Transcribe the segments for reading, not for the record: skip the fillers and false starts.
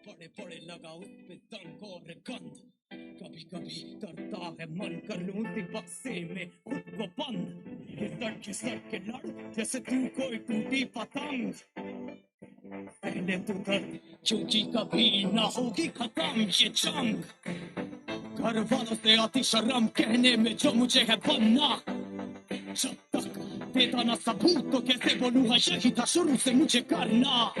बड़े बड़े लगाओ पे तंग और गंध। कभी कभी करता है मन कर लूं बक्से में खुद को बंद। खिसक के लड़ जैसे तू कोई टूटी पतंग। पहले तो दर्द क्योंकि कभी ना होगी खत्म ये जंग। घर वालों से आती शर्म कहने में जो मुझे है बनना। जब तक देता ना सबूत तो कैसे बोलूं है यही था शुरू से मुझे करना।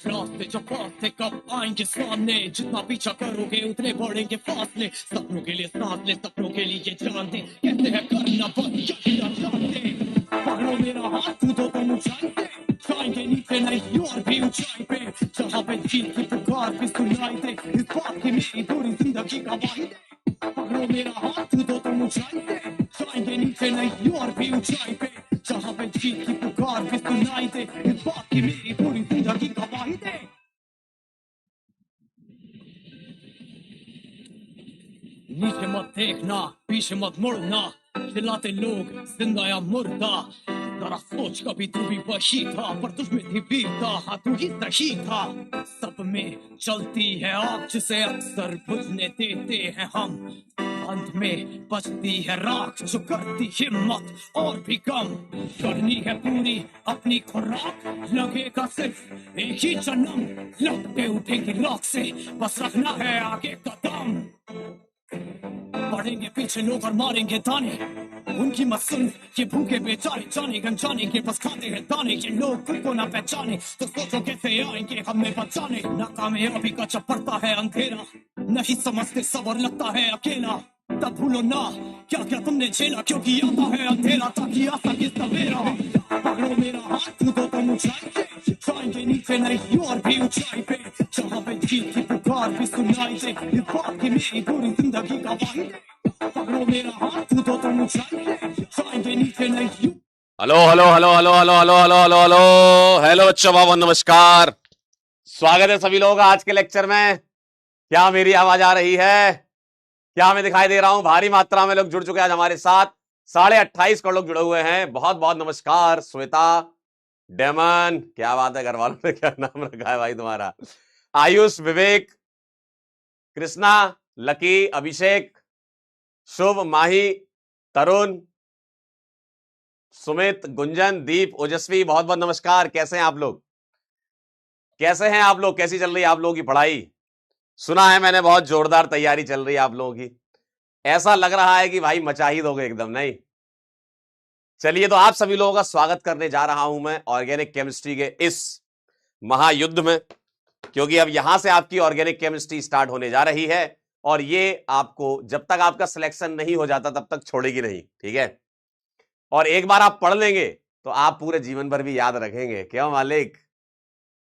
रास्ते जो पाते कब आएंगे सामने, जितना पीछा करोगे उतने बढ़ेंगे फासले। सपनों के लिए सांस ले, सपनों के लिए जान दे, कहते हैं करना बंद यही ना जानते। पकड़ो मेरा हाथ कूदो तुम ऊंचाई पे, जाएंगे नीचे नहीं और भी ऊंचाई पे। जहाँ पे जीत की पुकार भी सुनाई दे, इस बात की मेरी पूरी जिंदगी गवाही दे। पकड़ो मेरा हाथ कूदो तुम ऊंचाई पे, जाएंगे नीचे नहीं और भी ऊंचाई पे। जहाँ पे जीत की पुकार भी सुनाई दे, इस बात की मेरी पूरी जिंदगी गवाही दे। नीचे मत देखना, पीछे मत मुड़ना, चिल्लाते लोग जिंदा या मुर्दा। जरा सोच कभी तू भी वही था, पर तुझमें थी वीरता, हाँ तू ही सही था। सब में चलती है आग जिसे अक्सर बुझने देते हैं हम। अंत में बचती है राख जो करती हिम्मत और भी कम। करनी है पूरी अपनी खुराक, लगेगा सिर्फ एक ही जन्म। लपटे उठेंगी राख से, बस रखना है आगे कदम। पड़ेंगे पीछे लोग और मारेंगे ताने, उनकी मत सुन ये भूखे बेचारे। जाने अनजाने के बस खाते हैं दाने, ये लोग खुद को ना पहचाने तो सोचो कैसे आएंगे हमें बचाने। नाकामयाबी का जब पड़ता है अंधेरा, नहीं समझते सबर लगता है अकेला। तब भूलो ना क्या क्या तुमने झेला, क्योंकि आता है अंधेरा ताकि आ सके सवेरा। पकड़ो मेरा हाथ कूदो तुम ऊंचाई पे, जाएंगे नीचे नहीं और भी ऊंचाई पे। जहाँ पे जीत की पुकार भी सुनाई दे, इस बात की मेरी पूरी जिंदगी गवाही दे। पकड़ो मेरा हाथ कूदो तुम ऊंचाई पे, जाएंगे नीचे नहीं। Hello hello hello hello hello hello hello hello hello hello बच्चों, बाबा नमस्कार। स्वागत है सभी लोगों का आज के लेक्चर में। क्या मेरी आवाज आ रही है? क्या मैं दिखाई दे रहा हूं? भारी मात्रा में लोग जुड़ चुके हैं आज हमारे साथ। 28.5 करोड़ लोग जुड़े हुए हैं। बहुत बहुत नमस्कार। श्वेता, डेमन, क्या बात है, घर वालों ने क्या नाम रखा है भाई तुम्हारा? आयुष, विवेक, कृष्णा, लकी, अभिषेक, शुभ, माही, तरुण, सुमित, गुंजन, दीप, ओजस्वी, बहुत बहुत नमस्कार। कैसे हैं आप लोग? कैसे हैं आप लोग? कैसी चल रही है आप लोगों की पढ़ाई? सुना है मैंने बहुत जोरदार तैयारी चल रही है आप लोगों की। ऐसा लग रहा है कि भाई मचा ही दोगे एकदम, नहीं? चलिए, तो आप सभी लोगों का स्वागत करने जा रहा हूं मैं ऑर्गेनिक केमिस्ट्री के इस महायुद्ध में, क्योंकि अब यहां से आपकी ऑर्गेनिक केमिस्ट्री स्टार्ट होने जा रही है। और ये आपको जब तक आपका सिलेक्शन नहीं हो जाता तब तक छोड़ेगी नहीं, ठीक है? और एक बार आप पढ़ लेंगे तो आप पूरे जीवन भर भी याद रखेंगे। क्यों मालिक?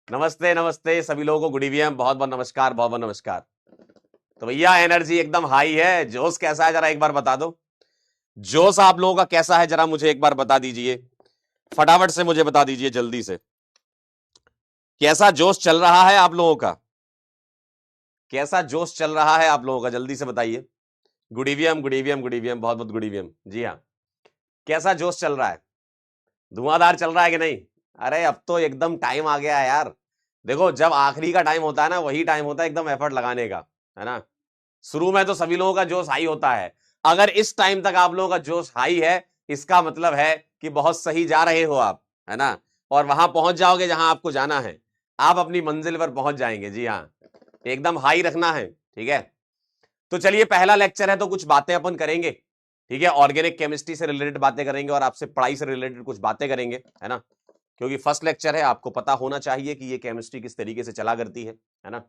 नमस्ते नमस्ते सभी लोगों को, गुड इवनिंग, बहुत बहुत नमस्कार, बहुत बहुत नमस्कार। तो भैया एनर्जी एकदम हाई है। जोश कैसा है जरा एक बार बता दो। जोश आप लोगों का कैसा है जरा मुझे एक बार बता दीजिए, फटाफट से मुझे बता दीजिए जल्दी से। कैसा जोश चल रहा है आप लोगों का? कैसा जोश चल रहा है आप लोगों का? जल्दी से बताइए। Good evening, good evening, good evening, बहुत बहुत गुड इवनिंग। जी हाँ, कैसा जोश चल रहा है? धुआंधार चल रहा है कि नहीं? अरे अब तो एकदम टाइम आ गया है यार। देखो, जब आखिरी का टाइम होता है ना, वही टाइम होता है एकदम एफर्ट लगाने का, है ना? शुरू में तो सभी लोगों का जोश हाई होता है। अगर इस टाइम तक आप लोगों का जोश हाई है, इसका मतलब है कि बहुत सही जा रहे हो आप, है ना? और वहां पहुंच जाओगे जहां आपको जाना है, आप अपनी मंजिल पर पहुंच जाएंगे। जी हाँ, एकदम हाई रखना है, ठीक है? तो चलिए, पहला लेक्चर है तो कुछ बातें अपन करेंगे, ठीक है? ऑर्गेनिक केमिस्ट्री से रिलेटेड बातें करेंगे और आपसे पढ़ाई से रिलेटेड कुछ बातें करेंगे, है ना? क्योंकि फर्स्ट लेक्चर है, आपको पता होना चाहिए कि ये केमिस्ट्री किस तरीके से चला करती है ना?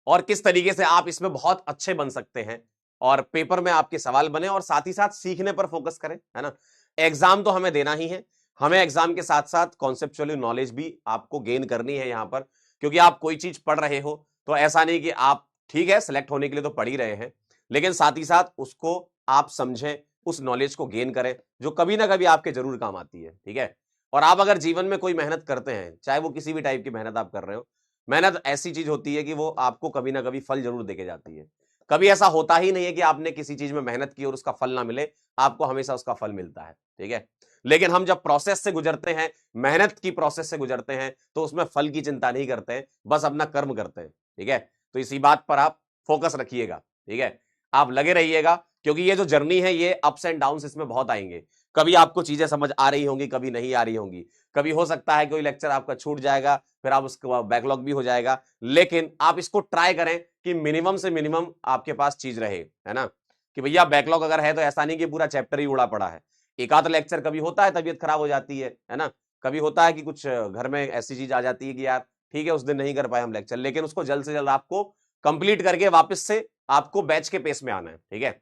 और किस तरीके से आप इसमें बहुत अच्छे बन सकते हैं और पेपर में आपके सवाल बने, और साथ ही साथ सीखने पर फोकस करें, है ना? एग्जाम तो हमें देना ही है, हमें एग्जाम के साथ साथ कॉन्सेप्चुअली नॉलेज भी आपको गेन करनी है यहां पर। क्योंकि आप कोई चीज पढ़ रहे हो तो ऐसा नहीं कि आप, ठीक है, सिलेक्ट होने के लिए तो पढ़ ही रहे हैं, लेकिन साथ ही साथ उसको आप समझें, उस नॉलेज को गेन करें जो कभी ना कभी आपके जरूर काम आती है, ठीक है? और आप अगर जीवन में कोई मेहनत करते हैं, चाहे वो किसी भी टाइप की मेहनत आप कर रहे हो, मेहनत ऐसी चीज होती है कि वो आपको कभी ना कभी फल जरूर देके जाती है। कभी ऐसा होता ही नहीं है कि आपने किसी चीज में मेहनत की और उसका फल ना मिले, आपको हमेशा उसका फल मिलता है, ठीक है? लेकिन हम जब प्रोसेस से गुजरते हैं, मेहनत की प्रोसेस से गुजरते हैं, तो उसमें फल की चिंता नहीं करते हैं, बस अपना कर्म करते हैं। ठीक है, तो इसी बात पर आप फोकस रखिएगा। ठीक है, आप लगे रहिएगा, क्योंकि ये जो जर्नी है ये अप्स एंड डाउन्स इसमें बहुत आएंगे। कभी आपको चीजें समझ आ रही होंगी, कभी नहीं आ रही होंगी, कभी हो सकता है कोई लेक्चर आपका छूट जाएगा, फिर आप उसका बैकलॉग भी हो जाएगा। लेकिन आप इसको ट्राई करें कि मिनिमम से मिनिमम आपके पास चीज रहे, है ना, कि भैया बैकलॉग अगर है तो ऐसा नहीं कि पूरा चैप्टर ही उड़ा पड़ा है। एक आध लेक्चर कभी होता है तबीयत खराब हो जाती है ना, कभी होता है कि कुछ घर में ऐसी चीज आ जाती है कि यार ठीक है उस दिन नहीं कर पाए हम लेक्चर, लेकिन उसको जल्द से जल्द आपको कंप्लीट करके वापस से आपको बैच के पेस में आना है। ठीक है,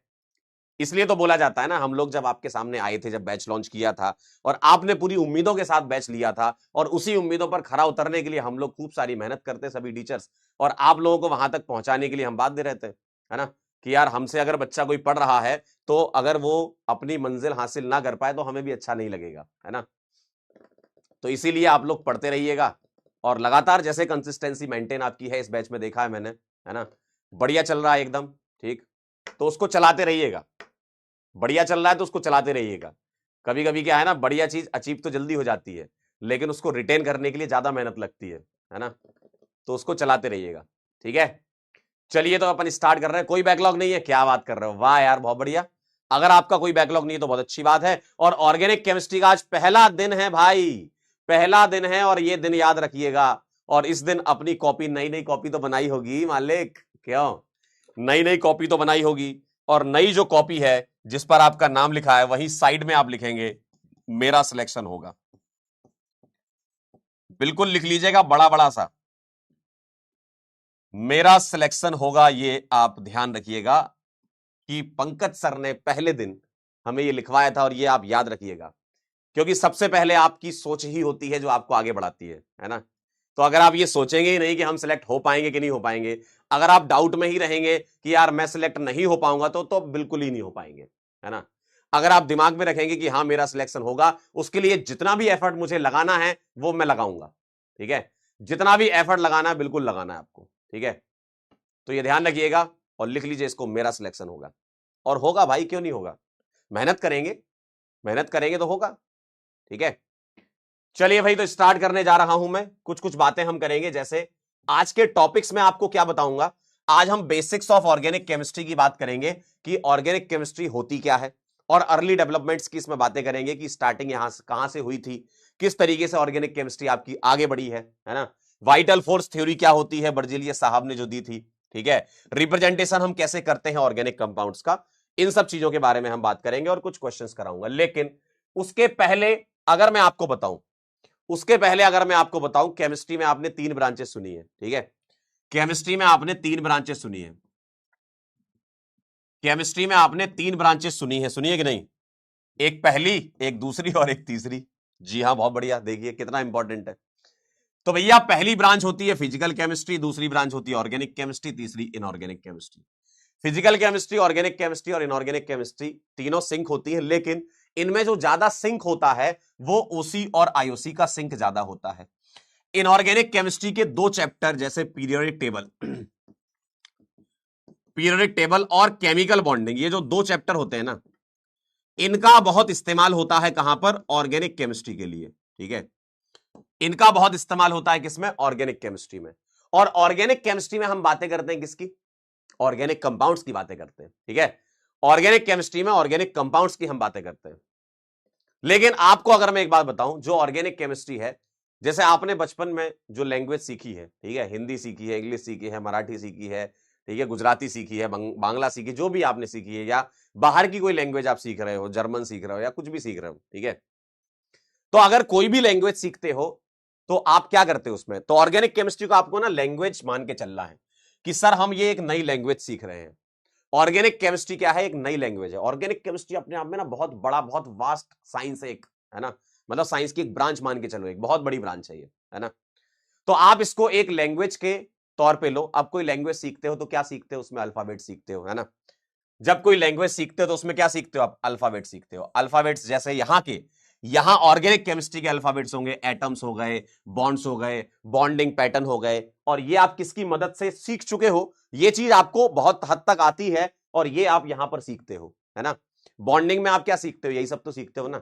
इसलिए तो बोला जाता है ना, हम लोग जब आपके सामने आए थे, जब बैच लॉन्च किया था और आपने पूरी उम्मीदों के साथ बैच लिया था, और उसी उम्मीदों पर खरा उतरने के लिए हम लोग खूब सारी मेहनत करते सभी टीचर्स, और आप लोगों को वहां तक पहुंचाने के लिए हम बाध्य रहते हैं, है ना, कि यार हमसे अगर बच्चा कोई पढ़ रहा है तो अगर वो अपनी मंजिल हासिल ना कर पाए तो हमें भी अच्छा नहीं लगेगा, है ना। तो इसीलिए आप लोग पढ़ते रहिएगा, और लगातार जैसे कंसिस्टेंसी मेंटेन आपकी है इस बैच में देखा है मैंने, है ना, बढ़िया चल रहा है एकदम ठीक, तो उसको चलाते रहिएगा। बढ़िया चल रहा है तो उसको चलाते रहिएगा। कभी कभी क्या है ना, बढ़िया चीज अचीव तो जल्दी हो जाती है, लेकिन उसको रिटेन करने के लिए ज्यादा मेहनत लगती है ना, तो उसको चलाते रहिएगा। ठीक है, चलिए तो अपन स्टार्ट कर रहे हैं। कोई बैकलॉग नहीं है, क्या बात कर रहे हो, वाह यार बहुत बढ़िया। अगर आपका कोई बैकलॉग नहीं है तो बहुत अच्छी बात है। और ऑर्गेनिक केमिस्ट्री का आज पहला दिन है भाई, पहला दिन है, और ये दिन याद रखिएगा। और इस दिन अपनी कॉपी, नई नई कॉपी तो बनाई होगी मालिक, क्यों, नई नई कॉपी तो बनाई होगी, और नई जो कॉपी है जिस पर आपका नाम लिखा है वही साइड में आप लिखेंगे मेरा सिलेक्शन होगा। बिल्कुल लिख लीजिएगा बड़ा बड़ा सा, मेरा सिलेक्शन होगा, ये आप ध्यान रखिएगा कि पंकज सर ने पहले दिन हमें ये लिखवाया था, और ये आप याद रखिएगा, क्योंकि सबसे पहले आपकी सोच ही होती है जो आपको आगे बढ़ाती है ना। तो अगर आप ये सोचेंगे ही नहीं कि हम सिलेक्ट हो पाएंगे कि नहीं हो पाएंगे, अगर आप डाउट में ही रहेंगे कि यार मैं सिलेक्ट नहीं हो पाऊंगा, तो बिल्कुल ही नहीं हो पाएंगे, है ना। अगर आप दिमाग में रखेंगे कि हाँ मेरा सिलेक्शन होगा, उसके लिए जितना भी एफर्ट मुझे लगाना है वो मैं लगाऊंगा। ठीक है, जितना भी एफर्ट लगाना है बिल्कुल लगाना है आपको। ठीक है, तो ये ध्यान रखिएगा और लिख लीजिए इसको, मेरा सिलेक्शन होगा। और होगा भाई, क्यों नहीं होगा, मेहनत करेंगे, मेहनत करेंगे तो होगा। ठीक है, चलिए भाई तो स्टार्ट करने जा रहा हूं मैं। कुछ कुछ बातें हम करेंगे, जैसे आज के टॉपिक्स में आपको क्या बताऊंगा। आज हम बेसिक्स ऑफ ऑर्गेनिक केमिस्ट्री की बात करेंगे कि ऑर्गेनिक केमिस्ट्री होती क्या है, और अर्ली डेवलपमेंट्स की इसमें बातें करेंगे कि स्टार्टिंग यहां से कहां से हुई थी, किस तरीके से ऑर्गेनिक केमिस्ट्री आपकी आगे बढ़ी है ना। वाइटल फोर्स थ्योरी क्या होती है, बर्जीलियस साहब ने जो दी थी। ठीक है, रिप्रेजेंटेशन हम कैसे करते हैं ऑर्गेनिक कंपाउंड्स का, इन सब चीजों के बारे में हम बात करेंगे और कुछ क्वेश्चंस कराऊंगा। लेकिन उसके पहले अगर मैं आपको बताऊं, केमिस्ट्री में आपने 3 ब्रांचेस सुनी है। ठीक है, केमिस्ट्री में आपने 3 ब्रांचेस सुनी है, केमिस्ट्री में आपने 3 ब्रांचेस सुनी है, सुनिए कि नहीं, एक पहली, एक दूसरी और एक तीसरी। जी हां, बहुत बढ़िया, देखिए कितना इंपॉर्टेंट है। तो भैया पहली ब्रांच होती है फिजिकल केमिस्ट्री, दूसरी ब्रांच होती है ऑर्गेनिक केमिस्ट्री, तीसरी inorganic chemistry. Physical chemistry, organic chemistry और इनऑर्गेनिक केमिस्ट्री तीनों सिंक होती है, लेकिन इनमें जो ज्यादा सिंक होता है वो ओसी और आईओसी का सिंक ज्यादा होता है। इनऑर्गेनिक केमिस्ट्री के 2 चैप्टर जैसे पीरियोडिक टेबल और केमिकल बॉन्डिंग, ये जो 2 चैप्टर होते हैं ना, इनका बहुत इस्तेमाल होता है कहां पर, ऑर्गेनिक केमिस्ट्री के लिए। ठीक है, इनका बहुत इस्तेमाल होता है किसमें, ऑर्गेनिक केमिस्ट्री में। और ऑर्गेनिक केमिस्ट्री में हम बातें करते हैं किसकी, ऑर्गेनिक कंपाउंड्स की बातें करते हैं। ठीक है, ऑर्गेनिक केमिस्ट्री में ऑर्गेनिक कंपाउंड्स की हम बातें करते हैं। लेकिन आपको अगर मैं एक बात बताऊं, जो ऑर्गेनिक केमिस्ट्री है, जैसे आपने बचपन में जो लैंग्वेज सीखी है, ठीक है, हिंदी सीखी है, इंग्लिश सीखी है, मराठी सीखी है, ठीक है, गुजराती सीखी है, बांग्ला सीखी, जो भी आपने सीखी है, या बाहर की कोई लैंग्वेज आप सीख रहे हो, जर्मन सीख रहे हो या कुछ भी सीख रहे हो, ठीक है, तो अगर कोई भी लैंग्वेज सीखते हो तो आप क्या करते हो उसमें, तो ऑर्गेनिक केमिस्ट्री को आपको ना लैंग्वेज मान के चलना है कि सर हम ये एक नई लैंग्वेज सीख रहे हैं। ऑर्गेनिक केमिस्ट्री क्या है, एक नई लैंग्वेज है। ऑर्गेनिक केमिस्ट्री अपने आप में ना बहुत बड़ा, बहुत वास्ट साइंस है एक, है ना, मतलब साइंस की एक ब्रांच मान के चलो, एक बहुत बड़ी ब्रांच है ये, है ना। तो आप इसको एक लैंग्वेज के तौर पे लो। आप कोई लैंग्वेज सीखते हो तो क्या सीखते हो, उसमें अल्फाबेट सीखते हो, है ना। जब कोई लैंग्वेज सीखते हो तो उसमें क्या सीखते हो, आप अल्फाबेट सीखते हो। अल्फाबेट्स जैसे यहां ऑर्गेनिक केमिस्ट्री के अल्फाबेट्स होंगे, एटम्स हो गए, बॉन्ड्स हो गए, बॉन्डिंग पैटर्न हो गए, और ये आप किसकी मदद से सीख चुके हो, ये चीज आपको बहुत हद तक आती है और ये आप यहां पर सीखते हो, है ना। बॉन्डिंग में आप क्या सीखते हो, यही सब तो सीखते हो ना।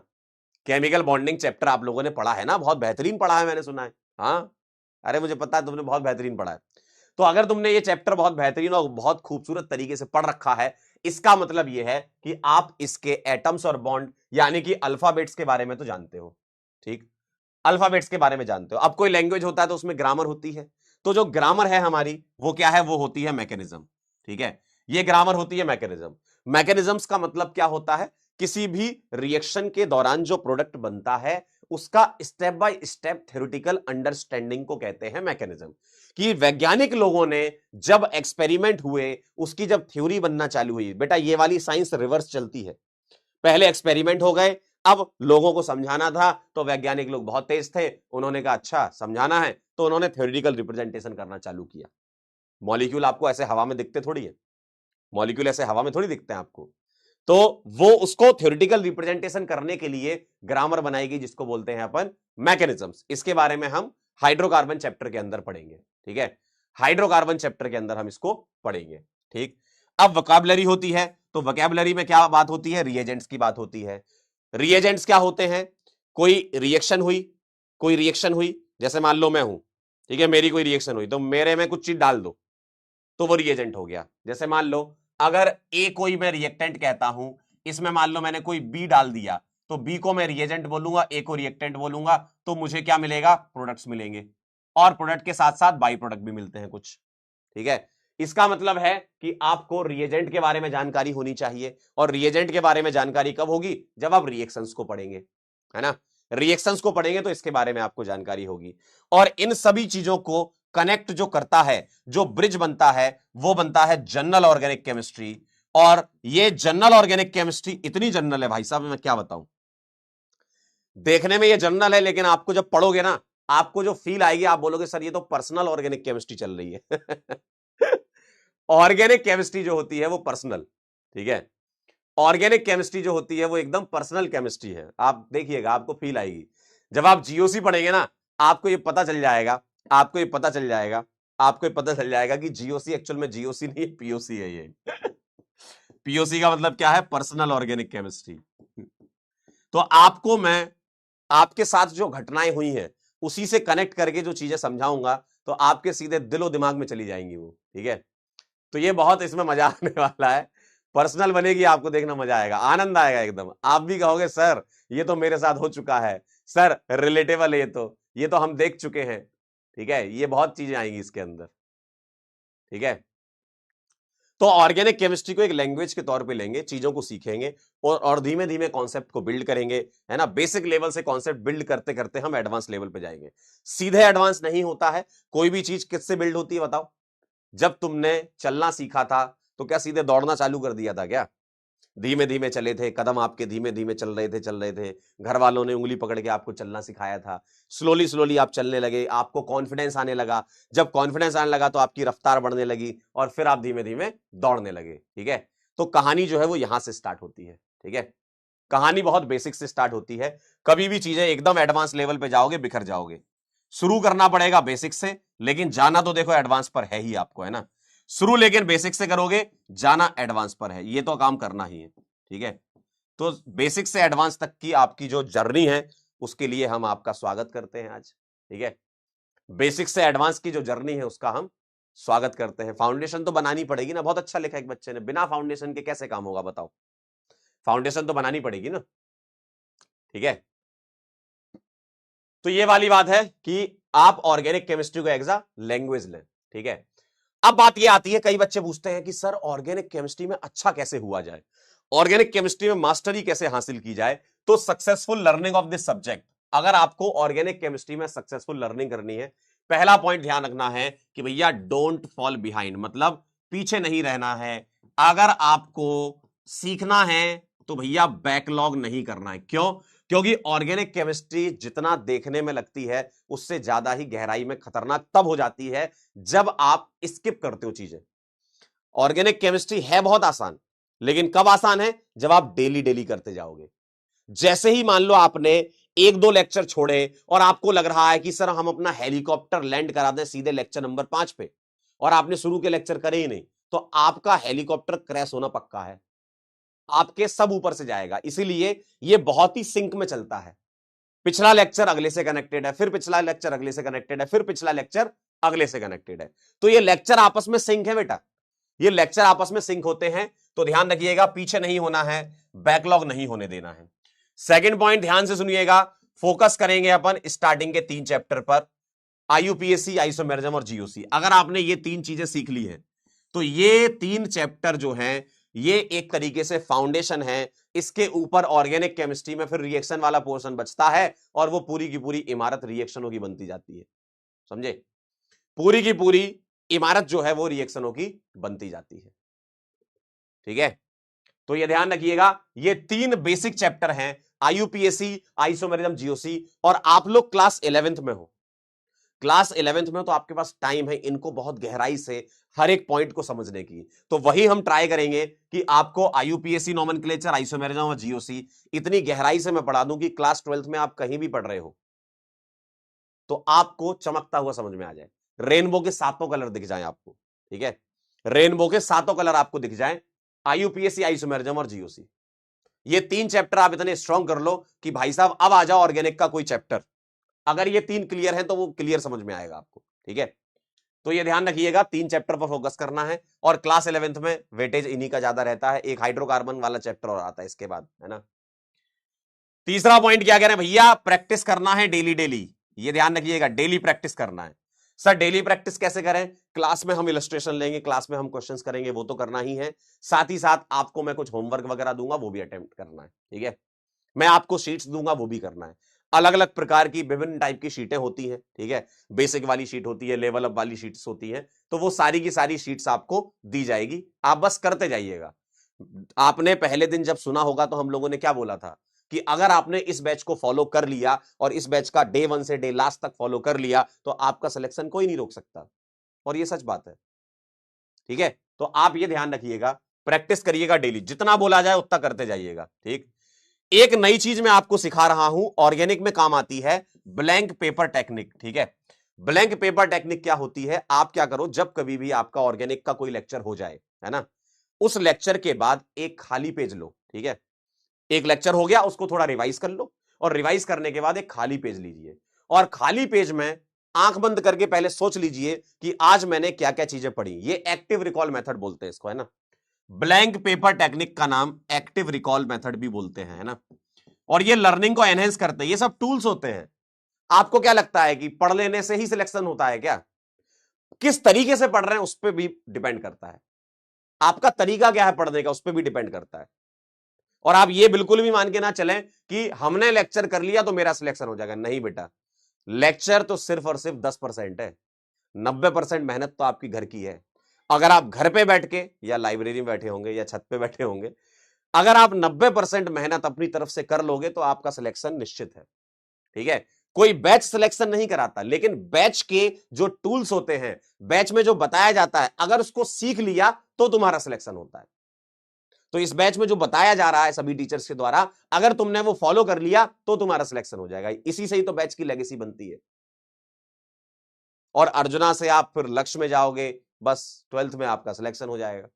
केमिकल बॉन्डिंग चैप्टर आप लोगों ने पढ़ा है ना, बहुत बेहतरीन पढ़ा है, मैंने सुना है। हाँ, अरे मुझे पता है तुमने बहुत बेहतरीन पढ़ा है। तो अगर तुमने ये चैप्टर बहुत बेहतरीन और बहुत खूबसूरत तरीके से पढ़ रखा है, इसका मतलब यह है कि आप इसके एटम्स और बॉन्ड यानी कि अल्फाबेट्स के बारे में तो जानते हो। ठीक, अल्फाबेट्स के बारे में जानते हो। अब कोई लैंग्वेज होता है तो उसमें ग्रामर होती है, तो जो ग्रामर है हमारी वो क्या है, वो होती है मैकेनिज्म। ठीक है, ये ग्रामर होती है मैकेनिज्म। मैकेनिज्म्स का मतलब क्या होता है, किसी भी रिएक्शन के दौरान जो प्रोडक्ट बनता है उसका step by step theoretical understanding को कहते हैं मैकेनिज्म। कि वैज्ञानिक लोगों ने जब एक्सपेरिमेंट हुए, उसकी जब थ्योरी बनना चालू हुई, बेटा ये वाली साइंस रिवर्स चलती है। पहले एक्सपेरिमेंट हो गए, अब लोगों को समझाना था, तो वैज्ञानिक लोग बहुत तेज थे, उन्होंने कहा अच्छा समझाना है, तो उन्होंने थ्योरेटिकल रिप्रेजेंटेशन करना चालू किया। मॉलिक्यूल आपको ऐसे हवा में दिखते थोड़ी है, मॉलिक्यूल ऐसे हवा में थोड़ी दिखते हैं आपको, तो वो उसको थ्योरेटिकल रिप्रेजेंटेशन करने के लिए ग्रामर बनाई गई, जिसको बोलते हैं अपन मैकेनिज्म्स। इसके बारे में हम हाइड्रोकार्बन चैप्टर के अंदर पढ़ेंगे। ठीक है, हाइड्रोकार्बन चैप्टर के अंदर हम इसको पढ़ेंगे। ठीक, अब वोकैबुलरी होती है, तो वोकैबुलरी में क्या बात होती है, रिएजेंट्स की बात होती है। रिएजेंट्स क्या होते हैं, कोई रिएक्शन हुई, कोई रिएक्शन हुई, जैसे मान लो मैं हूं, ठीक है, मेरी कोई रिएक्शन हुई, तो मेरे में कुछ चीज डाल दो तो वो रिएजेंट हो गया। जैसे मान लो अगर ए कोई मैं रिएक्टेंट कहता हूं, इसमें मान लो मैंने कोई बी डाल दिया, तो बी को मैं रिएजेंट बोलूंगा, ए को रिएक्टेंट बोलूंगा, तो मुझे क्या मिलेगा, प्रोडक्ट्स मिलेंगे, और प्रोडक्ट के साथ साथ बाई प्रोडक्ट भी मिलते हैं कुछ। ठीक है, इसका मतलब है कि आपको रिएजेंट के बारे में जानकारी होनी चाहिए, और रिएजेंट के बारे में जानकारी कब होगी, जब आप रिएक्शंस को पढ़ेंगे, है ना। रिएक्शंस को पढ़ेंगे तो इसके बारे में आपको जानकारी होगी, और इन सभी चीजों को कनेक्ट जो करता है, जो ब्रिज बनता है, वो बनता है जनरल ऑर्गेनिक केमिस्ट्री। और ये जनरल ऑर्गेनिक केमिस्ट्री इतनी जनरल है भाई साहब, मैं क्या बताऊं। देखने में ये जनरल है, लेकिन आपको जब पढ़ोगे ना, आपको जो फील आएगी, आप बोलोगे सर ये तो पर्सनल ऑर्गेनिक केमिस्ट्री चल रही है। ऑर्गेनिक केमिस्ट्री जो होती है वो पर्सनल, ठीक है, ऑर्गेनिक केमिस्ट्री जो होती है वो एकदम पर्सनल केमिस्ट्री है। आप देखिएगा, आपको फील आएगी जब आप जीओसी पढ़ेंगे ना, आपको ये पता चल जाएगा, आपको ये पता चल जाएगा, आपको ये पता चल जाएगा कि जीओसी एक्चुअल में जीओसी नहीं, पीओसी है ये। पीओसी का मतलब क्या है, पर्सनल ऑर्गेनिक केमिस्ट्री। तो आपको मैं आपके साथ जो घटनाएं हुई हैं उसी से कनेक्ट करके जो चीजें समझाऊंगा, तो आपके सीधे दिलो दिमाग में चली जाएंगी वो। ठीक है, तो ये बहुत इसमें मजा आने वाला है। पर्सनल बनेगी, आपको देखना मजा आएगा, आनंद आएगा एकदम। आप भी कहोगे सर ये तो मेरे साथ हो चुका है, सर रिलेटेबल है, ये तो हम देख चुके हैं। ठीक है, ये बहुत चीजें आएंगी इसके अंदर। ठीक है, तो ऑर्गेनिक केमिस्ट्री को एक लैंग्वेज के तौर पे लेंगे, चीजों को सीखेंगे और धीमे धीमे कॉन्सेप्ट को बिल्ड करेंगे, है ना। बेसिक लेवल से कॉन्सेप्ट बिल्ड करते करते हम एडवांस लेवल पे जाएंगे। सीधे एडवांस नहीं होता है। कोई भी चीज किससे बिल्ड होती है बताओ। जब तुमने चलना सीखा था तो क्या सीधे दौड़ना चालू कर दिया था क्या? धीमे धीमे चले थे, कदम आपके धीमे धीमे चल रहे थे, घर वालों ने उंगली पकड़ के आपको चलना सिखाया था, स्लोली स्लोली आप चलने लगे, आपको कॉन्फिडेंस आने लगा, जब कॉन्फिडेंस आने लगा तो आपकी रफ्तार बढ़ने लगी, और फिर आप धीमे धीमे दौड़ने लगे। ठीक है, तो कहानी जो है वो यहां से स्टार्ट होती है। ठीक है, कहानी बहुत बेसिक से स्टार्ट होती है। कभी भी चीजें एकदम एडवांस लेवल पे जाओगे बिखर जाओगे। शुरू करना पड़ेगा बेसिक से, लेकिन जाना तो देखो एडवांस पर है ही आपको, है ना। शुरू लेकिन बेसिक से करोगे, जाना एडवांस पर है, ये तो काम करना ही है। ठीक है, तो बेसिक से एडवांस तक की आपकी जो जर्नी है उसके लिए हम आपका स्वागत करते हैं आज। ठीक है, बेसिक से एडवांस की जो जर्नी है उसका हम स्वागत करते हैं। फाउंडेशन तो बनानी पड़ेगी ना, बहुत अच्छा लिखा एक बच्चे ने, बिना फाउंडेशन के कैसे काम होगा बताओ। फाउंडेशन तो बनानी पड़ेगी ना। ठीक है, तो ये वाली बात है कि आप ऑर्गेनिक केमिस्ट्री को एज अ लैंग्वेज लें। ठीक है, अब बात ये आती है, कई बच्चे पूछते हैं कि सर ऑर्गेनिक केमिस्ट्री में अच्छा कैसे हुआ जाए, ऑर्गेनिक केमिस्ट्री में मास्टरी कैसे हासिल की जाए। तो successful learning of this subject, अगर आपको ऑर्गेनिक केमिस्ट्री में सक्सेसफुल लर्निंग करनी है, पहला पॉइंट ध्यान रखना है कि भैया डोंट फॉल बिहाइंड, मतलब पीछे नहीं रहना है। अगर आपको सीखना है तो भैया बैकलॉग नहीं करना है। क्यों? क्योंकि ऑर्गेनिक केमिस्ट्री जितना देखने में लगती है उससे ज्यादा ही गहराई में खतरनाक तब हो जाती है जब आप स्किप करते हो चीजें। ऑर्गेनिक केमिस्ट्री है बहुत आसान, लेकिन कब आसान है? जब आप डेली डेली करते जाओगे। जैसे ही मान लो आपने एक दो लेक्चर छोड़े और आपको लग रहा है कि सर हम अपना हेलीकॉप्टर लैंड करा दें सीधे लेक्चर नंबर 5 पे, और आपने शुरू के लेक्चर करे ही नहीं, तो आपका हेलीकॉप्टर क्रैश होना पक्का है। आपके सब ऊपर से जाएगा, इसीलिए ये बहुत ही सिंक में चलता है। पिछला लेक्चर अगले से कनेक्टेड है, फिर पिछला लेक्चर अगले से कनेक्टेड है, फिर पिछला लेक्चर अगले से कनेक्टेड है। तो ये लेक्चर आपस में सिंक है बेटा, ये लेक्चर आपस में सिंक होते हैं। तो ध्यान रखिएगा, पीछे नहीं होना है, बैकलॉग नहीं होने देना है। सेकंड पॉइंट ध्यान से सुनिएगा, फोकस करेंगे अपन स्टार्टिंग के 3 चैप्टर पर, आईयूपीएसी, आइसोमेरिज्म और जीओसी। अगर आपने ये 3 चीजें सीख ली हैं तो ये 3 चैप्टर जो हैं ये एक तरीके से फाउंडेशन है। इसके ऊपर ऑर्गेनिक केमिस्ट्री में फिर रिएक्शन वाला पोर्शन बचता है और वो पूरी की पूरी इमारत रिएक्शनों की बनती जाती है। समझे? पूरी की पूरी इमारत जो है वो रिएक्शनों की बनती जाती है। ठीक है, तो ये ध्यान रखिएगा, ये 3 बेसिक चैप्टर हैं, आईयूपीएसी, आइसोमेरिज्म, जीओसी। और आप लोग क्लास 11th में हो, क्लास 11th में, तो आपके पास टाइम है इनको बहुत गहराई से हर एक पॉइंट को समझने की। तो वही हम ट्राई करेंगे कि आपको आईयूपीएसी, नोमेनक्लेचर, आइसोमेरिज्म और जीओसी इतनी गहराई से मैं पढ़ा दूं कि क्लास 12th में आप कहीं भी पढ़ रहे हो तो आपको चमकता हुआ समझ में आ जाए, रेनबो के 7 कलर दिख जाएं आपको। ठीक है, रेनबो के 7 कलर आपको दिख जाएं, आईयूपीएसी, आइसोमेरिज्म और जीओसी। ये 3 चैप्टर आप इतने स्ट्रॉन्ग कर लो कि भाई साहब अब आ जाओ ऑर्गेनिक का कोई चैप्टर। अगर ये 3 क्लियर है तो वो क्लियर समझ में आएगा आपको। ठीक है, तो ये ध्यान रखिएगा, 3 चैप्टर पर फोकस करना है। और क्लास 11th में वेटेज इन्हीं का ज्यादा रहता है, एक हाइड्रोकार्बन वाला चैप्टर और आता है इसके बाद, है ना। तीसरा पॉइंट क्या कह रहे हैं भैया, प्रैक्टिस करना है डेली डेली। ये ध्यान रखिएगा, डेली प्रैक्टिस करना है। सर डेली प्रैक्टिस कैसे करें? क्लास में हम इलस्ट्रेशन लेंगे, क्लास में हम क्वेश्चंस करेंगे, वो तो करना ही है। साथ ही साथ आपको मैं कुछ होमवर्क वगैरह दूंगा, वो भी अटेम्प्ट करना है। ठीक है, मैं आपको शीट्स दूंगा, वो भी करना है। अलग अलग प्रकार की विभिन्न टाइप की शीटें होती हैं। ठीक है, बेसिक वाली शीट होती है, लेवल अप वाली शीट्स होती हैं, तो वो सारी की सारी शीट्स आपको दी जाएगी, आप बस करते जाइएगा। आपने पहले दिन जब सुना होगा तो हम लोगों ने क्या बोला था कि अगर आपने इस बैच को फॉलो कर लिया और इस बैच का डे 1 से डे लास्ट तक फॉलो कर लिया तो आपका सिलेक्शन कोई नहीं रोक सकता, और ये सच बात है। ठीक है, तो आप ये ध्यान रखिएगा, प्रैक्टिस करिएगा डेली, जितना बोला जाए उतना करते जाइएगा। ठीक, एक नई चीज मैं आपको सिखा रहा हूं, ऑर्गेनिक में काम आती है, ब्लैंक पेपर टेक्निक। ठीक है, ब्लैंक पेपर टेक्निक क्या होती है, आप क्या करो, जब कभी भी आपका ऑर्गेनिक का कोई लेक्चर हो जाए, है ना, उस लेक्चर के बाद एक खाली पेज लो। ठीक है, एक लेक्चर हो गया, उसको थोड़ा रिवाइज कर लो, और रिवाइज करने के बाद एक खाली पेज लीजिए, और खाली पेज में आंख बंद करके पहले सोच लीजिए कि आज मैंने क्या क्या चीजें पढ़ी। ये एक्टिव रिकॉल मेथड बोलते हैं इसको, है ना, ब्लैंक पेपर टेक्निक का नाम एक्टिव रिकॉल मेथड भी बोलते हैं, है ना। और ये लर्निंग को एनहेंस करते हैं, ये सब टूल्स होते हैं। आपको क्या लगता है कि पढ़ लेने से ही सिलेक्शन होता है क्या? किस तरीके से पढ़ रहे हैं उस पर भी डिपेंड करता है, आपका तरीका क्या है पढ़ने का उस पर भी डिपेंड करता है। और आप ये बिल्कुल भी मान के ना चलें कि हमने लेक्चर कर लिया तो मेरा सिलेक्शन हो जाएगा, नहीं बेटा, लेक्चर तो सिर्फ और सिर्फ 10% है, 90% मेहनत तो आपकी घर की है। अगर आप घर पे बैठ के या लाइब्रेरी में बैठे होंगे या छत पे बैठे होंगे, अगर आप 90% मेहनत अपनी तरफ से कर लोगे तो आपका सिलेक्शन निश्चित है। ठीक है, कोई बैच सिलेक्शन नहीं कराता, लेकिन बैच के जो टूल्स होते हैं, बैच में जो बताया जाता है, अगर उसको सीख लिया तो तुम्हारा सिलेक्शन होता है। तो इस बैच में जो बताया जा रहा है सभी टीचर्स के द्वारा, अगर तुमने वो फॉलो कर लिया तो तुम्हारा सिलेक्शन हो जाएगा। इसी से ही तो बैच की लेगेसी बनती है। और अर्जुना से आप फिर लक्ष्य में जाओगे, बस 12th में आपका सिलेक्शन हो जाएगा।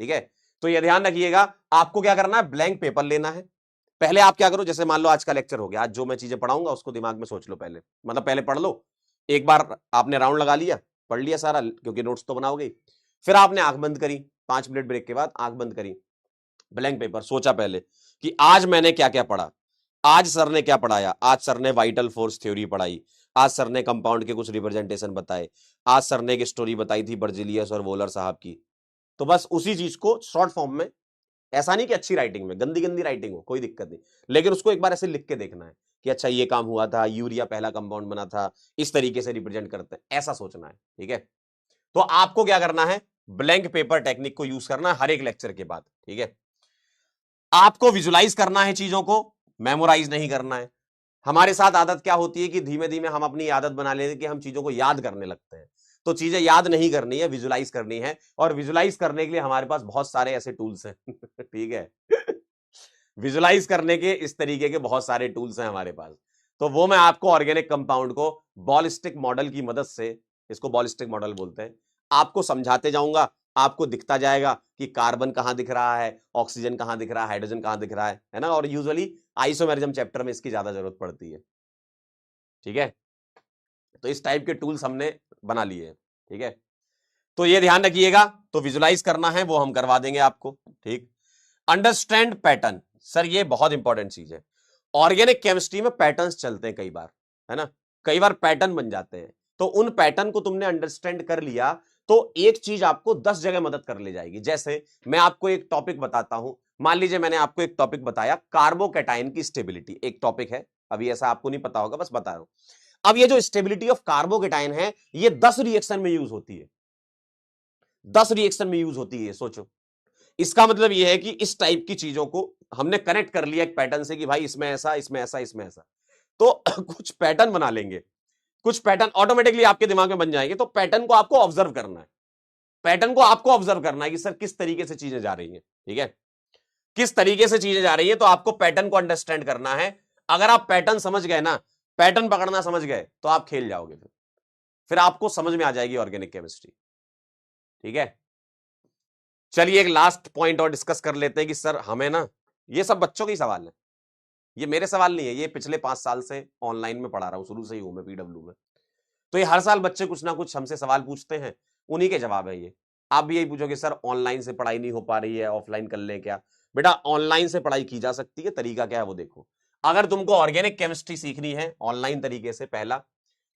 ठीक है, तो ये ध्यान रखिएगा, आपको क्या करना है, ब्लैंक पेपर लेना है। पहले आप क्या करो, जैसे मान लो आज का लेक्चर हो गया, आज जो मैं चीजें पढ़ाऊंगा उसको दिमाग में सोच लो पहले, मतलब पहले पढ़ लो, एक बार आपने राउंड लगा लिया, पढ़ लिया सारा, क्योंकि नोट्स तो बनाओगे। फिर आपने आंख बंद करी, 5 मिनट ब्रेक के बाद आंख बंद करी, ब्लैंक पेपर, सोचा पहले कि आज मैंने क्या क्या पढ़ा, आज सर ने क्या पढ़ाया, आज सर ने वाइटल फोर्स थ्योरी पढ़ाई, आज सर ने कंपाउंड के कुछ रिप्रेजेंटेशन बताए, आज सर ने एक स्टोरी बताई थी बर्जिलियस और वोलर साहब की। तो बस उसी चीज को शॉर्ट फॉर्म में, ऐसा नहीं कि अच्छी राइटिंग में, गंदी गंदी राइटिंग हो कोई दिक्कत नहीं, लेकिन उसको एक बार ऐसे लिख के देखना है कि अच्छा ये काम हुआ था, यूरिया पहला कंपाउंड बना था, इस तरीके से रिप्रेजेंट करते हैं, ऐसा सोचना है। ठीक है, तो आपको क्या करना है, ब्लैंक पेपर टेक्निक को यूज करना है हर एक लेक्चर के बाद। ठीक है, आपको विजुलाइज करना है चीजों को, मेमोराइज नहीं करना है। हमारे साथ आदत क्या होती है कि धीमे धीमे हम अपनी आदत बना लेते हैं कि हम चीजों को याद करने लगते हैं। तो चीजें याद नहीं करनी है, विजुलाइज करनी है, और विजुलाइज करने के लिए हमारे पास बहुत सारे ऐसे टूल्स हैं। ठीक है, विजुलाइज करने के इस तरीके के बहुत सारे टूल्स हैं हमारे पास। तो वो मैं आपको ऑर्गेनिक कंपाउंड को बॉलिस्टिक मॉडल की मदद से, इसको बॉलिस्टिक मॉडल बोलते हैं, आपको समझाते जाऊंगा, आपको दिखता जाएगा कि कार्बन कहां दिख रहा है, ऑक्सीजन कहां दिख रहा है, हाइड्रोजन कहां दिख रहा है ना। और यूजुअली आइसोमेरिज्म चैप्टर में इसकी ज्यादा जरूरत पड़ती है, ठीक है। तो इस टाइप के टूल्स हमने बना लिए हैं, ठीक है। तो ये ध्यान रखिएगा, तो विजुलाइज करना है वो हम करवा देंगे आपको, ठीक। अंडरस्टैंड पैटर्न, सर ये बहुत इंपॉर्टेंट चीज है। ऑर्गेनिक केमिस्ट्री में पैटर्न्स चलते हैं कई बार, है ना, कई बार पैटर्न बन जाते हैं। तो उन पैटर्न को तुमने अंडरस्टैंड कर लिया तो एक चीज आपको 10 जगह मदद कर ले जाएगी। जैसे मैं आपको एक टॉपिक बताता हूं, मान लीजिए मैंने आपको एक टॉपिक बताया कार्बोकैटायन की स्टेबिलिटी, एक टॉपिक है, अभी ऐसा आपको नहीं पता होगा, बस बता रहा हूं। अब ये जो स्टेबिलिटी ऑफ कार्बोकैटायन है ये 10 रिएक्शन में यूज होती है, 10 रिएक्शन में यूज होती है, सोचो। इसका मतलब यह है कि इस टाइप की चीजों को हमने कनेक्ट कर लिया एक पैटर्न से कि भाई इसमें ऐसा, इसमें ऐसा, इसमें ऐसा, तो कुछ पैटर्न बना लेंगे, कुछ पैटर्न ऑटोमेटिकली आपके दिमाग में बन जाएंगे। तो पैटर्न को आपको ऑब्जर्व करना है, पैटर्न को आपको ऑब्जर्व करना है कि सर किस तरीके से चीजें जा रही हैं, ठीक है, किस तरीके से चीजें जा रही है। तो आपको पैटर्न को अंडरस्टैंड करना है। अगर आप पैटर्न समझ गए ना, पैटर्न पकड़ना समझ गए, तो आप खेल जाओगे, फिर आपको समझ में आ जाएगी ऑर्गेनिक केमिस्ट्री, ठीक है। चलिए एक लास्ट पॉइंट और डिस्कस कर लेते हैं कि सर हमें ना, ये सब बच्चों के सवाल है, ये मेरे सवाल नहीं है, ये पिछले 5 साल से ऑनलाइन में पढ़ा रहा हूं, शुरू से ही हूं मैं पीडब्ल्यू में। तो ये हर साल बच्चे कुछ ना कुछ हमसे सवाल पूछते हैं, उन्हीं के जवाब है ये। आप भी यही पूछोगे सर ऑनलाइन से पढ़ाई नहीं हो पा रही है, ऑफलाइन कर लें क्या? बेटा ऑनलाइन से पढ़ाई की जा सकती है, तरीका क्या है वो देखो। अगर तुमको ऑर्गेनिक केमिस्ट्री सीखनी है ऑनलाइन तरीके से, पहला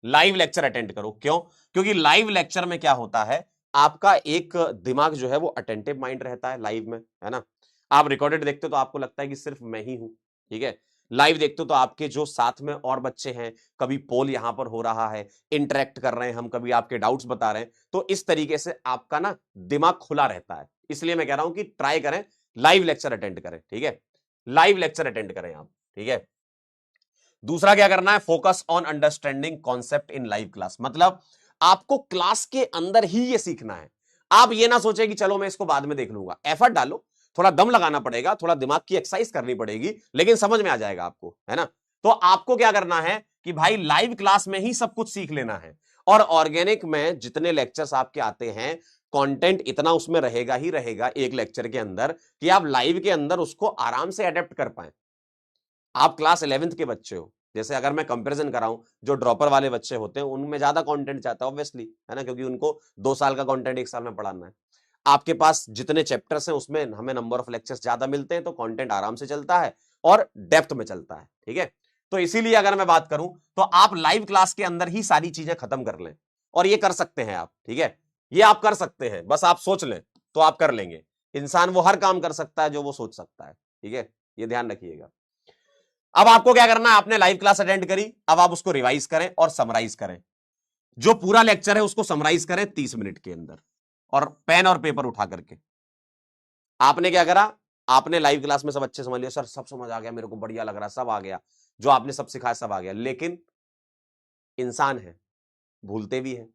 लाइव लेक्चर अटेंड करो। क्यों? क्योंकि लाइव लेक्चर में क्या होता है, आपका एक दिमाग जो है वो अटेंटिव माइंड रहता है लाइव में, है ना। आप रिकॉर्डेड देखते हो तो आपको लगता है कि सिर्फ मैं ही हूं, ठीक है। लाइव देखते हो तो आपके जो साथ में और बच्चे हैं, कभी पोल यहां पर हो रहा है, इंटरेक्ट कर रहे हैं हम, कभी आपके डाउट्स बता रहे हैं, तो इस तरीके से आपका ना दिमाग खुला रहता है। इसलिए मैं कह रहा हूं कि ट्राई करें, लाइव लेक्चर अटेंड करें, ठीक है, लाइव लेक्चर अटेंड करें आप, ठीक है। दूसरा क्या करना है, focus on understanding concept in live class, मतलब आपको क्लास के अंदर ही ये सीखना है। आप ये ना सोचे कि चलो मैं इसको बाद में देख लूंगा, एफर्ट डालो, थोड़ा दम लगाना पड़ेगा, थोड़ा दिमाग की एक्सरसाइज करनी पड़ेगी, लेकिन समझ में आ जाएगा आपको, है ना। तो आपको क्या करना है कि भाई लाइव क्लास में ही सब कुछ सीख लेना है। और ऑर्गेनिक में जितने लेक्चर्स आपके आते हैं, कंटेंट इतना उसमें रहेगा ही रहेगा एक लेक्चर के अंदर, कि आप लाइव के अंदर उसको आराम से अडेप्ट कर पाए। आप क्लास 11th के बच्चे हो, जैसे अगर मैं कंपैरिजन कराऊं, जो ड्रॉपर वाले बच्चे होते हैं उनमें ज्यादा कंटेंट चाहता है ऑब्वियसली, है ना, क्योंकि उनको 2 साल का कंटेंट 1 साल में पढ़ाना है। आपके पास जितने चैप्टर्स हैं उसमें हमें नंबर ऑफ लेक्चर्स ज्यादा मिलते हैं, तो कंटेंट आराम से चलता है और डेप्थ में चलता है, ठीक है। तो इसीलिए अगर मैं बात करूं तो आप लाइव क्लास के अंदर ही सारी चीजें खत्म कर लें, और ये कर सकते हैं आप, ठीक है, ये आप कर सकते हैं, बस आप सोच लें तो आप कर लेंगे। इंसान वो हर काम कर सकता है जो वो सोच सकता है, ठीक है, ये ध्यान रखिएगा। अब आपको क्या करना है, आपने लाइव क्लास अटेंड करी, अब आप उसको रिवाइज करें और समराइज करें। जो पूरा लेक्चर है उसको समराइज करें 30 मिनट के अंदर, और पेन और पेपर उठा करके। आपने क्या करा, आपने लाइव क्लास में सब अच्छे समझ लिया, सर सब समझ आ गया, मेरे को बढ़िया लग रहा है, सब आ गया, जो आपने सब सिखाया सब आ गया, लेकिन इंसान है, भूलते भी हैं।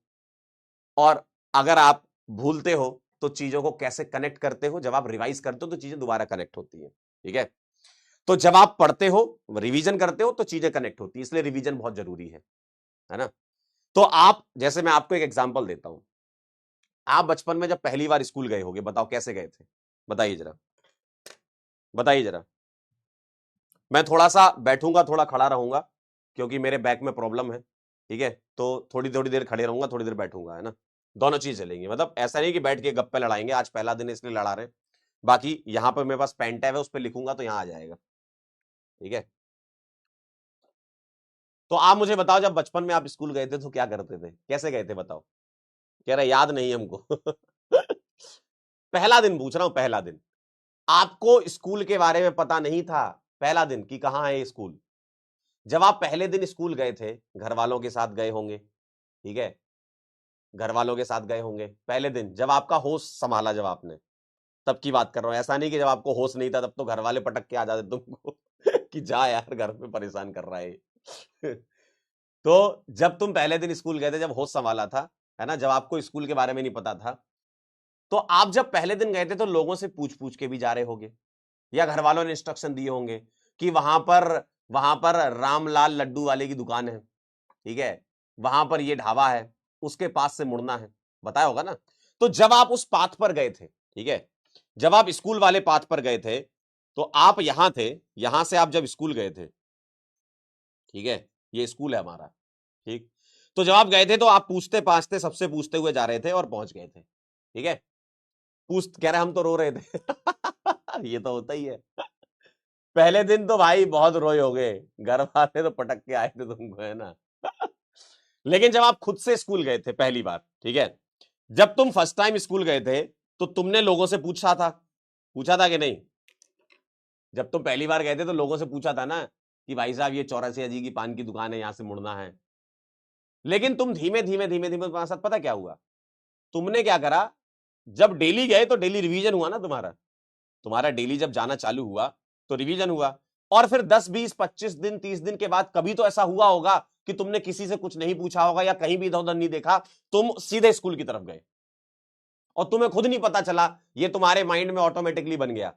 और अगर आप भूलते हो तो चीजों को कैसे कनेक्ट करते हो, जब आप रिवाइज करते हो तो चीजें दोबारा कनेक्ट होती है, ठीक है। तो जब आप पढ़ते हो, रिवीजन करते हो, तो चीजें कनेक्ट होती है, इसलिए रिवीजन बहुत जरूरी है ना। तो आप, जैसे मैं आपको एक एग्जांपल देता हूं, आप बचपन में जब पहली बार स्कूल गए होगे, बताओ कैसे गए थे, बताइए जरा, बताइए जरा। मैं थोड़ा सा बैठूंगा, थोड़ा खड़ा रहूंगा, क्योंकि मेरे बैक में प्रॉब्लम है, ठीक है, तो थोड़ी थोड़ी देर खड़े रहूंगा, थोड़ी देर बैठूंगा, है ना, दोनों चीज चलेंगी। मतलब ऐसा नहीं कि बैठ के गप्पे लड़ाएंगे, आज पहला दिन इसलिए लड़ा रहे, बाकी यहां पर मेरे पास पेन टैब है, उस पर लिखूंगा तो यहां आ जाएगा, ठीक है। तो आप मुझे बताओ, जब बचपन में आप स्कूल गए थे तो क्या करते थे, कैसे गए थे, बताओ। कह रहे याद नहीं हमको। पहला दिन पूछ रहा हूं, पहला दिन आपको स्कूल के बारे में पता नहीं था, पहला दिन कि कहां है स्कूल। जब आप पहले दिन स्कूल गए थे, घर वालों के साथ गए होंगे, ठीक है, घर वालों के साथ गए होंगे पहले दिन, जब आपका होश संभाला, जब आपने, तब की बात कर रहा हूं, ऐसा नहीं कि जब आपको होश नहीं था तब तो घर वाले पटक के आ जाते तुमको कि जा यार घर में परेशान कर रहा है। तो जब तुम पहले दिन स्कूल गए थे, जब होश संभाला था, है ना, जब आपको स्कूल के बारे में नहीं पता था, तो आप जब पहले दिन गए थे तो लोगों से पूछ पूछ के भी जा रहे होंगे, या घर वालों ने इंस्ट्रक्शन दिए होंगे कि वहां पर रामलाल लड्डू वाले की दुकान है, ठीक है, वहां पर ये ढाबा है, उसके पास से मुड़ना है, बताया होगा ना। तो जब आप उस पाथ पर गए थे, ठीक है, जब आप स्कूल वाले पाथ पर गए थे तो आप यहां थे, यहां से आप जब स्कूल गए थे, ठीक है, ये स्कूल है हमारा, ठीक, तो जब आप गए थे तो आप पूछते पाछते सबसे पूछते हुए जा रहे थे और पहुंच गए थे, ठीक है, कह रहे हम तो रो रहे थे ये तो होता ही है। पहले दिन तो भाई बहुत रोए होगे, घर वाले तो पटक के आए थे तुमको, है ना लेकिन जब आप खुद से स्कूल गए थे पहली बार, ठीक है, जब तुम फर्स्ट टाइम स्कूल गए थे तो तुमने लोगों से पूछा था कि नहीं? जब तुम पहली बार गए थे तो लोगों से पूछा था ना कि भाई साहब ये चौरासिया जी की पान की दुकान है, यहां से मुड़ना है। लेकिन तुम धीमे धीमे धीमे धीमे तुम्हारे साथ पता क्या हुआ, तुमने क्या करा, जब डेली गए तो डेली रिवीजन हुआ ना तुम्हारा डेली जब जाना चालू हुआ तो रिवीजन हुआ, और फिर 10 20 25 दिन 30 दिन के बाद कभी तो ऐसा हुआ होगा कि तुमने किसी से कुछ नहीं पूछा होगा या कहीं भी इधर उधर नहीं देखा, तुम सीधे स्कूल की तरफ गए और तुम्हें खुद नहीं पता चला, ये तुम्हारे माइंड में ऑटोमेटिकली बन गया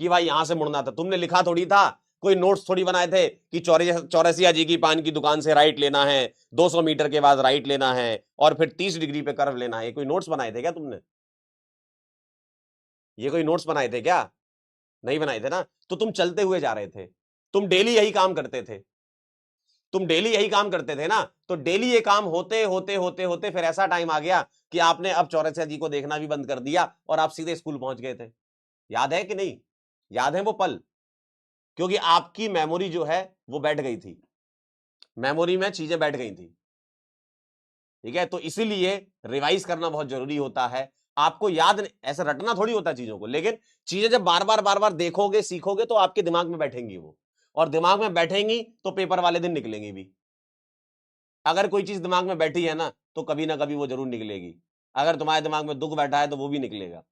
कि भाई यहां से मुड़ना था। तुमने लिखा थोड़ी था, कोई नोट्स थोड़ी बनाए थे कि चौरसिया जी की पान की दुकान से राइट लेना है, 200 मीटर के बाद राइट लेना है और फिर 30 डिग्री पे कर्व लेना है। कोई नोट्स बनाए थे क्या तुमने? ये कोई नोट्स बनाए थे क्या? नहीं बनाए थे ना। तो तुम चलते हुए जा रहे थे, तुम डेली यही काम करते थे, ना। तो डेली ये काम होते होते होते होते फिर ऐसा टाइम आ गया कि आपने अब चौरसिया जी को देखना भी बंद कर दिया और आप सीधे स्कूल पहुंच गए थे। याद है कि नहीं? याद है वो पल? क्योंकि आपकी मेमोरी जो है वो बैठ गई थी, मेमोरी में चीजें बैठ गई थी, ठीक है। तो इसीलिए रिवाइज करना बहुत जरूरी होता है। आपको याद ऐसे रटना थोड़ी होता चीजों को, लेकिन चीजें जब बार बार देखोगे सीखोगे तो आपके दिमाग में बैठेंगी वो, और दिमाग में बैठेंगी तो पेपर वाले दिन निकलेंगी भी। अगर कोई चीज दिमाग में बैठी है ना तो कभी ना कभी वो जरूर निकलेगी। अगर तुम्हारे दिमाग में दुख बैठा है तो वो भी निकलेगा,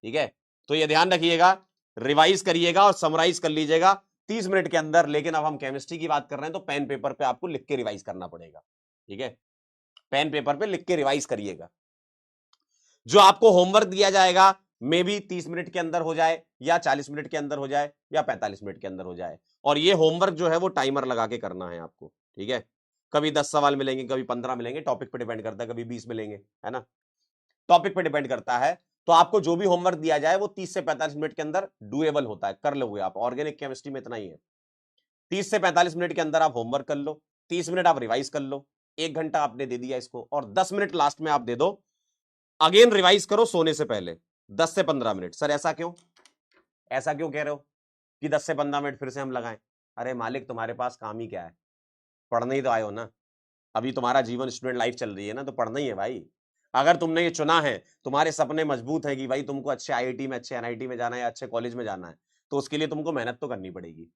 ठीक है। तो ये ध्यान रखिएगा, रिवाइज करिएगा और समराइज कर लीजिएगा 30 मिनट के अंदर। लेकिन अब हम केमिस्ट्री की बात कर रहे हैं तो पेन पेपर पे आपको लिख के रिवाइज करना पड़ेगा, ठीक है। पेन पेपर पे लिख के रिवाइज करिएगा। जो आपको होमवर्क दिया जाएगा मे भी 30 मिनट के अंदर हो जाए या 40 मिनट के अंदर हो जाए या 45 मिनट के अंदर हो जाए, और ये होमवर्क जो है वो टाइमर लगा के करना है आपको, ठीक है। कभी 10 सवाल मिलेंगे, कभी 15 मिलेंगे, टॉपिक पे डिपेंड करता है, कभी 20 मिलेंगे, है ना, टॉपिक पे डिपेंड करता है। तो आपको जो भी होमवर्क दिया जाए वो 30 से 45 मिनट के अंदर डुएबल होता है, कर लोगे आप। ऑर्गेनिक केमिस्ट्री में इतना ही है, 30 से 45 मिनट के अंदर आप होमवर्क कर लो, 30 मिनट आप रिवाइज कर लो, 1 घंटा आपने दे दिया इसको, और 10 मिनट लास्ट में आप दे दो, अगेन रिवाइज करो सोने से पहले 10 से 15 मिनट। सर ऐसा क्यों कह रहे हो कि 10 से 15 मिनट फिर से हम लगाएं? अरे मालिक, तुम्हारे पास काम ही क्या है? पढ़ने ही तो आए हो ना। अभी तुम्हारा जीवन स्टूडेंट लाइफ चल रही है ना, तो पढ़ना ही है भाई। अगर तुमने ये चुना है, तुम्हारे सपने मजबूत है कि भाई तुमको अच्छे आईआईटी में, अच्छे एनआईटी में जाना है, अच्छे कॉलेज में जाना है, तो उसके लिए तुमको मेहनत तो करनी पड़ेगी।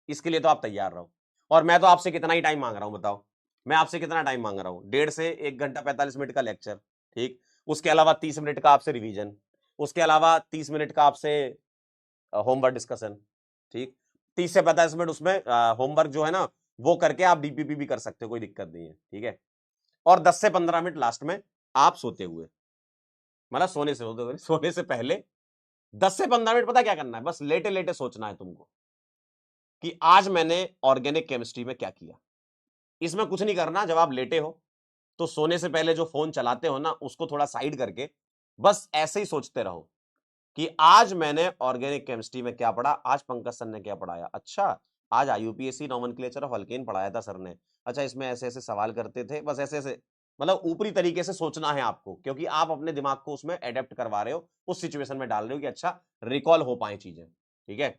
इसके लिए तो आप तैयार रहो। और मैं तो आपसे कितना ही टाइम मांग रहा हूं, बताओ? मैं आपसे कितना टाइम मांग रहा हूं? 1.5 से 1 घंटा 45 मिनट का लेक्चर, ठीक, उसके अलावा 30 मिनट का आपसे रिवीजन, उसके अलावा 30 मिनट का आपसे होमवर्क डिस्कशन, ठीक, 30 से 45 मिनट उसमें होमवर्क जो है ना वो करके आप डीपीपी भी कर सकते हो, कोई दिक्कत नहीं है, ठीक है। और 10 से 15 मिनट लास्ट में आप सोते हुए, मतलब सोने से पहले 10 से 15 मिनट पता क्या करना है? बस लेटे लेटे सोचना है तुमको कि आज मैंने ऑर्गेनिक केमिस्ट्री में क्या किया। इसमें कुछ नहीं करना। जब आप लेटे हो तो सोने से पहले जो फोन चलाते हो ना उसको थोड़ा साइड करके बस ऐसे ही सोचते रहो कि आज मैंने ऑर्गेनिक केमिस्ट्री में क्या पढ़ा, आज पंकज सर ने क्या पढ़ाया, अच्छा आज आईयूपीएसी नोमेनक्लेचर ऑफ अल्केन पढ़ाया था सर ने, अच्छा इसमें ऐसे ऐसे सवाल करते थे, बस ऐसे ऐसे, मतलब ऊपरी तरीके से सोचना है आपको, क्योंकि आप अपने दिमाग को उसमें एडेप्ट करवा रहे हो, उस सिचुएशन में डाल रहे हो कि अच्छा रिकॉल हो पाए चीजें, ठीक है।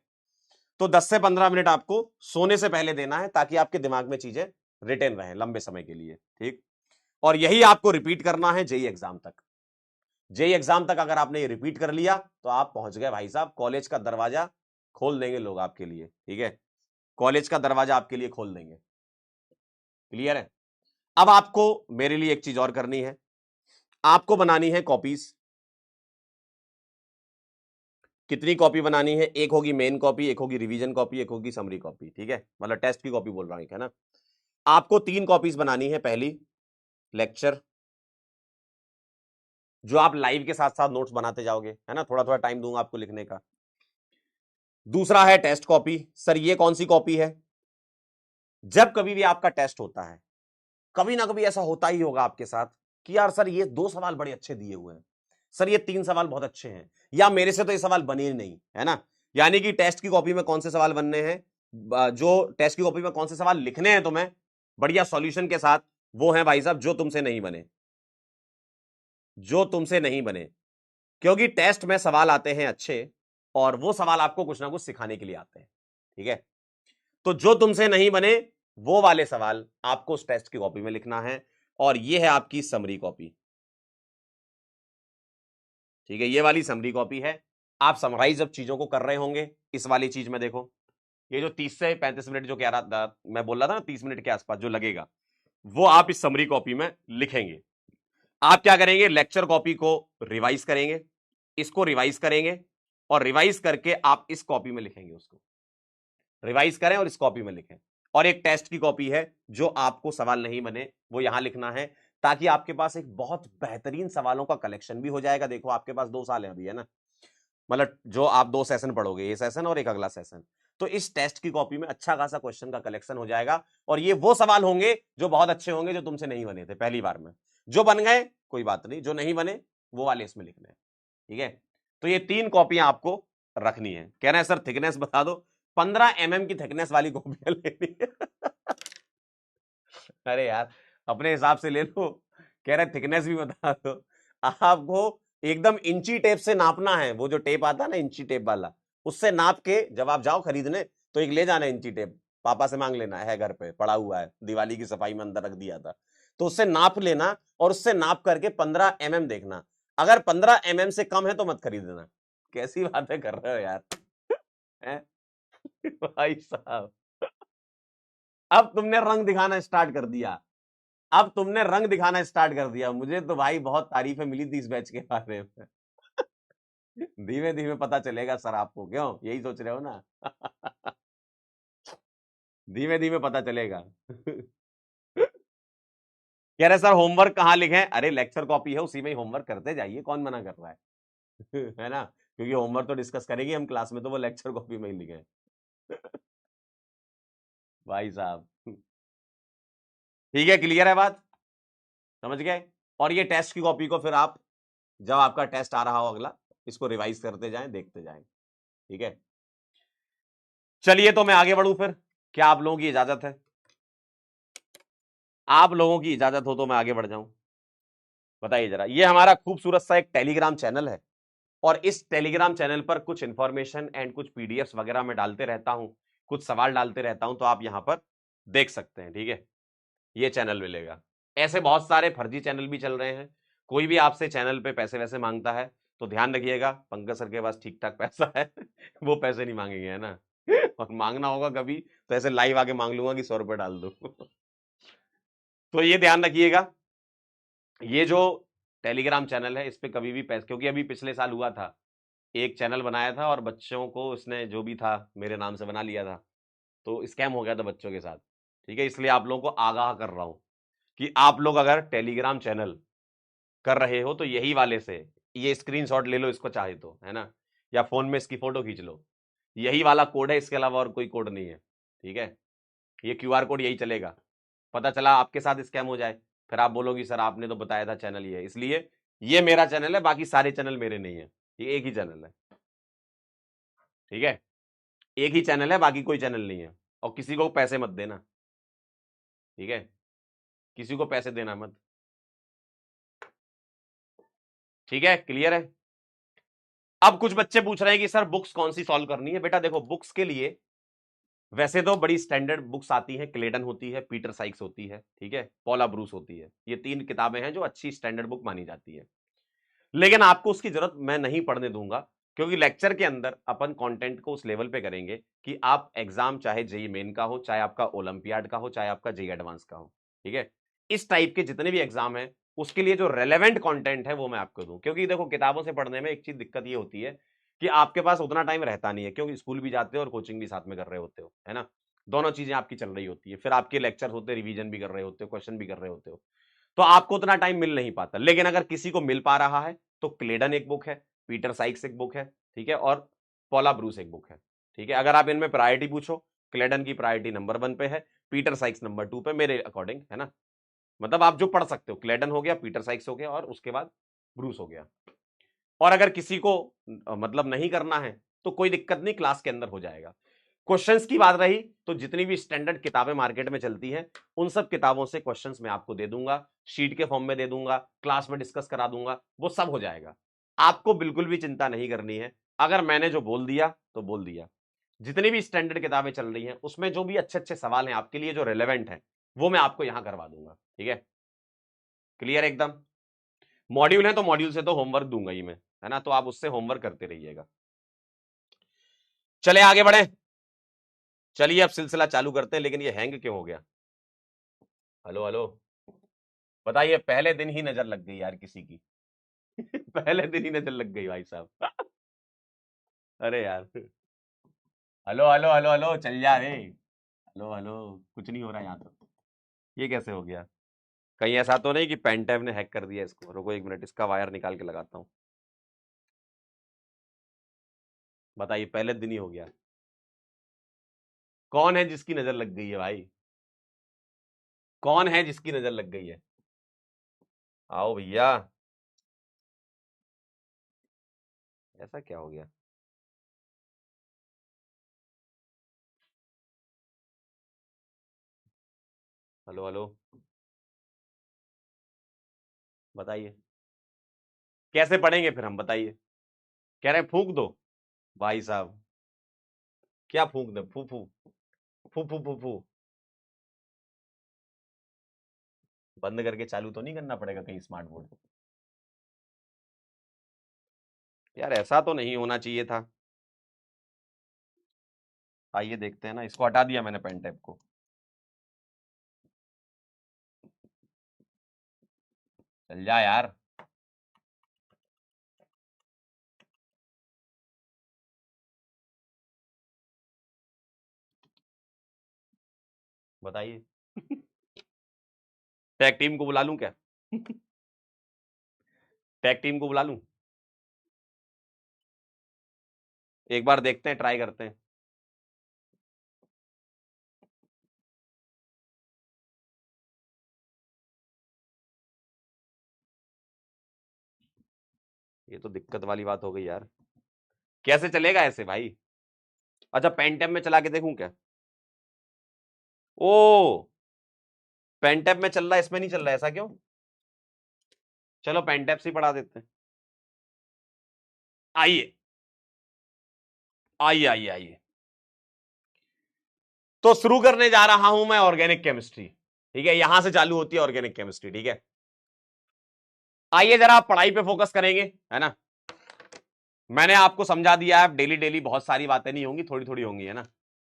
तो 10 से 15 मिनट आपको सोने से पहले देना है ताकि आपके दिमाग में चीजें रिटेन रहे लंबे समय के लिए, ठीक। और यही आपको रिपीट करना है जेई एग्जाम तक। जेई एग्जाम तक अगर आपने ये रिपीट कर लिया तो आप पहुंच गए भाई साहब, कॉलेज का दरवाजा खोल देंगे लोग आपके लिए, ठीक है। कॉलेज का दरवाजा आपके लिए खोल देंगे। क्लियर है? अब आपको मेरे लिए एक चीज और करनी है, आपको बनानी है कॉपीज। कितनी कॉपी बनानी है? एक होगी मेन कॉपी, एक होगी रिवीजन कॉपी, एक होगी समरी कॉपी, ठीक है, मतलब टेस्ट की कॉपी बोल रहा हूं, है ना। आपको 3 कॉपीज बनानी है। पहली लेक्चर, जो आप लाइव के साथ साथ नोट्स बनाते जाओगे, है ना, थोड़ा थोड़ा टाइम दूंगा आपको लिखने का। दूसरा है टेस्ट कॉपी। सर ये कौन सी कॉपी है? जब कभी भी आपका टेस्ट होता है, कभी ना कभी ऐसा होता ही होगा आपके साथ कि यार सर ये 2 सवाल बड़े अच्छे दिए हुए हैं, सर ये 3 सवाल बहुत अच्छे हैं, या मेरे से तो ये सवाल बने ही नहीं, है ना। यानी कि टेस्ट की कॉपी में कौन से सवाल बनने हैं, जो टेस्ट की कॉपी में कौन से सवाल लिखने हैं तुम्हें बढ़िया सॉल्यूशन के साथ, वो है भाई साहब जो तुमसे नहीं बने, जो तुमसे नहीं बने। क्योंकि टेस्ट में सवाल आते हैं अच्छे, और वो सवाल आपको कुछ ना कुछ सिखाने के लिए आते हैं, ठीक है। तो जो तुमसे नहीं बने वो वाले सवाल आपको उस टेस्ट की कॉपी में लिखना है, और ये है आपकी समरी कॉपी, ठीक है। ये वाली समरी कॉपी है। आप समराइज जब चीजों को कर रहे होंगे इस वाली चीज में, देखो ये जो 30 से 35 मिनट जो कह रहा था मैं, बोल रहा था ना 30 मिनट के आसपास जो लगेगा, वो आप इस समरी कॉपी में लिखेंगे। आप क्या करेंगे, लेक्चर कॉपी को रिवाइज करेंगे, इसको रिवाइज करेंगे, और रिवाइज करके आप इस कॉपी में लिखेंगे, उसको रिवाइज करें और इस कॉपी में लिखें। और एक टेस्ट की कॉपी है जो आपको सवाल नहीं बने वो यहां लिखना है, ताकि आपके पास एक बहुत बेहतरीन सवालों का कलेक्शन भी हो जाएगा। देखो आपके पास 2 साल है अभी, है ना, मतलब जो आप 2 सेशन पढ़ोगे, ये सेशन और एक अगला सेशन, तो इस टेस्ट की कॉपी में अच्छा खासा क्वेश्चन का कलेक्शन हो जाएगा। और ये वो सवाल होंगे जो बहुत अच्छे होंगे, जो तुमसे नहीं बने थे पहली बार में, जो बन गए कोई बात नहीं, जो नहीं बने वो वाले इसमें लिखने हैं, ठीक है। तो ये 3 कॉपियां आपको रखनी है। कह रहे हैं सर थिकनेस बता दो, 15 mm की थिकनेस वाली कॉपियां लेनी है। अरे यार अपने हिसाब से ले लो, कह रहे थिकनेस भी बता दो। आपको एकदम इंची टेप से नापना है, वो जो टेप आता है ना इंची टेप वाला, उससे नाप के जब आप जाओ खरीदने तो एक ले जाना इंची टेप, पापा से मांग लेना है, घर पे पड़ा हुआ है, दिवाली की सफाई में अंदर रख दिया था, तो उससे नाप लेना, और उससे नाप करके 15 mm देखना। अगर 15 mm से कम है तो मत खरीदना। कैसी बातें कर रहे हो यार। हैं? भाई साहब अब तुमने रंग दिखाना स्टार्ट कर दिया, अब तुमने रंग दिखाना स्टार्ट कर दिया। मुझे तो भाई बहुत तारीफें मिली थी इस बैच के बारे में। धीमे धीमे पता चलेगा सर आपको, क्यों यही सोच रहे हो ना। धीमे धीमे पता चलेगा। कह रहे सर होमवर्क कहाँ लिखें, अरे लेक्चर कॉपी है उसी में ही होमवर्क करते जाइए, कौन मना कर रहा है। है ना, क्योंकि होमवर्क तो डिस्कस करेंगे हम क्लास में, तो वो लेक्चर कॉपी में ही लिखें। भाई साहब ठीक है, क्लियर है बात, समझ गए। और ये टेस्ट की कॉपी को फिर आप जब आपका टेस्ट आ रहा हो अगला, इसको रिवाइज करते जाएं, देखते जाएं, ठीक है। चलिए तो मैं आगे बढ़ूं फिर, क्या आप लोगों की इजाजत है, आप लोगों की इजाजत हो तो मैं आगे बढ़ जाऊं, बताइए जरा। ये हमारा खूबसूरत सा एक टेलीग्राम चैनल है, और इस टेलीग्राम चैनल पर कुछ इंफॉर्मेशन एंड कुछ पीडीएफ्स वगैरह मैं डालते रहता हूं, कुछ सवाल डालते रहता हूं, तो आप यहां पर देख सकते हैं, ठीक है। ये चैनल मिलेगा। ऐसे बहुत सारे फर्जी चैनल भी चल रहे हैं, कोई भी आपसे चैनल पे पैसे वैसे मांगता है तो ध्यान रखिएगा, पंकज सर के पास ठीक ठाक पैसा है। वो पैसे नहीं मांगेंगे, है ना। और मांगना होगा कभी तो ऐसे लाइव आके मांग लूंगा कि 100 रुपए डाल दो। तो ये ध्यान रखिएगा, ये जो टेलीग्राम चैनल है इस पे कभी भी पैसे, क्योंकि अभी पिछले साल हुआ था, एक चैनल बनाया था और बच्चों को उसने जो भी था मेरे नाम से बना लिया था, तो स्कैम हो गया था बच्चों के साथ, ठीक है। इसलिए आप लोगों को आगाह कर रहा हूं कि आप लोग अगर टेलीग्राम चैनल कर रहे हो तो यही वाले से ये स्क्रीनशॉट ले लो इसको चाहे तो, है ना, या फोन में इसकी फोटो खींच लो, यही वाला कोड है, इसके अलावा और कोई कोड नहीं है, ठीक है। ये क्यूआर कोड यही चलेगा। पता चला आपके साथ स्कैम हो जाए, फिर आप बोलोगी सर आपने तो बताया था चैनल ये है, इसलिए ये मेरा चैनल है, बाकी सारे चैनल मेरे नहीं है, ये एक ही चैनल है, ठीक है। एक ही चैनल है, बाकी कोई चैनल नहीं है। और किसी को पैसे मत देना, ठीक है, किसी को पैसे देना मत, ठीक है, क्लियर है। अब कुछ बच्चे पूछ रहे हैं कि सर बुक्स कौन सी सॉल्व करनी है। बेटा देखो बुक्स के लिए वैसे तो बड़ी स्टैंडर्ड बुक्स आती हैं, क्लेडन होती है, पीटर साइक्स होती है, ठीक है, पॉला ब्रूस होती है, ये 3 किताबें हैं जो अच्छी स्टैंडर्ड बुक मानी जाती है। लेकिन आपको उसकी जरूरत मैं नहीं पढ़ने दूंगा, क्योंकि लेक्चर के अंदर अपन कंटेंट को उस लेवल पे करेंगे कि आप एग्जाम चाहे जेई मेन का हो, चाहे आपका ओलंपियाड का हो, चाहे आपका जेई एडवांस का हो, ठीक है, इस टाइप के जितने भी एग्जाम है उसके लिए जो रेलेवेंट कंटेंट है वो मैं आपको दूं। क्योंकि देखो किताबों से पढ़ने में एक चीज दिक्कत ये होती है कि आपके पास उतना टाइम रहता नहीं है, क्योंकि स्कूल भी जाते हो और कोचिंग भी साथ में कर रहे होते हो, है ना, दोनों चीजें आपकी चल रही होती है, फिर आपके लेक्चर होते, रिवीजन भी कर रहे होते हो, क्वेश्चन भी कर रहे होते हो, तो आपको उतना टाइम मिल नहीं पाता। लेकिन अगर किसी को मिल पा रहा है तो क्लेडन एक बुक है, पीटर साइक्स एक बुक है, ठीक है, और पॉला ब्रूस एक बुक है, ठीक है। अगर आप इनमें प्रायोरिटी पूछो, क्लेडन की प्रायोरिटी नंबर 1 पे है, पीटर साइक्स नंबर 2 पे मेरे अकॉर्डिंग, है ना। मतलब आप जो पढ़ सकते हो, क्लेडन हो गया, पीटर साइक्स हो गया, और उसके बाद ब्रूस हो गया। और अगर किसी को मतलब नहीं करना है तो कोई दिक्कत नहीं, क्लास के अंदर हो जाएगा। क्वेश्चंस की बात रही तो जितनी भी स्टैंडर्ड किताबें मार्केट में चलती हैं उन सब किताबों से क्वेश्चंस मैं आपको दे दूंगा, शीट के फॉर्म में दे दूंगा, क्लास में डिस्कस करा दूंगा, वो सब हो जाएगा। आपको बिल्कुल भी चिंता नहीं करनी है। अगर मैंने जो बोल दिया तो बोल दिया। जितनी भी स्टैंडर्ड किताबें चल रही हैं उसमें जो भी अच्छे अच्छे सवाल हैं आपके लिए जो रिलेवेंट है वो मैं आपको यहां करवा दूंगा। ठीक है, क्लियर एकदम। मॉड्यूल है तो मॉड्यूल से तो होमवर्क दूंगा ही मैं, है ना, तो आप उससे होमवर्क करते रहिएगा। चले आगे बढ़े, चलिए अब सिलसिला चालू करते हैं। लेकिन ये हैंग क्यों हो गया? हेलो हेलो, बताइए। पहले दिन ही नजर लग गई यार किसी की। पहले दिन ही नजर लग गई भाई साहब। अरे यार, हेलो हेलो हेलो हेलो, चल जा रे। हेलो हेलो, कुछ नहीं हो रहा यहाँ तो। ये कैसे हो गया? कहीं ऐसा तो नहीं कि पेनटैब ने हैक कर दिया इसको? रुको एक मिनट, इसका वायर निकाल के लगाता हूँ। बताइए, पहले दिन ही हो गया। कौन है जिसकी नजर लग गई है भाई? कौन है जिसकी नजर लग गई है? आओ भैया। ऐसा क्या हो गया? हेलो हेलो, बताइए। कैसे पढ़ेंगे फिर हम, बताइए। कह रहे हैं फूंक दो। भाई साहब, क्या फूंक दे? फू फू फू फू फू फू। बंद करके चालू तो नहीं करना पड़ेगा कहीं स्मार्ट बोर्ड? यार ऐसा तो नहीं होना चाहिए था। आइए देखते हैं ना, इसको हटा दिया मैंने पेन टैप को। चल जा यार। बताइए। टैग टीम को बुला लूं क्या? टैग टीम को बुला लूं? एक बार देखते हैं, ट्राई करते हैं। ये तो दिक्कत वाली बात हो गई यार। कैसे चलेगा ऐसे भाई? अच्छा, पेन टैप में चला के देखूं क्या? ओ, पेन टैप में चल रहा है, इसमें नहीं चल रहा है, ऐसा क्यों? चलो पेन टैप से ही पढ़ा देते हैं। आइए आइए आइए आइए। तो शुरू करने जा रहा हूं मैं ऑर्गेनिक केमिस्ट्री। ठीक है, यहां से चालू होती है ऑर्गेनिक केमिस्ट्री। ठीक है, आइए जरा आप पढ़ाई पे फोकस करेंगे, है ना। मैंने आपको समझा दिया है, डेली डेली बहुत सारी बातें नहीं होंगी, थोड़ी थोड़ी होंगी, है ना।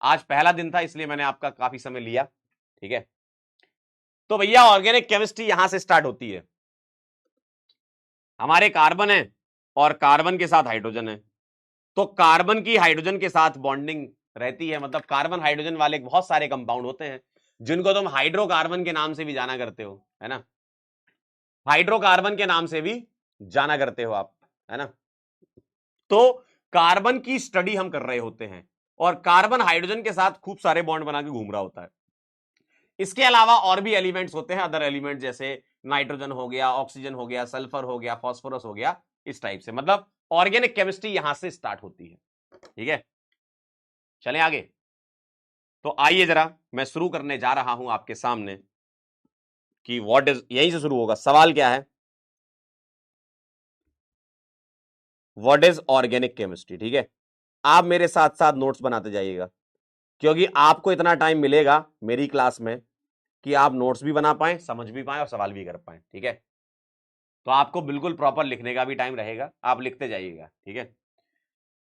आज पहला दिन था इसलिए मैंने आपका काफी समय लिया। ठीक है, तो भैया ऑर्गेनिक केमिस्ट्री यहां से स्टार्ट होती है। हमारे कार्बन है और कार्बन के साथ हाइड्रोजन है। तो कार्बन की हाइड्रोजन के साथ बॉन्डिंग रहती है, मतलब कार्बन हाइड्रोजन वाले बहुत सारे कंपाउंड होते हैं जिनको तुम हाइड्रोकार्बन के नाम से भी जाना करते हो, है ना। हाइड्रोकार्बन के नाम से भी जाना करते हो आप, है ना। तो कार्बन की स्टडी हम कर रहे होते हैं और कार्बन हाइड्रोजन के साथ खूब सारे बॉन्ड बना के घूम रहा होता है। इसके अलावा और भी एलिमेंट्स होते हैं, अदर एलिमेंट, जैसे नाइट्रोजन हो गया, ऑक्सीजन हो गया, सल्फर हो गया, फास्फोरस हो गया, इस टाइप से। मतलब ऑर्गेनिक केमिस्ट्री यहां से स्टार्ट होती है। ठीक है, चलें आगे। तो आइए जरा मैं शुरू करने जा रहा हूं आपके सामने कि व्हाट इज, यहीं से शुरू होगा। सवाल क्या है? What is organic chemistry. ठीक है, आप मेरे साथ साथ नोट्स बनाते जाइएगा, क्योंकि आपको इतना टाइम मिलेगा मेरी क्लास में कि आप नोट्स भी बना पाए, समझ भी पाए और सवाल भी कर पाए। ठीक है, तो आपको बिल्कुल प्रॉपर लिखने का भी टाइम रहेगा, आप लिखते जाइएगा। ठीक है,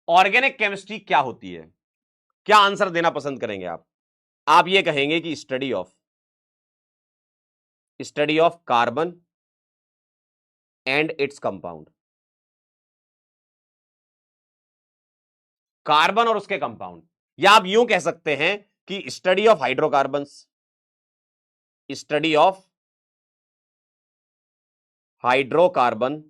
ऑर्गेनिक केमिस्ट्री क्या होती है? क्या आंसर देना पसंद करेंगे आप? आप ये कहेंगे कि study of carbon and its compound. Carbon और उसके कंपाउंड, या आप यूं कह सकते हैं कि study of hydrocarbons, study of hydrocarbon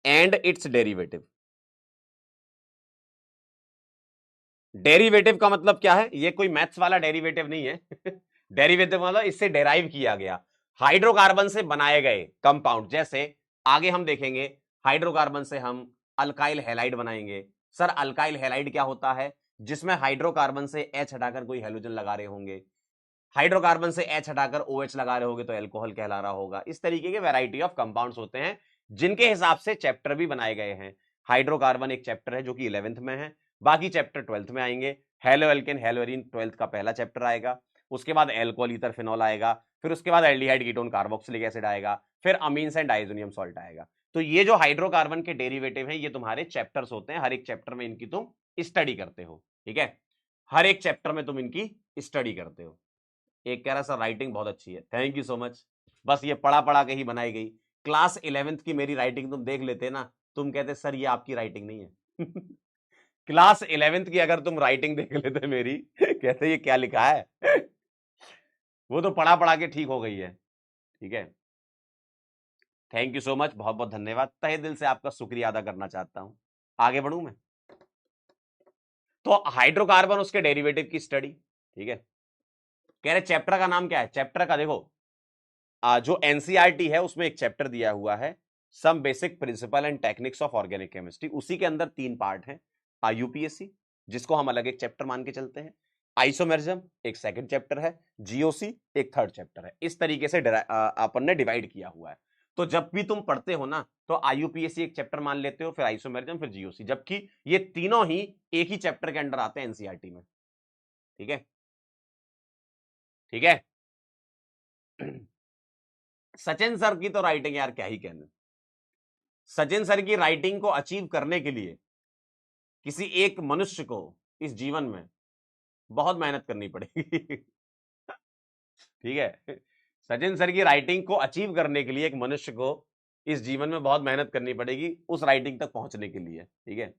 and it's derivative. Derivative का मतलब क्या है? ये कोई मैथ्स वाला डेरिवेटिव नहीं है। डेरिवेटिव मतलब इससे डेराइव किया गया, हाइड्रोकार्बन से बनाए गए कंपाउंड। जैसे आगे हम देखेंगे हाइड्रोकार्बन से हम अल्काइल हैलाइड बनाएंगे। सर अल्काइल हैलाइड क्या होता है? जिसमें हाइड्रोकार्बन से H हटाकर कोई हेलोजन लगा रहे होंगे, हाइड्रोकार्बन से H हटाकर OH लगा रहे होंगे तो एल्कोहल कहला रहा होगा। इस तरीके के वैरायटी ऑफ कंपाउंड्स होते हैं जिनके हिसाब से चैप्टर भी बनाए गए हैं। हाइड्रोकार्बन एक चैप्टर है जो कि 11th में है, बाकी चैप्टर 12th में आएंगे। हेलो एल्केन हेलोरीन 12th का पहला चैप्टर आएगा, उसके बाद एल्कोहल ईथर फिनॉल आएगा, फिर उसके बाद एल्डिहाइड कीटोन कार्बोक्सिलिक एसिड आएगा, फिर अमीन्स एंड डाइजोनियम सॉल्ट आएगा। तो ये जो हाइड्रोकार्बन के डेरिवेटिव हैं ये तुम्हारे चैप्टर्स होते हैं, हर एक चैप्टर में इनकी तुम स्टडी करते हो। ठीक है, हर एक चैप्टर में तुम इनकी स्टडी करते हो। एक कह रहा सर राइटिंग बहुत अच्छी है, थैंक यू सो मच। बस ये पढ़ा पढ़ा के ही बनाई गई। क्लास 11th की मेरी राइटिंग तुम देख लेते ना, तुम कहते सर ये आपकी राइटिंग नहीं है। क्लास 11th की अगर तुम राइटिंग देख लेते मेरी, कहते ये क्या लिखा है। वो तो पढ़ा पढ़ा के ठीक हो गई है। ठीक है, थैंक यू सो मच, बहुत बहुत धन्यवाद, तहे दिल से आपका शुक्रिया अदा करना चाहता हूं। आगे बढ़ूं मैं, तो हाइड्रोकार्बन उसके डेरिवेटिव की स्टडी। ठीक है, कह रहे चैप्टर का नाम क्या है? चैप्टर का देखो जो एनसीईआरटी है उसमें एक चैप्टर दिया हुआ है some basic principle and techniques of organic chemistry. उसी के अंदर 3 पार्ट हैं। यूपीएससी जिसको हम अलग एक चैप्टर मान के चलते हैं, आइसोमेरिज्म एक सेकंड चैप्टर है, जीओसी एक थर्ड चैप्टर है। इस तरीके से अपन ने डिवाइड किया हुआ है। तो जब भी तुम पढ़ते हो ना तो आईयूपीएससी एक चैप्टर मान लेते हो, फिर आइसोमेरिज्म, फिर जीओसी, जबकि ये तीनों ही एक ही चैप्टर के अंडर आते हैं एनसीईआरटी में। ठीक है, ठीक है। सचिन सर की तो राइटिंग यार क्या ही कहने। सचिन सर की राइटिंग को अचीव करने के लिए किसी एक मनुष्य को इस जीवन में बहुत मेहनत करनी पड़ेगी। ठीक है, सचिन सर की राइटिंग को अचीव करने के लिए एक मनुष्य को इस जीवन में बहुत मेहनत करनी पड़ेगी उस राइटिंग तक पहुंचने के लिए। ठीक है,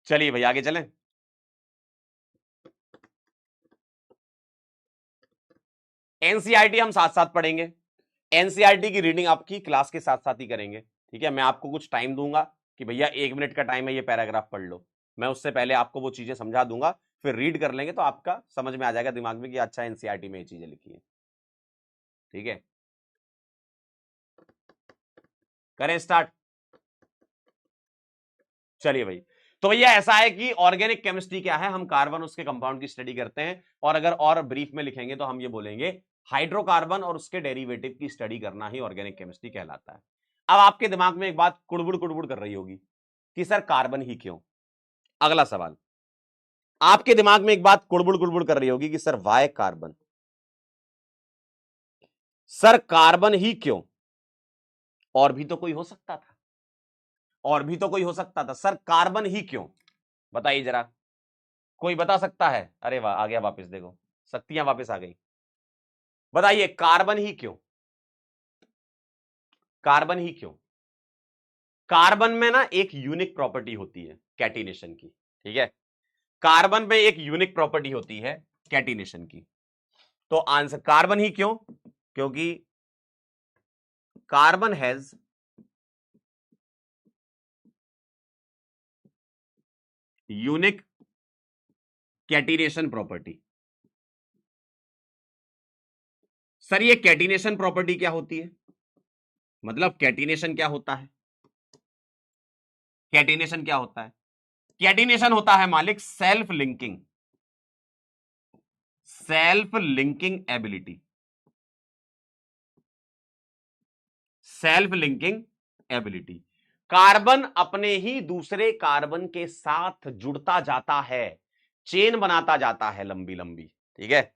चलिए भाई आगे चलें। एनसीईआरटी हम साथ साथ पढ़ेंगे, एनसीईआरटी की रीडिंग आपकी क्लास के साथ साथ ही करेंगे। ठीक है, मैं आपको कुछ टाइम दूंगा कि भैया 1 मिनट का टाइम है, ये पैराग्राफ पढ़ लो। मैं उससे पहले आपको वो चीजें समझा दूंगा, फिर रीड कर लेंगे तो आपका समझ में आ जाएगा दिमाग में कि अच्छा एनसीईआरटी में ये चीजें लिखी है। ठीक है, करें स्टार्ट। चलिए भाई, तो भैया ऐसा है कि ऑर्गेनिक केमिस्ट्री क्या है, हम कार्बन उसके कंपाउंड की स्टडी करते हैं, और अगर और ब्रीफ में लिखेंगे तो हम ये बोलेंगे हाइड्रोकार्बन और उसके डेरिवेटिव की स्टडी करना ही ऑर्गेनिक केमिस्ट्री कहलाता है। अब आपके दिमाग में एक बात कुड़बुड़ कुड़बुड़ कर रही होगी कि सर कार्बन ही क्यों? अगला सवाल, आपके दिमाग में एक बात कुड़बुड़ कुड़बुड़ कर रही होगी कि sir Y carbon? Sir carbon ही क्यों? और भी तो कोई हो सकता था, और भी तो कोई हो सकता था, सर कार्बन ही क्यों? बताइए जरा, कोई बता सकता है? अरे वाह, आ गया वापस, देखो शक्तियां वापस आ गई। बताइए कार्बन ही क्यों? कार्बन ही क्यों? कार्बन में ना एक यूनिक प्रॉपर्टी होती है कैटिनेशन की। ठीक है, कार्बन में एक यूनिक प्रॉपर्टी होती है कैटिनेशन की। तो आंसर कार्बन ही क्यों? क्योंकि carbon has unique catenation property. Sir ये कैटिनेशन प्रॉपर्टी क्या होती है? मतलब कैटिनेशन क्या होता है? कैटिनेशन क्या होता है? कैटिनेशन होता है मालिक self linking, self linking ability, self linking ability. Carbon अपने ही दूसरे कार्बन के साथ जुड़ता जाता है, चेन बनाता जाता है लंबी लंबी। ठीक है,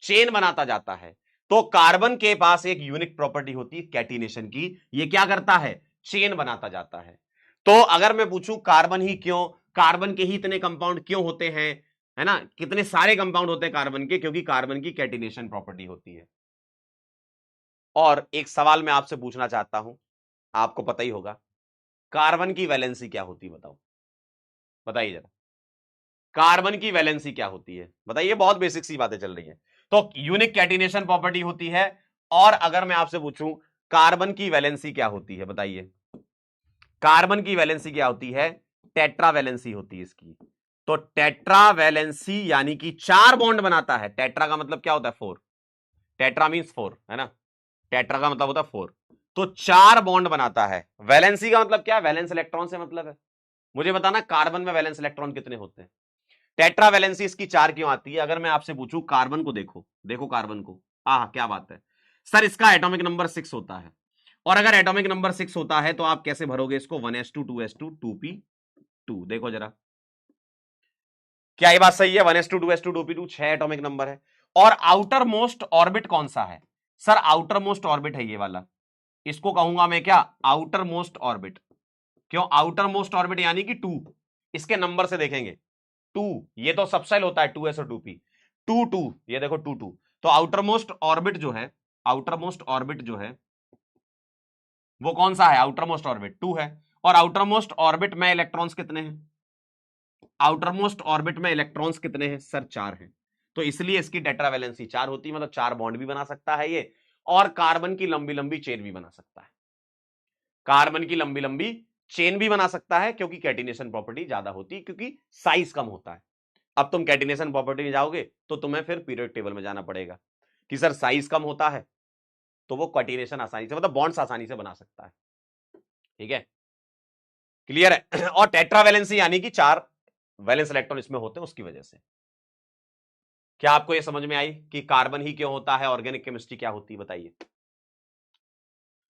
चेन बनाता जाता है। तो कार्बन के पास एक यूनिक प्रॉपर्टी होती है कैटिनेशन की, ये क्या करता है? चेन बनाता जाता है। तो अगर मैं पूछूं कार्बन ही क्यों, कार्बन के ही इतने कंपाउंड क्यों होते हैं, है ना, कितने सारे कंपाउंड होते हैं कार्बन के? क्योंकि कार्बन की कैटिनेशन प्रॉपर्टी होती है। और एक सवाल मैं आपसे पूछना चाहता हूं, आपको पता ही होगा, कार्बन की वैलेंसी क्या होती है? बताओ, बताइए जरा, कार्बन की वैलेंसी क्या होती है? बताइए, बहुत बेसिक सी बातें चल रही हैं। तो यूनिक कैटिनेशन प्रॉपर्टी होती है, और अगर मैं आपसे पूछूं कार्बन की वैलेंसी क्या होती है, बताइए। कार्बन की वैलेंसी क्या होती है? टेट्रा वैलेंसी होती है इसकी। तो टेट्रा वैलेंसी यानी कि 4 बॉन्ड बनाता है। टेट्रा का मतलब क्या होता है? 4। टेट्रा मींस 4 है ना, टेट्रा का मतलब होता है 4। तो 4 बॉन्ड बनाता है। वैलेंसी का मतलब क्या है? वैलेंस इलेक्ट्रॉन से मतलब है। मुझे बताना कार्बन में वैलेंस इलेक्ट्रॉन कितने होते हैं? टेट्रा वैलेंसी इसकी 4 क्यों आती है? अगर मैं आपसे पूछूं कार्बन को देखो, देखो कार्बन को, क्या बात है सर, इसका एटॉमिक नंबर 6 होता है। और अगर एटॉमिक नंबर 6 होता है तो आप कैसे भरोगे इसको? 1s2 2s2 2p2। देखो जरा, क्या ये बात सही है? 1s2 2s2 2p2 6 atomic number है। और आउटर मोस्ट ऑर्बिट कौन सा है? सर आउटर मोस्ट ऑर्बिट है ये वाला, इसको कहूंगा मैं क्या? Outer most orbit. क्यों आउटर मोस्ट ऑर्बिट? यानी कि 2। इसके नंबर से देखेंगे 2, ये तो सबसेल होता है 2s और 2p, 2 2, ये देखो 2 2। तो आउटर मोस्ट ऑर्बिट जो है, आउटर मोस्ट ऑर्बिट जो है वो कौन सा है? आउटर मोस्ट ऑर्बिट 2 है। और आउटर मोस्ट ऑर्बिट में इलेक्ट्रॉन्स कितने हैं? आउटर मोस्ट ऑर्बिट में इलेक्ट्रॉन्स कितने हैं सर? 4 हैं। तो इसलिए इसकी टेट्रा वैलेंसी 4 होती है, मतलब 4 बॉन्ड भी बना सकता है ये, और कार्बन की लंबी लंबी चेन भी बना सकता है। कार्बन की लंबी लंबी चेन भी बना सकता है, क्योंकि कैटिनेशन प्रॉपर्टी ज्यादा होती है, क्योंकि साइज कम होता है। अब तुम कैटिनेशन प्रॉपर्टी में जाओगे तो तुम्हें फिर पीरियोडिक टेबल में जाना पड़ेगा कि सर साइज कम होता है तो वो कैटिनेशन आसानी से, मतलब बॉन्ड्स आसानी से बना सकता है। ठीक है, क्लियर है? और टेट्रा वैलेंसी यानी कि 4 वैलेंस इलेक्ट्रॉन इसमें होते हैं, उसकी वजह से। क्या आपको यह समझ में आई कि कार्बन ही क्यों होता है, ऑर्गेनिक केमिस्ट्री क्या होती है? बताइए,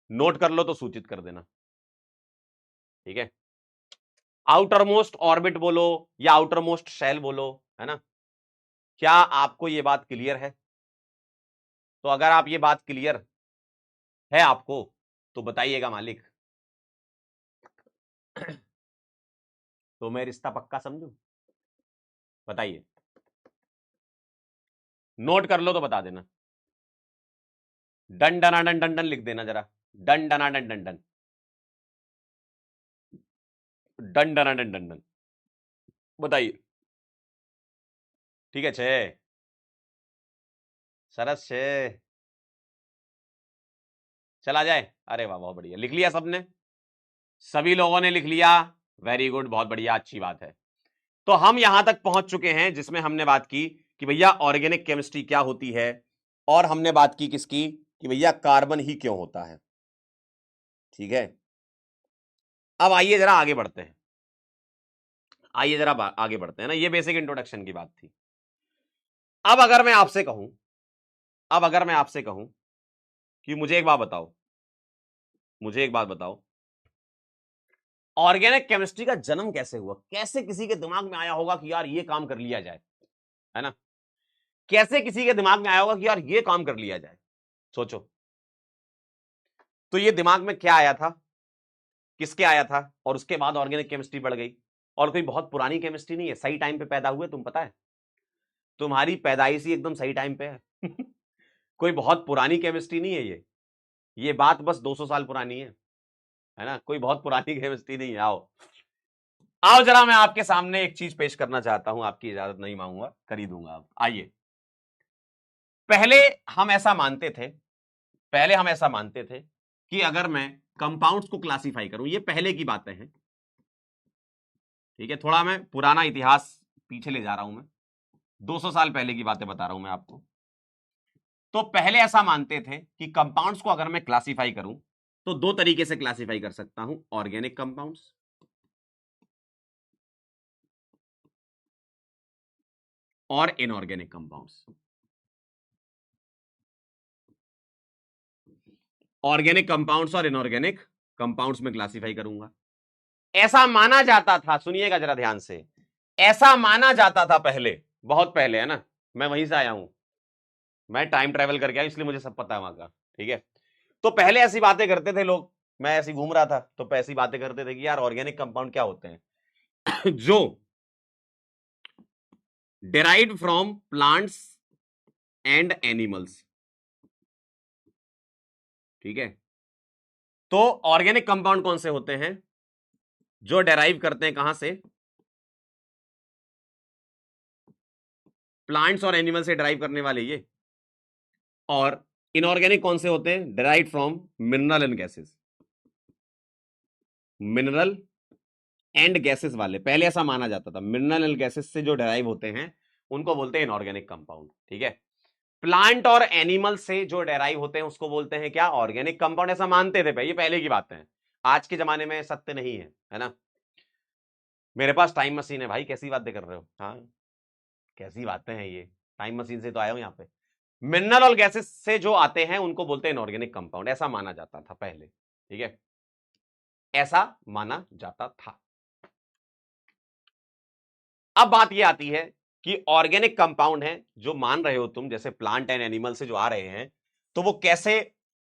नोट कर लो तो सूचित कर देना। ठीक है, आउटर मोस्ट ऑर्बिट बोलो या आउटर मोस्ट शेल बोलो, है ना? क्या आपको यह बात क्लियर है? तो अगर आप ये बात क्लियर है आपको तो बताइएगा मालिक, तो मैं रिश्ता पक्का समझूं? बताइए, नोट कर लो तो बता देना। डन डना डन डन डन लिख देना जरा, डन डना डन डन डन, डन डना डन डन डन। बताइए। ठीक है, 6 सरस 6 चला जाए। अरे वाह, बहुत बढ़िया, लिख लिया सबने? सभी लोगों ने लिख लिया? वेरी गुड, बहुत बढ़िया, अच्छी बात है। तो हम यहां तक पहुंच चुके हैं जिसमें हमने बात की कि भैया ऑर्गेनिक केमिस्ट्री क्या होती है, और हमने बात की किसकी? कि भैया कार्बन ही क्यों होता है। ठीक है, अब आइए जरा आगे बढ़ते हैं, आइए जरा आगे बढ़ते हैं ना, ये बेसिक इंट्रोडक्शन की बात थी। अब अगर मैं आपसे कहूं, अब अगर मैं आपसे कहूं कि मुझे एक बात बताओ, मुझे एक बात बताओ, ऑर्गेनिक केमिस्ट्री का जन्म कैसे हुआ? कैसे किसी के दिमाग में आया होगा कि यार ये काम कर लिया जाए, है ना? कैसे किसी के दिमाग में आया होगा कि यार ये काम कर लिया जाए? सोचो तो, ये दिमाग में क्या आया था, किसके आया था, और उसके बाद ऑर्गेनिक केमिस्ट्री बढ़ गई। और कोई बहुत पुरानी केमिस्ट्री नहीं है, सही टाइम पे पैदा हुए, तुम पता है, तुम्हारी पैदाइश ही एकदम सही टाइम पे है। कोई बहुत पुरानी केमिस्ट्री नहीं है ये बात बस 200 साल पुरानी है ना? कोई बहुत पुरानी केमिस्ट्री नहीं है। आओ आओ जरा, मैं आपके सामने एक चीज पेश करना चाहता हूं, आपकी इजाजत नहीं मांगूंगा, कर ही दूंगा। आप आइए, पहले हम ऐसा मानते थे, पहले हम ऐसा मानते थे कि अगर मैं कंपाउंड्स को क्लासिफाई करूं, ये पहले की बातें हैं, ठीक है, थोड़ा मैं पुराना इतिहास पीछे ले जा रहा हूं, मैं 200 साल पहले की बातें बता रहा हूं मैं आपको। तो पहले ऐसा मानते थे कि कंपाउंड्स को अगर मैं क्लासिफाई करूं तो 2 तरीके से क्लासिफाई कर सकता हूं, ऑर्गेनिक कंपाउंड्स और इनऑर्गेनिक कंपाउंड्स। ऑर्गेनिक कंपाउंड्स और इनऑर्गेनिक कंपाउंड्स में क्लासिफाई करूंगा। ऐसा माना जाता था, सुनिएगा जरा ध्यान से, ऐसा माना जाता था पहले, बहुत पहले, है ना? मैं वहीं से आया हूं, मैं टाइम ट्रेवल करके आया, इसलिए मुझे सब पता है वहां का। ठीक है, तो पहले ऐसी बातें करते थे लोग, मैं ऐसी घूम रहा था तो ऐसी बातें करते थे कि यार ऑर्गेनिक कंपाउंड क्या होते हैं? जो derived from plants and animals. ठीक है, तो ऑर्गेनिक कंपाउंड कौन से होते हैं? जो डेराइव करते हैं कहां से? प्लांट्स और एनिमल से डेराइव करने वाले ये। और इनऑर्गेनिक कौन से होते हैं? Derive from mineral and gases, mineral and gases वाले, पहले ऐसा माना जाता था, मिनरल गैसेस से जो डेराइव होते हैं उनको बोलते हैं इनऑर्गेनिक कंपाउंड। ठीक है, प्लांट और एनिमल से जो डेराइव होते हैं उसको बोलते हैं क्या, ऑर्गेनिक कंपाउंड। ऐसा मानते थे भाई, ये पहले की बातें हैं, आज के जमाने में सत्य नहीं है ना। मेरे पास टाइम मशीन है भाई, कैसी बातें कर रहे हो, हाँ कैसी बातें हैं ये, टाइम मशीन से तो आया हूं यहाँ पे। मिनरल और गैसेस से जो आते हैं उनको बोलते हैं इनऑर्गेनिक कंपाउंड, ऐसा माना जाता था पहले। ठीक है, ऐसा माना जाता था। अब बात ये आती है कि ऑर्गेनिक कंपाउंड है जो मान रहे हो तुम, जैसे प्लांट एंड एनिमल से जो आ रहे हैं, तो वो कैसे,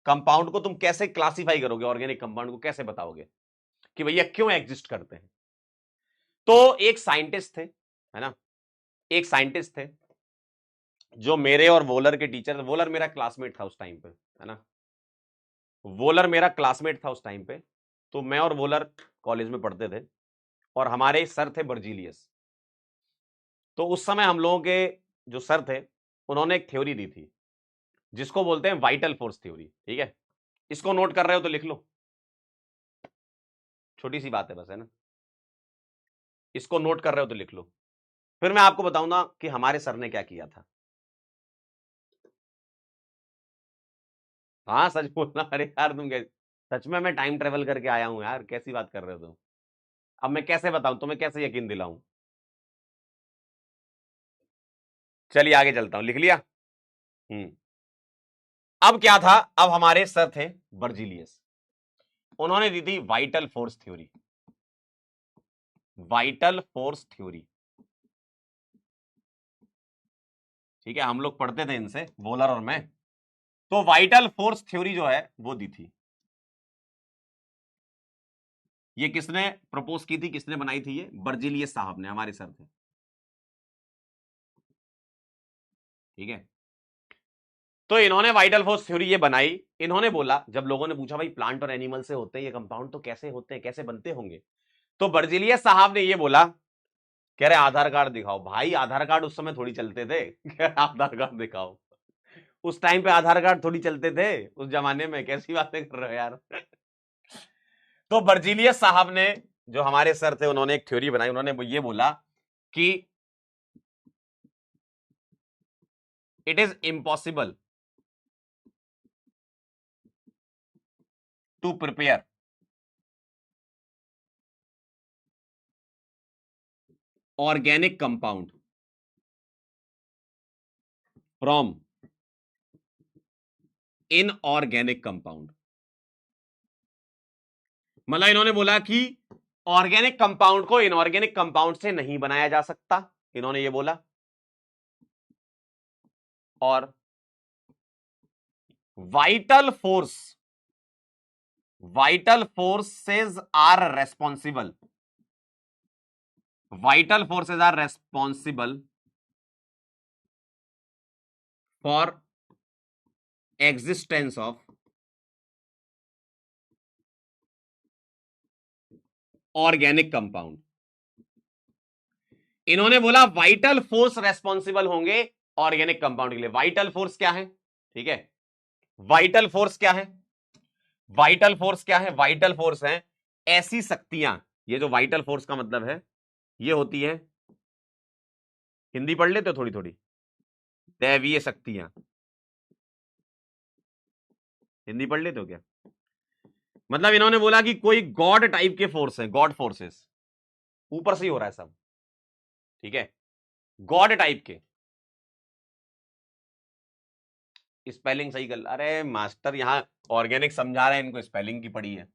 कंपाउंड को तुम कैसे क्लासिफाई करोगे, ऑर्गेनिक कंपाउंड को कैसे बताओगे कि भैया क्यों एग्जिस्ट करते हैं। तो एक साइंटिस्ट थे, है ना, एक साइंटिस्ट थे जो मेरे और वोलर के टीचर, वोलर मेरा क्लासमेट था उस टाइम पे, है ना, वोलर मेरा क्लासमेट था उस टाइम पे। तो मैं और वोलर कॉलेज में पढ़ते थे और हमारे सर थे बर्जीलियस। तो उस समय हम लोगों के जो सर थे उन्होंने एक थ्योरी दी थी जिसको बोलते हैं वाइटल फोर्स थ्योरी। ठीक है, इसको नोट कर रहे हो तो लिख लो, छोटी सी बात है बस, है ना, इसको नोट कर रहे हो तो लिख लो, फिर मैं आपको बताऊंगा कि हमारे सर ने क्या किया था। हाँ सच बोलना, अरे यार तुम कैसे, सच में मैं टाइम ट्रेवल करके आया हूं यार, कैसी बात कर रहे हो तुम। अब मैं कैसे बताऊं तुम्हें, कैसे यकीन दिलाऊं। चलिए आगे चलता हूं, लिख लिया। अब क्या था, अब हमारे सर थे बर्जीलियस, उन्होंने दी थी vital force theory, vital force theory. ठीक है, हम लोग पढ़ते थे इनसे, वोलर और मैं। तो वाइटल फोर्स थ्योरी जो है वो दी थी। ये किसने प्रपोज की थी, किसने बनाई थी, ये बर्जीलियस साहब ने, हमारे सर थे। ठीक है, तो इन्होंने वाइटल फोर्स थ्योरी ये बनाई। इन्होंने बोला, जब लोगों ने पूछा भाई प्लांट और एनिमल से होते हैं ये कंपाउंड, तो कैसे होते हैं, कैसे बनते होंगे, तो बर्जीलियस साहब ने ये बोला, कह रहे आधार कार्ड दिखाओ। भाई आधार कार्ड उस समय थोड़ी चलते थे, कह रहे आधार कार्ड दिखाओ, उस टाइम पे आधार कार्ड थोड़ी चलते थे उस जमाने में, कैसी बातें कर रहे हो यार। तो बर्जीलियस साहब ने, जो हमारे सर थे, उन्होंने एक थ्योरी बनाई। उन्होंने ये बोला कि it is impossible to prepare organic compound from inorganic compound. मतलब इन्होंने बोला कि ऑर्गेनिक कंपाउंड को इनऑर्गेनिक कंपाउंड से नहीं बनाया जा सकता, इन्होंने ये बोला। और vital forces are responsible, vital forces are responsible for existence of organic compound. इन्होंने बोला वाइटल फोर्स रेस्पॉन्सिबल होंगे ऑर्गेनिक कंपाउंड के लिए। वाइटल फोर्स क्या है, ठीक है, वाइटल फोर्स क्या है, वाइटल फोर्स क्या है, वाइटल फोर्स है ऐसी शक्तियां, ये जो वाइटल फोर्स का मतलब है ये होती है, हिंदी पढ़ लेते हो थोड़ी थोड़ी, दैवीय शक्तियां, हिंदी पढ़ लेते हो क्या। मतलब इन्होंने बोला कि कोई गॉड टाइप के फोर्स है, गॉड फोर्सेस, ऊपर से ही हो रहा है सब, ठीक है, गॉड टाइप के। स्पेलिंग सही कर, अरे मास्टर यहां ऑर्गेनिक समझा रहे हैं, इनको स्पेलिंग की पड़ी है,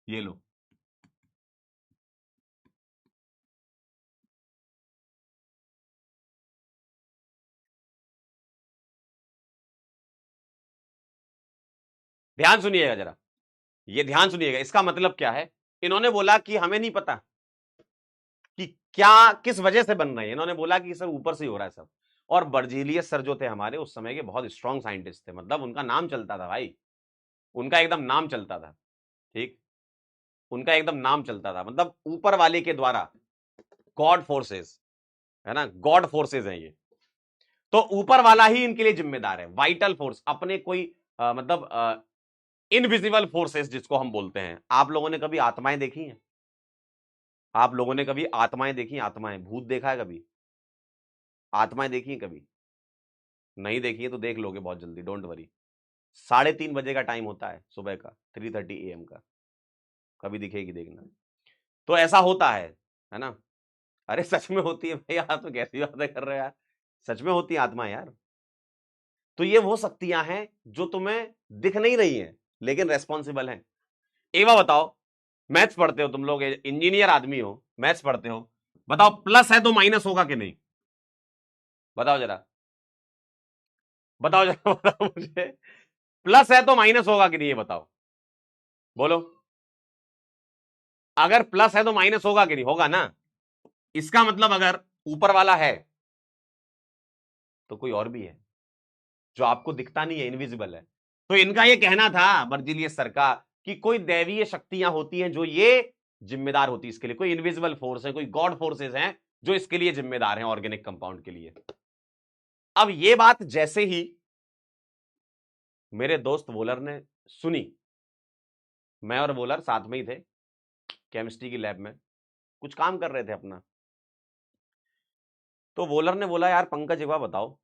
ये लो। ध्यान सुनिएगा जरा, ये ध्यान सुनिएगा, इसका मतलब क्या है। इन्होंने बोला कि हमें नहीं पता कि क्या किस वजह से बन रहे हैं, इन्होंने बोला कि सर ऊपर से ही हो रहा है सब। और बर्जीलियस सर जो थे हमारे उस समय के बहुत स्ट्रॉन्ग साइंटिस्ट थे, मतलब उनका नाम चलता था भाई, उनका एकदम नाम चलता था। ठीक, उनका एकदम नाम चलता था, मतलब ऊपर वाले के द्वारा, गॉड फोर्सेस, है ना, गॉड फोर्सेस हैं ये। तो ऊपर वाला ही इनके लिए जिम्मेदार है, वाइटल फोर्स अपने कोई मतलब इनविजिबल फोर्सेस जिसको हम बोलते हैं। आप लोगों ने कभी आत्माएं देखी हैं? आप लोगों ने कभी आत्माएं देखी? आत्माएं, भूत देखा है कभी? आत्माएं देखी हैं कभी? नहीं देखी है तो देख लोगे बहुत जल्दी, डोंट वरी। 3:30 बजे का टाइम होता है सुबह का, 3:30 AM का, कभी दिखेगी देखना। तो ऐसा होता है ना? अरे सच में होती है भाई, आप तो कैसी बातें कर रहे हो यार, सच में होती है आत्मा यार। तो ये वो शक्तियां हैं जो तुम्हें दिख नहीं रही हैं लेकिन रेस्पॉन्सिबल हैं। एक बार बताओ, मैथ्स पढ़ते हो तुम लोग, इंजीनियर आदमी हो, मैथ्स पढ़ते हो, बताओ प्लस है तो माइनस होगा कि नहीं? बताओ जरा, बताओ जरा बताओ मुझे, प्लस है तो माइनस होगा कि नहीं, ये बताओ, बोलो। अगर प्लस है तो माइनस होगा कि नहीं? होगा ना। इसका मतलब अगर ऊपर वाला है तो कोई और भी है जो आपको दिखता नहीं है, इनविजिबल है। तो इनका ये कहना था बर्जिलियस सर का कि कोई दैवीय शक्तियां होती हैं जो ये जिम्मेदार होती है इसके लिए, कोई इनविजिबल फोर्स है, कोई गॉड फोर्सेस हैं जो इसके लिए जिम्मेदार हैं, ऑर्गेनिक कंपाउंड के लिए। अब ये बात जैसे ही मेरे दोस्त वोलर ने सुनी, मैं और वोलर साथ में ही थे, केमिस्ट्री की लैब में कुछ काम कर रहे थे अपना। तो वोलर ने बोला, यार पंकज एक बार बताओ,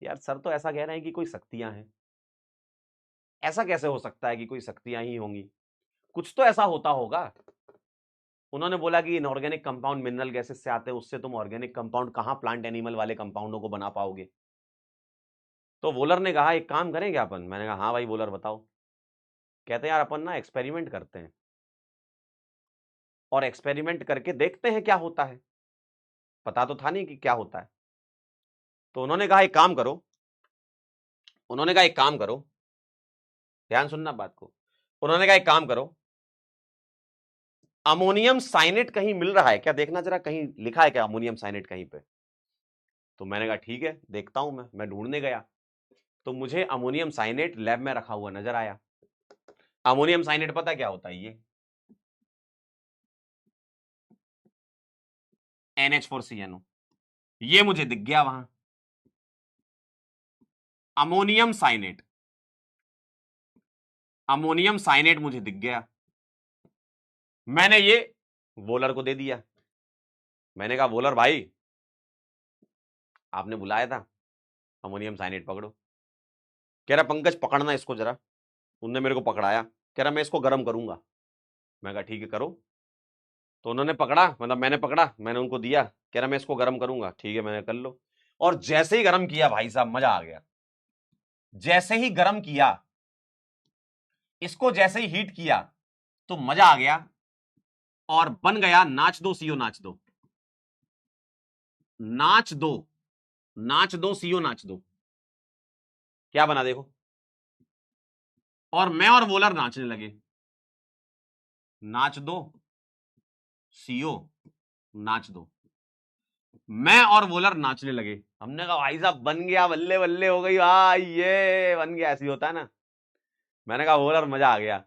यार सर तो ऐसा कह रहे हैं कि कोई शक्तियां हैं, ऐसा कैसे हो सकता है कि कोई शक्तियां ही होंगी, कुछ तो ऐसा होता होगा। उन्होंने बोला कि इनऑर्गेनिक कंपाउंड मिनरल गैसेस से आते हैं, उससे तुम ऑर्गेनिक कंपाउंड कहां प्लांट एनिमल वाले कंपाउंडों को बना पाओगे। तो वोलर ने कहा एक काम करेंगे अपन। मैंने कहा हाँ भाई वोलर बताओ। कहते हैं यार अपन ना एक्सपेरिमेंट करते हैं और एक्सपेरिमेंट करके देखते हैं क्या होता है, पता तो था नहीं कि क्या होता है। तो उन्होंने कहा एक काम करो, उन्होंने कहा एक काम करो, ध्यान सुनना बात को। उन्होंने कहा एक काम करो, अमोनियम साइनेट कहीं मिल रहा है क्या, देखना जरा कहीं लिखा है क्या अमोनियम साइनेट कहीं पे। तो मैंने कहा ठीक है देखता हूं, मैं ढूंढने गया तो मुझे अमोनियम साइनेट लैब में रखा हुआ नजर आया। अमोनियम साइनेट पता क्या होता है? ये NH4CNO, ये मुझे दिख गया वहां, अमोनियम साइनेट, अमोनियम साइनेट मुझे दिख गया। मैंने ये वोलर को दे दिया। मैंने कहा वोलर भाई आपने बुलाया था, अमोनियम साइनेट पकड़ो। कह रहा पंकज पकड़ना इसको जरा। उनने मेरे को पकड़ाया, कह रहा मैं इसको गर्म करूंगा। मैं कहा ठीक है करो। तो उन्होंने पकड़ा, मतलब मैंने पकड़ा, मैंने उनको दिया, कह रहा मैं इसको गर्म करूंगा। ठीक है मैंने कर लो। और जैसे ही गर्म किया भाई साहब मजा आ गया। जैसे ही गर्म किया इसको, जैसे ही हीट किया तो मजा आ गया और बन गया नाच दो सीओ नाच दो, नाच दो, नाच दो सीओ नाच दो। क्या बना देखो। और मैं और वोलर नाचने लगे, नाच दो सीओ नाच दो। मैं और वोलर नाचने लगे। हमने कहा भाई साहब बन गया, बल्ले बल्ले हो गई भाई, ये बन गया, ऐसी होता है ना। मैंने कहा वोलर मजा आ गया।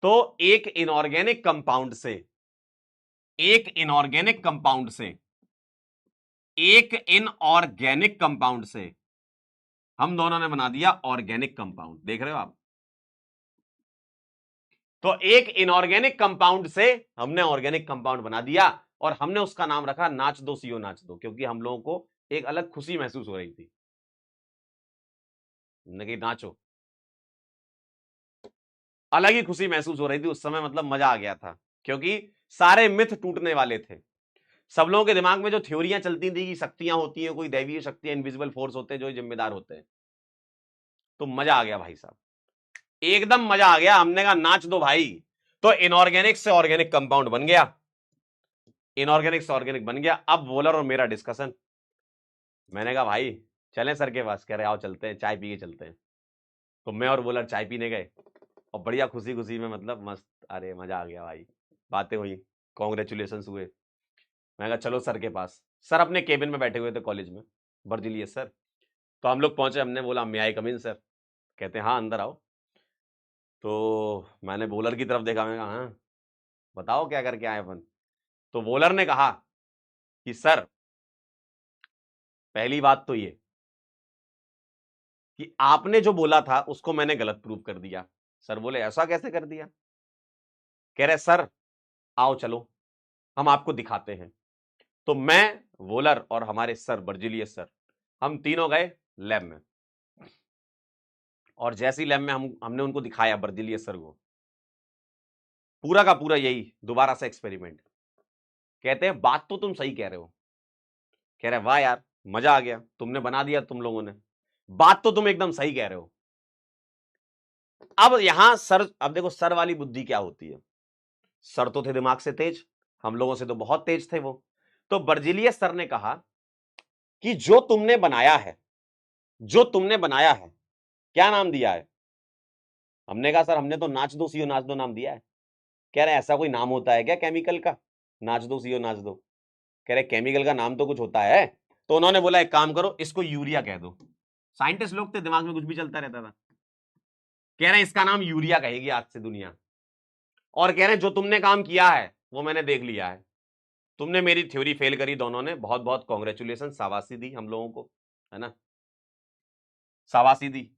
तो एक इनऑर्गेनिक कंपाउंड से, एक इनऑर्गेनिक कंपाउंड से, एक इनऑर्गेनिक कंपाउंड से हम दोनों ने बना दिया ऑर्गेनिक कंपाउंड। देख रहे हो आप? तो एक इनऑर्गेनिक कंपाउंड से हमने ऑर्गेनिक कंपाउंड बना दिया और हमने उसका नाम रखा नाच दो सीओ नाच दो, क्योंकि हम लोगों को एक अलग खुशी महसूस हो रही थी। नाचो, अलग ही खुशी महसूस हो रही थी उस समय, मतलब मजा आ गया था, क्योंकि सारे मिथ टूटने वाले थे। सब लोगों के दिमाग में जो थ्योरियां चलती थी कि शक्तियां होती हैं, कोई दैवीय शक्तियां, इनविजिबल फोर्स होते हैं जो जिम्मेदार होते हैं, तो मजा आ गया भाई साहब, एकदम मजा आ गया। हमने कहा नाच दो भाई। तो इनऑर्गेनिक से ऑर्गेनिक कंपाउंड बन गया, इनऑर्गेनिक से ऑर्गेनिक बन गया। अब वोलर और मेरा डिस्कशन। मैंने कहा भाई चलें सर के पास। कह रहे आओ चलते हैं, चाय पी के चलते हैं। तो मैं और वोलर चाय पीने गए और बढ़िया खुशी खुशी में, मतलब मस्त, अरे मजा आ गया भाई, बातें हुई, कॉन्ग्रेचुलेशन हुए। मैं कहा चलो सर के पास। सर अपने केबिन में बैठे हुए थे कॉलेज में, बर्जिलियस सर। तो हम लोग पहुंचे, हमने बोला मे आई कम इन सर। कहते हैं हाँ अंदर आओ। तो मैंने बॉलर की तरफ देखा, मैं कहा हाँ बताओ क्या करके आए अपन। तो बॉलर ने कहा कि सर पहली बात तो ये कि आपने जो बोला था उसको मैंने गलत प्रूव कर दिया। सर बोले ऐसा कैसे कर दिया? कह रहे सर आओ चलो हम आपको दिखाते हैं। तो मैं, वोलर और हमारे सर बर्जिलियस सर, हम तीनों गए लैब में। और जैसी लैब में हमने उनको दिखाया बर्जिलियस सर को, पूरा का पूरा यही दोबारा से एक्सपेरिमेंट। कहते हैं बात तो तुम सही कह रहे हो। कह रहे वाह यार मजा आ गया, तुमने बना दिया तुम लोगों ने, बात तो तुम एकदम सही कह रहे हो। अब यहां सर, अब देखो सर वाली बुद्धि क्या होती है। सर तो थे दिमाग से तेज, हम लोगों से तो बहुत तेज थे वो। तो बर्जिलियस सर ने कहा कि जो तुमने बनाया है, जो तुमने बनाया है, क्या नाम दिया है? हमने कहा सर हमने तो नाच दो सीओ नाच दो नाम दिया है। कह रहे ऐसा कोई नाम होता है क्या केमिकल का, नाच दो सीओ नाच दो? कह रहे केमिकल का नाम तो कुछ होता है। तो उन्होंने बोला एक काम करो इसको यूरिया कह दो। साइंटिस्ट लोग थे, दिमाग में कुछ भी चलता रहता था। कह रहे हैं इसका नाम यूरिया कहेगी आज से दुनिया। और कह रहे हैं जो तुमने काम किया है वो मैंने देख लिया है, तुमने मेरी थ्योरी फेल करी दोनों ने, बहुत बहुत कॉन्ग्रेचुलेशन, शाबाशी दी हम लोगों को, है ना, शाबाशी दी।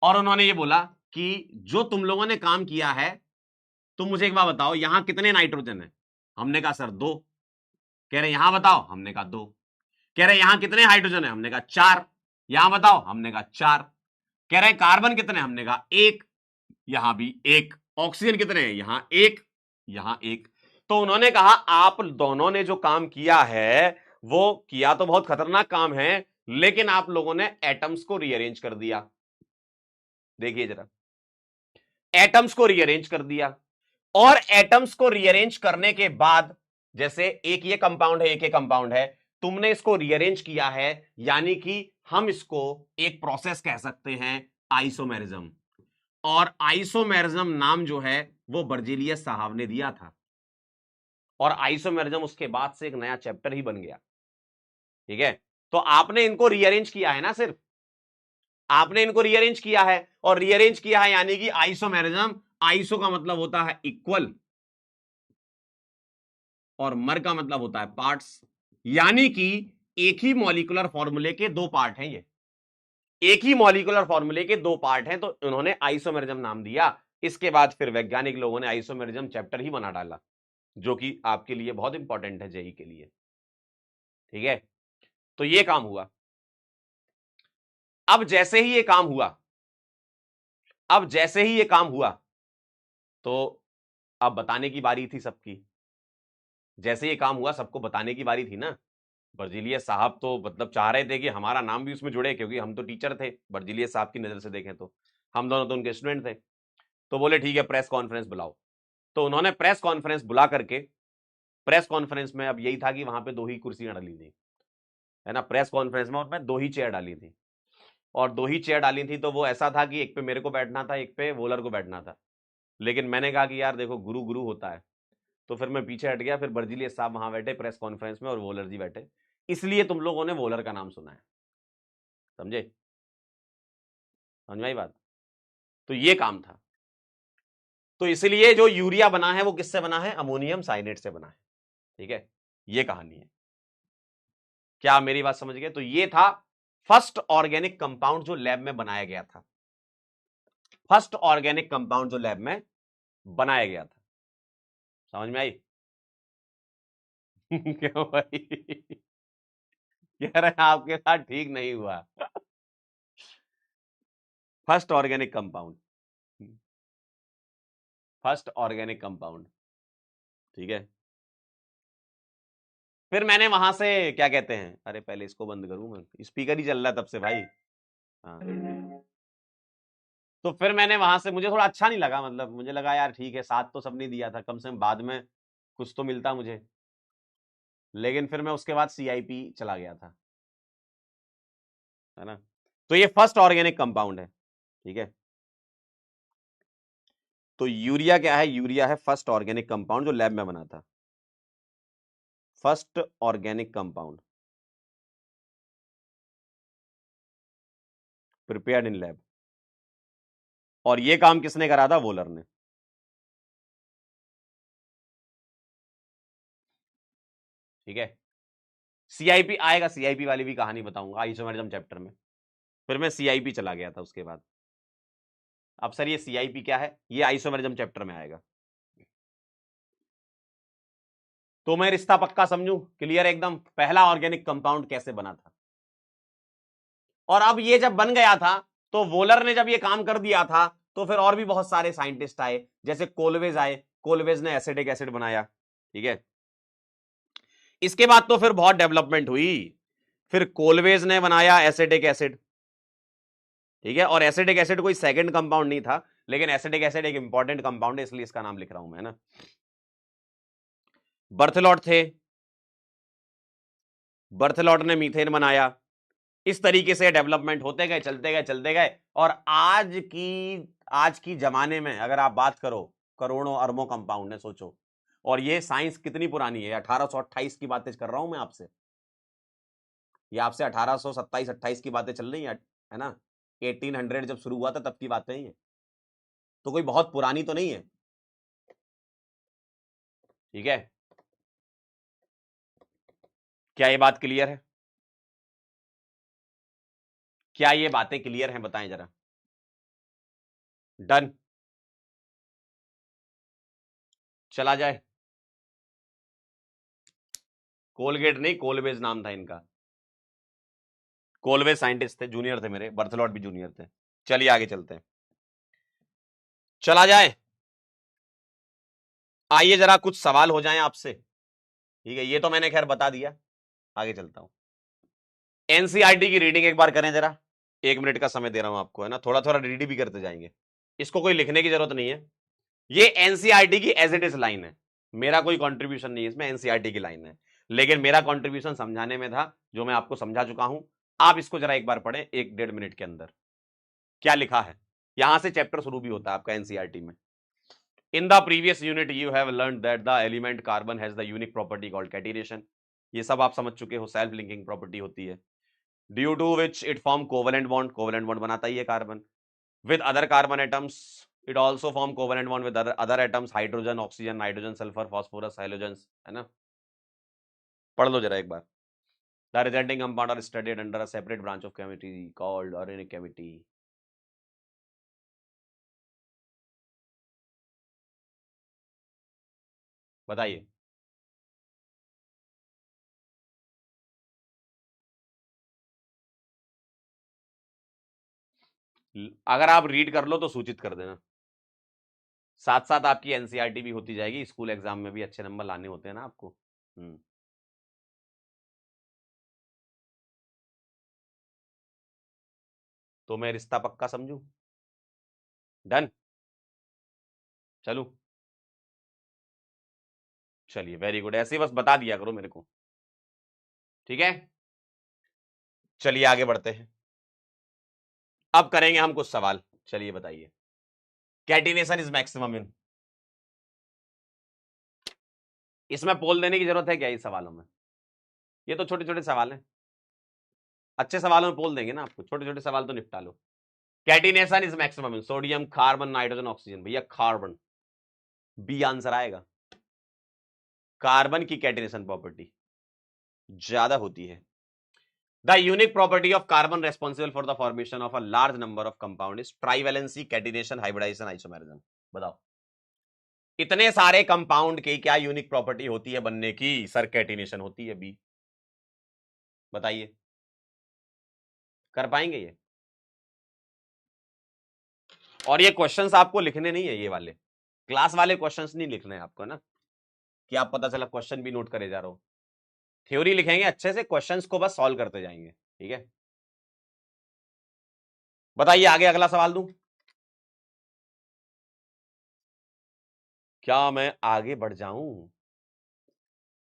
और उन्होंने ये बोला कि जो तुम लोगों ने काम किया है, तुम मुझे एक बात बताओ यहां कितने नाइट्रोजन है? हमने कहा सर 2। कह रहे यहां बताओ, हमने कहा 2। कह रहे यहां कितने हाइड्रोजन है? हमने कहा 4। यहां बताओ, हमने कहा 4। कह रहे कार्बन कितने? हमने कहा 1। यहां भी 1। ऑक्सीजन कितने हैं? यहां 1, यहां 1। तो उन्होंने कहा आप दोनों ने जो काम किया है वो किया तो बहुत खतरनाक काम है, लेकिन आप लोगों ने एटम्स को रीअरेंज कर दिया। देखिए जरा, एटम्स को रीअरेंज कर दिया। और एटम्स को रीअरेंज करने के बाद, जैसे एक ये कंपाउंड है एक ये कंपाउंड है, तुमने इसको रीअरेंज किया है, यानी कि हम इसको एक प्रोसेस कह सकते हैं आइसोमेरिज्म। और आइसोमेरिज्म नाम जो है वो बर्जिलियस साहब ने दिया था। और आइसोमेरिज्म उसके बाद से एक नया चैप्टर ही बन गया। ठीक है, तो आपने इनको रीअरेंज किया है ना, सिर्फ आपने इनको रीअरेंज किया है, और रीअरेंज किया है यानी कि आइसोमेरिज्म। आइसो का मतलब होता है इक्वल, और मर का मतलब होता है पार्ट्स, यानी कि एक ही मॉलिक्यूलर फॉर्मूले के 2 पार्ट हैं। ये एक ही मॉलिक्यूलर फॉर्मूले के 2 पार्ट हैं, तो उन्होंने आइसोमेरिज्म नाम दिया। इसके बाद फिर वैज्ञानिक लोगों ने आइसोमेरिज्म चैप्टर ही बना डाला, जो कि आपके लिए बहुत इंपॉर्टेंट है जेई के लिए। ठीक है, तो ये काम हुआ। अब जैसे ही ये काम हुआ, अब जैसे ही ये काम हुआ, तो अब बताने की बारी थी सबकी। जैसे ये काम हुआ सबको बताने की बारी थी ना। बर्जिलियस साहब तो मतलब चाह रहे थे कि हमारा नाम भी उसमें जुड़े, क्योंकि हम तो टीचर थे बर्जिलियस साहब की नजर से देखें तो, हम दोनों तो उनके स्टूडेंट थे। तो बोले ठीक है प्रेस कॉन्फ्रेंस बुलाओ। तो उन्होंने प्रेस कॉन्फ्रेंस बुला करके, प्रेस कॉन्फ्रेंस में अब यही था कि वहां पे 2 ही कुर्सियां डाली थी, है ना, प्रेस कॉन्फ्रेंस में, और मैं 2 ही चेयर डाली थी। और 2 ही चेयर डाली थी, तो वो ऐसा था कि एक पे मेरे को बैठना था, एक पे वोलर को बैठना था। लेकिन मैंने कहा कि यार देखो गुरु गुरु होता है, तो फिर मैं पीछे हट गया। फिर बर्जिलियस साहब वहां बैठे प्रेस कॉन्फ्रेंस में और वोलर जी बैठे, इसलिए तुम लोगों ने वोलर का नाम सुना है। समझे? समझ में आई बात? तो ये काम था। तो इसलिए जो यूरिया बना है वो किससे बना है? अमोनियम साइनेट से बना है। ठीक है, ये कहानी है। क्या आप मेरी बात समझ गए? तो ये था फर्स्ट ऑर्गेनिक कंपाउंड जो लैब में बनाया गया था। फर्स्ट ऑर्गेनिक कंपाउंड जो लैब में बनाया गया था। समझ में आई? क्यों भाई? कह रहे हैं आपके साथ ठीक नहीं हुआ। First organic compound, first organic compound. ठीक है, फिर मैंने वहां से क्या कहते हैं, अरे पहले इसको बंद करूं मैं, स्पीकर ही चल रहा है तब से भाई। हाँ, तो फिर मैंने वहां से, मुझे थोड़ा अच्छा नहीं लगा, मतलब मुझे लगा यार ठीक है साथ तो सबने दिया था, कम से कम बाद में कुछ तो मिलता मुझे। लेकिन फिर मैं उसके बाद सीआईपी चला गया था, है ना। तो ये फर्स्ट ऑर्गेनिक कंपाउंड है। ठीक है, तो यूरिया क्या है? यूरिया है फर्स्ट ऑर्गेनिक कंपाउंड जो लैब में बना था, first organic compound prepared in lab. और ये काम किसने करा था? वोलर ने। ठीक है, सीआईपी आएगा, सीआईपी वाली भी कहानी बताऊंगा आइसोमेरिज्म चैप्टर में। फिर मैं CIP चला गया था उसके बाद। अब सर ये CIP क्या है? ये आइसोमेरिज्म चैप्टर में आएगा। तो मैं रिश्ता पक्का समझू, क्लियर एकदम। पहला ऑर्गेनिक कंपाउंड कैसे बना था, और अब ये जब बन गया था तो वोलर ने जब ये काम कर दिया था तो फिर और भी बहुत सारे साइंटिस्ट आए, जैसे कोलवेज आए, कोलवेज ने एसिटिक एसिड बनाया, ठीक है। इसके बाद तो फिर बहुत डेवलपमेंट हुई, फिर कोलवेज ने बनाया एसिटिक एसिड, ठीक है। और एसिटिक एसिड कोई सेकंड कंपाउंड नहीं था, लेकिन एसिटिक एसिड एक इंपॉर्टेंट कंपाउंड है, इसलिए इसका नाम लिख रहा हूं मैं ना। बर्थेलॉट थे, बर्थेलॉट ने मीथेन बनाया। इस तरीके से डेवलपमेंट होते गए, चलते गए चलते गए, और आज की जमाने में अगर आप बात करो, करोड़ों अरबों कंपाउंड है, सोचो। और ये साइंस कितनी पुरानी है, 1828 की बातें कर रहा हूं मैं आपसे, ये आपसे 1827-28 की बातें चल रही है ना। 1800 जब शुरू हुआ था तब की बातें ही है, तो कोई बहुत पुरानी तो नहीं है, ठीक है। क्या ये बात क्लियर है? क्या ये बातें क्लियर हैं, बताएं जरा। डन, चला जाए। कोलगेट नहीं, कोलवेज नाम था इनका। कोलवेज साइंटिस्ट थे, जूनियर थे मेरे, बर्थेलॉट भी जूनियर थे। चलिए आगे चलते हैं, चला जाए। आइए जरा कुछ सवाल हो जाएं आपसे, ठीक है। ये तो मैंने खैर बता दिया, आगे चलता हूं। एनसीईआरटी की रीडिंग एक बार करें जरा, 1 मिनट का समय दे रहा हूं आपको, है ना। थोड़ा थोड़ा रीड भी करते जाएंगे, इसको कोई लिखने की जरूरत नहीं है। ये एनसीईआरटी की एज इट इज लाइन है, मेरा कोई कंट्रीब्यूशन नहीं है इसमें, एनसीईआरटी की लाइन है। लेकिन मेरा कंट्रीब्यूशन समझाने में था, जो मैं आपको समझा चुका हूं। आप इसको जरा एक बार पढ़ें 1-1.5 मिनट के अंदर, क्या लिखा है। यहां से चैप्टर शुरू भी होता है आपका एनसीईआरटी में। In the previous unit you have learned that the element carbon has the unique property called catenation. ये सब आप समझ चुके हो, सेल्फ लिंकिंग प्रॉपर्टी होती है, due to which it form covalent bond, covalent bond बनाता ही है carbon with other carbon atoms. It also form covalent bond with other atoms, hydrogen, oxygen, nitrogen, sulphur, phosphorus, halogens, है ना। पढ़ लो जरा एक बार। The resulting compound are studied under a separate branch of chemistry called organic chemistry. बताइए। अगर आप read कर लो तो सूचित कर देना, साथ साथ आपकी एनसीईआरटी भी होती जाएगी, स्कूल एग्जाम में भी अच्छे नंबर लाने होते हैं ना आपको। तो मैं रिश्ता पक्का समझू, डन, चलू। चलिए वेरी गुड, ऐसे ही बस बता दिया करो मेरे को, ठीक है। चलिए आगे बढ़ते हैं, अब करेंगे हम कुछ सवाल। चलिए बताइए, कैटिनेशन इज मैक्सिमम इन, इसमें पोल देने की जरूरत है क्या इस सवालों में? ये तो छोटे छोटे सवाल हैं, अच्छे सवालों में पोल देंगे ना आपको, छोटे छोटे सवाल तो निपटा लो। Catenation is maximum in sodium, carbon, nitrogen, oxygen. भैया कार्बन, बी आंसर आएगा। कार्बन की कैटिनेशन प्रॉपर्टी ज्यादा होती है। The unique property of carbon responsible for the formation of a large number of compound is trivalency, catenation, hybridization, isomerism. बताओ, इतने सारे compound की क्या यूनिक प्रॉपर्टी होती है बनने की? सर कैटिनेशन होती है, बी। बताइए, कर पाएंगे ये? और ये क्वेश्चंस आपको लिखने नहीं है, ये वाले क्लास वाले क्वेश्चंस नहीं लिखने हैं आपको ना, कि आप पता चला क्वेश्चन भी नोट करे जा रहे हो। थ्योरी लिखेंगे अच्छे से, क्वेश्चंस को बस सॉल्व करते जाएंगे, ठीक है। बताइए आगे, अगला सवाल दूं? क्या मैं आगे बढ़ जाऊं?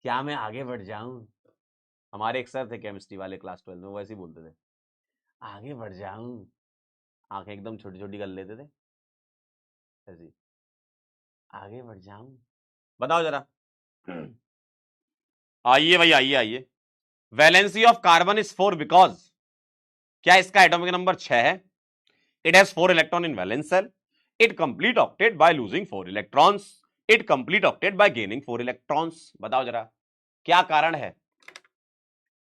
क्या मैं आगे बढ़ जाऊं? हमारे एक सर थे केमिस्ट्री वाले क्लास 12 में, वो ऐसे ही बोलते थे, आगे बढ़ जाऊं। आंखें एकदम छोटी छोटी कर लेते थे ऐसी, आगे बढ़ जाऊं। बताओ जरा। आइए भाई, आइए आइए। Valency of carbon is 4 because, क्या इसका एटॉमिक नंबर 6 है? It has 4 electron in valence shell, it complete octet by losing 4 electrons, it complete octet by gaining 4 electrons. बताओ जरा, क्या कारण है?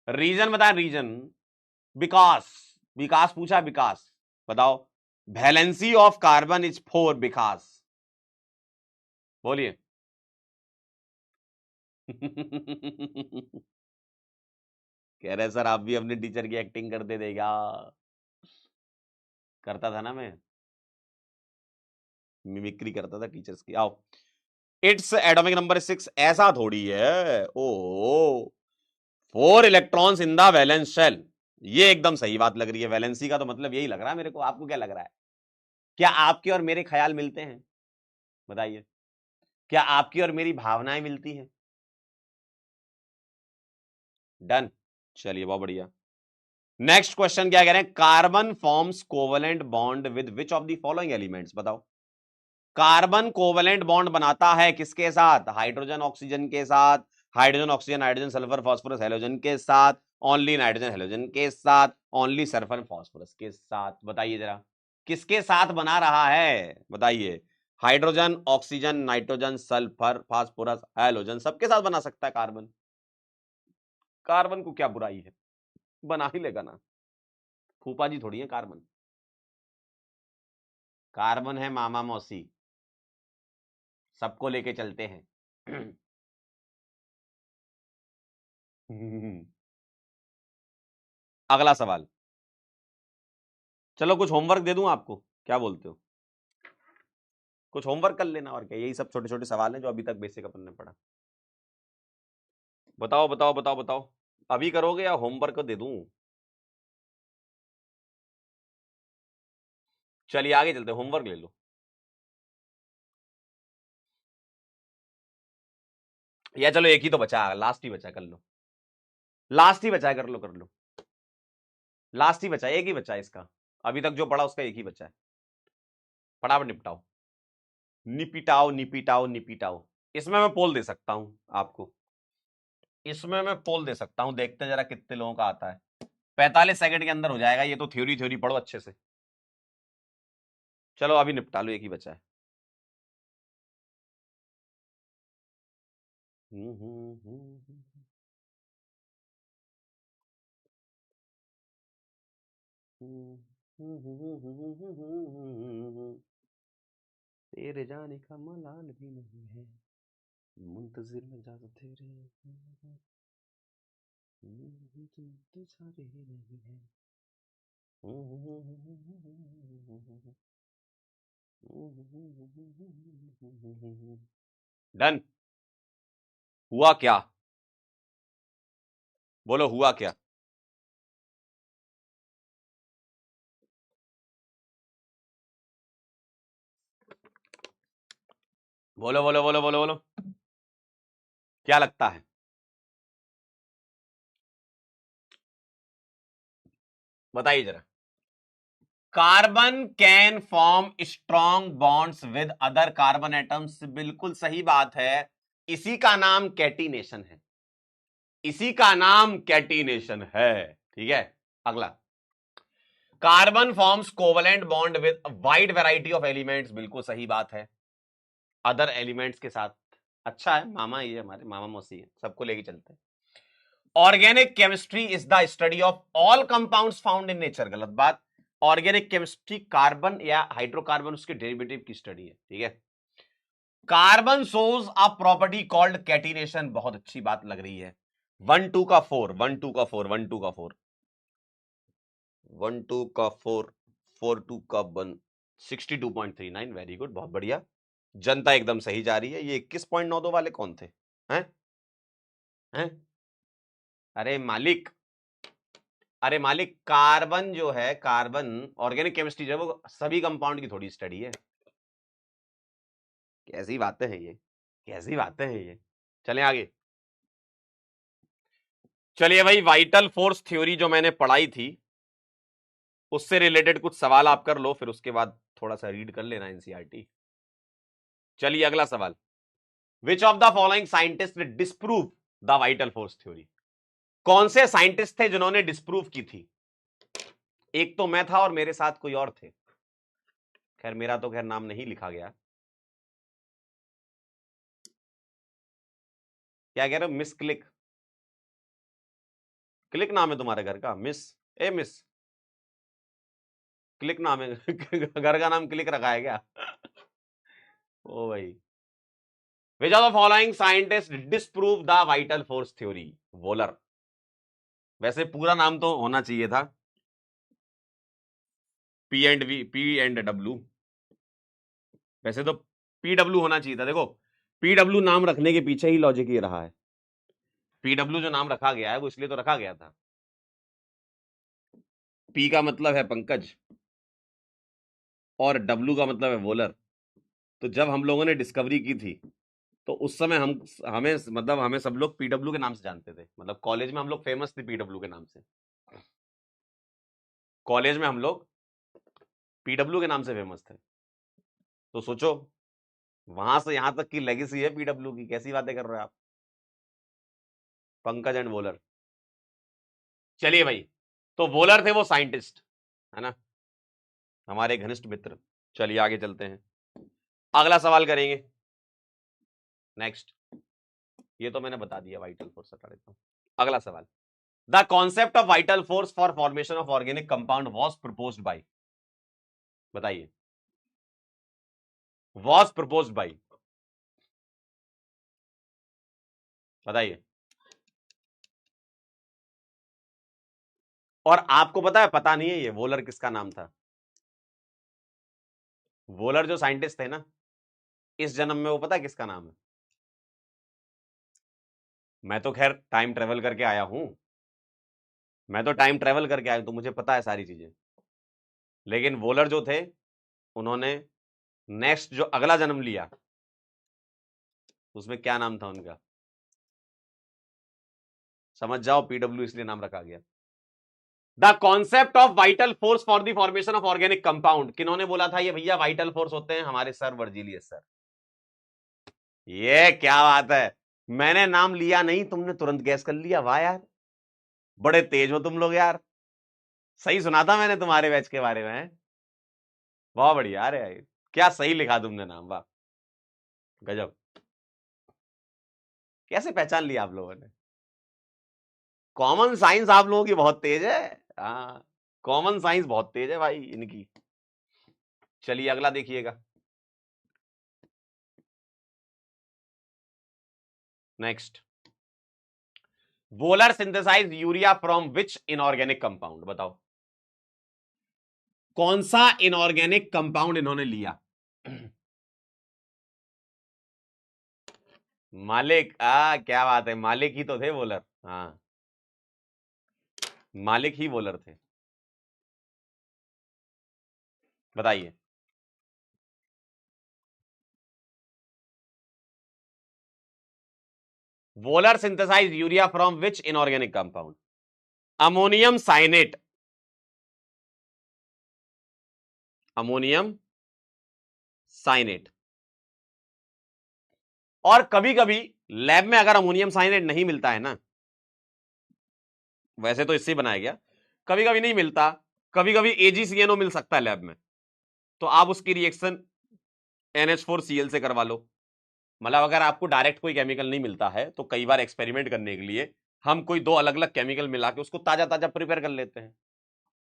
रीजन बताएं, रीजन। बिकॉज, विकास पूछा, विकास बताओ। वैलेंसी ऑफ कार्बन इज 4, विकास बोलिए। कह रहे सर आप भी अपने टीचर की एक्टिंग करते थे क्या? करता था ना मैं, मिमिक्री करता था टीचर्स की। आओ, इट्स एटॉमिक नंबर 6, ऐसा थोड़ी है। ओ 4 electrons in the valence shell, ये एकदम सही बात लग रही है। वैलेंसी का तो मतलब यही लग रहा है मेरे को, आपको क्या लग रहा है? क्या आपके और मेरे ख्याल मिलते हैं? बताइए, क्या आपकी और मेरी भावनाएं मिलती हैं? डन, चलिए बहुत बढ़िया। नेक्स्ट क्वेश्चन क्या कह रहे हैं? Carbon forms covalent bond with which of the following elements, बताओ। कार्बन कोवेलेंट बॉन्ड बनाता है किसके साथ? हाइड्रोजन ऑक्सीजन के साथ, hydrogen oxygen nitrogen sulphur phosphorus halogen के साथ, ओनली नाइट्रोजन हैलोजन के साथ, ओनली सल्फर फास्फोरस के साथ। बताइए जरा, किसके साथ बना रहा है? बताइए। Hydrogen oxygen nitrogen sulphur phosphorus halogen सबके साथ बना सकता है कार्बन। कार्बन को क्या बुराई है, बना ही लेगा ना। फूफा जी थोड़ी है कार्बन, कार्बन है मामा मौसी, सबको लेके चलते हैं। अगला सवाल, चलो कुछ होमवर्क दे दूं आपको, क्या बोलते हो? कुछ होमवर्क कर लेना, और क्या, यही सब छोटे छोटे सवाल हैं जो अभी तक बेसिक अपन ने पढ़ा। बताओ बताओ बताओ बताओ, अभी करोगे या होमवर्क दे दूं? चलिए आगे चलते, होमवर्क ले लो। या चलो एक ही तो बचा, लास्ट ही बचा, कर लो। लास्ट ही बचा है, कर लो कर लो। लास्ट ही बचा, एक ही बचा है इसका, अभी तक जो पढ़ा उसका एक ही बचा है। फटाफट निपटाओ, निपिटाओ निपिटाओ निपिटाओ। इसमें मैं पोल दे सकता हूं आपको, इसमें मैं पोल दे सकता हूं, देखते हैं जरा कितने लोगों का आता है। 45 सेकंड के अंदर हो जाएगा ये तो, थ्योरी थ्योरी पढ़ो अच्छे से। चलो अभी निपटा लो, एक ही बचा है। तेरे जाने का मलाल भी नहीं है, मुंतजिर में ज्यादा तेरे, इंतजार ही नहीं है। डन। हुआ क्या, बोलो हुआ क्या? बोलो बोलो बोलो बोलो बोलो, क्या लगता है? बताइए जरा। Carbon can form strong bonds with other carbon atoms, बिल्कुल सही बात है, इसी का नाम कैटिनेशन है, इसी का नाम कैटिनेशन है। ठीक है, अगला। Carbon forms covalent bond with wide variety of elements, बिल्कुल सही बात है, अदर एलिमेंट्स के साथ। अच्छा है, मामा ये हमारे मामा मौसी है, सबको लेके चलते हैं। Organic chemistry is the study of all compounds found in nature, गलत बात। ऑर्गेनिक केमिस्ट्री कार्बन या हाइड्रोकार्बन उसके डेरिवेटिव की स्टडी है। ठीक है। Carbon shows a property called catenation, बहुत अच्छी बात लग रही है। 1 2 का 4, 1 2 का 4, 1 2 का 4, 1 2 का 4, 4 2 का 1, 62.39, वेरी गुड, बहुत बढ़िया। जनता एकदम सही जा रही है। ये 21.92 वाले कौन थे? हैं हैं? अरे मालिक, अरे मालिक, कार्बन जो है, कार्बन ऑर्गेनिक केमिस्ट्री जो है वो सभी कंपाउंड की थोड़ी स्टडी है। कैसी बातें हैं ये, कैसी बातें हैं ये। चलें आगे। चलिए भाई, वाइटल फोर्स थ्योरी जो मैंने पढ़ाई थी उससे रिलेटेड कुछ सवाल आप कर लो, फिर उसके बाद थोड़ा सा रीड कर लेना एनसीईआरटी। चलिए अगला सवाल। Which of the following scientist disprove the vital force theory, कौन से साइंटिस्ट थे जिन्होंने डिस्प्रूव की थी? एक तो मैं था और मेरे साथ कोई और थे, खैर मेरा तो खैर नाम नहीं लिखा गया। क्या कह रहे हो? मिस क्लिक, क्लिक नाम है तुम्हारे घर का? मिस, ए मिस, क्लिक नाम है घर का नाम क्लिक रखा है क्या? ओ भाई, which of the following scientist disprove the vital force theory? Volar. वैसे पूरा नाम तो होना चाहिए था P&W, वैसे तो PW होना चाहिए था। देखो, PW नाम रखने के पीछे ही लॉजिक ये रहा है। PW जो नाम रखा गया है वो इसलिए तो रखा गया था, P का मतलब है पंकज और W का मतलब है वोलर। तो जब हम लोगों ने डिस्कवरी की थी तो उस समय हमें सब लोग PW के नाम से जानते थे। मतलब कॉलेज में हम लोग फेमस थे PW के नाम से। कॉलेज में हम लोग PW के नाम से फेमस थे। तो सोचो, वहां से यहां तक की लेगेसी है PW की। कैसी बातें कर रहे हो आप, पंकज एंड वोलर। चलिए भाई, तो वोलर थे वो साइंटिस्ट, है ना, हमारे घनिष्ठ मित्र। चलिए आगे चलते हैं, अगला सवाल करेंगे। नेक्स्ट, ये तो मैंने बता दिया, वाइटल फोर्स हटा देता हूं। अगला सवाल, the concept of vital force for formation of organic compound was proposed by, बताइए, वॉज प्रपोज्ड बाय, बताइए। और आपको पता है, पता नहीं है ये वोलर किसका नाम था? वोलर जो साइंटिस्ट थे ना, इस जन्म में वो पता है किसका नाम है? मैं तो खैर टाइम ट्रेवल करके आया हूं, मैं तो टाइम ट्रेवल करके आया हूं, तो मुझे पता है सारी चीजें। लेकिन वोलर जो थे, उन्होंने नेक्स्ट जो अगला जन्म लिया, उसमें क्या नाम था उनका? समझ जाओ, PW इसलिए नाम रखा गया। The concept of vital force for the formation of organic compound, किन्होंने बोला था ये भैया वाइटल फोर्स होते हैं? हमारे सर वर्जीलियस सर। ये क्या बात है, मैंने नाम लिया नहीं, तुमने तुरंत गैस कर लिया। वाह यार, बड़े तेज हो तुम लोग यार। सही सुना था मैंने तुम्हारे बैच के बारे में। बहुत बढ़िया, अरे क्या सही लिखा तुमने नाम, वाह गजब। कैसे पहचान लिया आप लोगों ने? कॉमन साइंस आप लोगों की बहुत तेज है। हाँ, कॉमन साइंस बहुत तेज है भाई इनकी। चलिए अगला देखिएगा। Next, Wohler synthesize urea from which inorganic compound? बताओ, कौन सा इनऑर्गेनिक कंपाउंड इन्होंने लिया? मालिक, क्या बात है, मालिक ही तो थे वोलर। हाँ, मालिक ही वोलर थे। बताइए। Wohler synthesize urea from which inorganic compound? Ammonium cyanate, ammonium cyanate. और कभी कभी लैब में अगर अमोनियम साइनेट नहीं मिलता है ना, वैसे तो इससे बनाया गया, कभी कभी नहीं मिलता, कभी कभी AgCNO मिल सकता है लैब में, तो आप उसकी रिएक्शन NH4Cl से करवा लो। मतलब अगर आपको डायरेक्ट कोई केमिकल नहीं मिलता है तो कई बार एक्सपेरिमेंट करने के लिए हम कोई दो अलग अलग केमिकल मिला के उसको ताजा ताजा प्रिपेयर कर लेते हैं।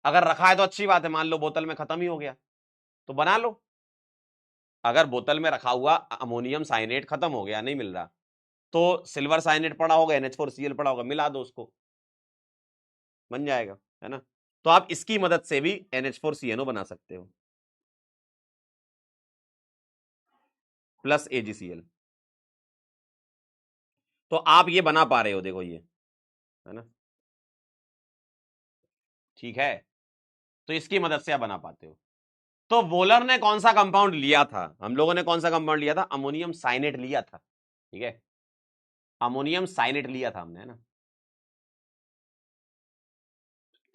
अगर रखा है तो अच्छी बात है, मान लो बोतल में खत्म ही हो गया तो बना लो। अगर बोतल में रखा हुआ अमोनियम साइनेट खत्म हो गया, नहीं मिल रहा, तो सिल्वर साइनेट पड़ा होगा, NH4Cl पड़ा होगा, मिला दो उसको, बन जाएगा, है ना। तो आप इसकी मदद से भी NH4CNO बना सकते हो प्लस AgCl। तो आप ये बना पा रहे हो, देखो ये, है ना, ठीक है। तो इसकी मदद से आप बना पाते हो। तो वोलर ने कौन सा कंपाउंड लिया था? हम लोगों ने कौन सा कंपाउंड लिया था? अमोनियम साइनेट लिया था, ठीक है, अमोनियम साइनेट लिया था हमने, है ना।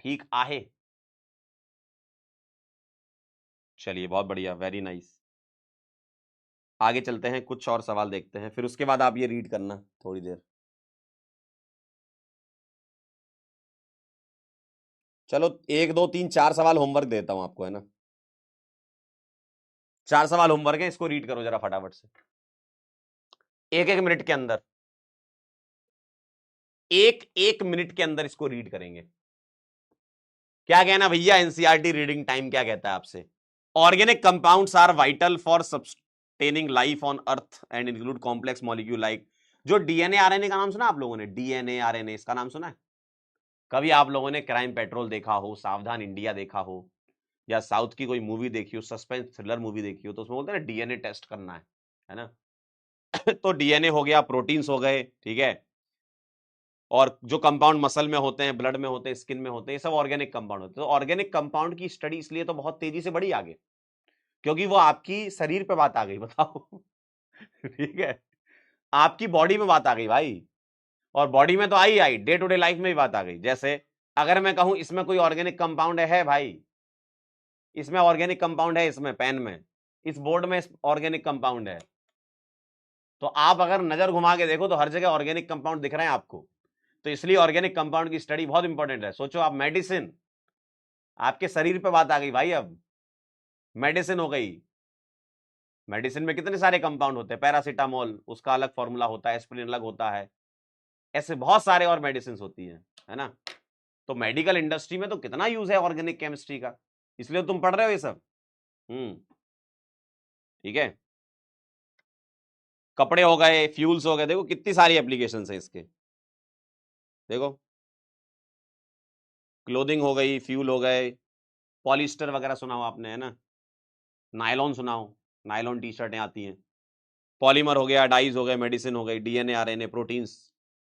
ठीक आहे। चलिए बहुत बढ़िया, वेरी नाइस। आगे चलते हैं, कुछ और सवाल देखते हैं, फिर उसके बाद आप ये रीड करना थोड़ी देर। चलो 1 2 3 4 सवाल होमवर्क देता हूं आपको, है ना। 4 सवाल होमवर्क है, इसको रीड करो जरा फटाफट से, 1 1 मिनट के अंदर, 1 1 मिनट के अंदर इसको रीड करेंगे। क्या कहना भैया, एनसीईआरटी रीडिंग टाइम क्या कहता है आपसे? Organic compounds are vital for sustaining life on earth and include complex molecule like, जो डीएनए आरएनए का नाम सुना आप लोगों ने? डीएनए आरएनए, इसका नाम सुना है? कभी आप लोगों ने क्राइम पेट्रोल देखा हो, सावधान इंडिया देखा हो, या साउथ की कोई मूवी देखी हो, सस्पेंस थ्रिलर मूवी देखी हो, तो उसमें बोलते हैं ना डीएनए टेस्ट करना है ना? तो डीएनए हो गया, प्रोटीन्स हो गए, ठीक है, और जो कंपाउंड मसल में होते हैं, ब्लड में होते हैं, स्किन में होते हैं, ये सब ऑर्गेनिक कंपाउंड होते हैं। तो ऑर्गेनिक कंपाउंड की स्टडी इसलिए तो बहुत तेजी से बढ़ी आगे, क्योंकि वो आपकी शरीर पे बात आ गई, बताओ। ठीक है, आपकी बॉडी में बात आ गई भाई, और बॉडी में तो आई आई, डे टू डे लाइफ में भी बात आ गई। जैसे अगर मैं कहूं इसमें कोई ऑर्गेनिक कंपाउंड है भाई, इसमें ऑर्गेनिक कंपाउंड है, इसमें पेन में, इस बोर्ड में ऑर्गेनिक कंपाउंड है, तो आप अगर नजर घुमा के देखो तो हर जगह ऑर्गेनिक कंपाउंड दिख रहे हैं आपको। तो इसलिए ऑर्गेनिक कंपाउंड की स्टडी बहुत इंपॉर्टेंट है। सोचो आप, मेडिसिन, आपके शरीर पे बात आ गई भाई, अब मेडिसिन हो गई। मेडिसिन में कितने सारे कंपाउंड होते हैं, पैरासीटामोल उसका अलग फॉर्मूला होता है, एस्पिरिन अलग होता है, ऐसे बहुत सारे और मेडिसिन होती है ना? तो मेडिकल इंडस्ट्री में तो कितना यूज है ऑर्गेनिक केमिस्ट्री का, इसलिए तुम पढ़ रहे हो ये सब। ठीक है, कपड़े हो गए, फ्यूल्स हो गए, देखो कितनी सारी एप्लीकेशन है इसके, देखो क्लोथिंग हो गई, फ्यूल हो गए, पॉलिस्टर वगैरह सुना हो आपने, है ना? नायलॉन सुना हो, नायलॉन टी शर्टें आती हैं, पॉलीमर हो गया, डाइज हो गए, मेडिसिन हो गई, डीएनए आरएनए, प्रोटीन्स,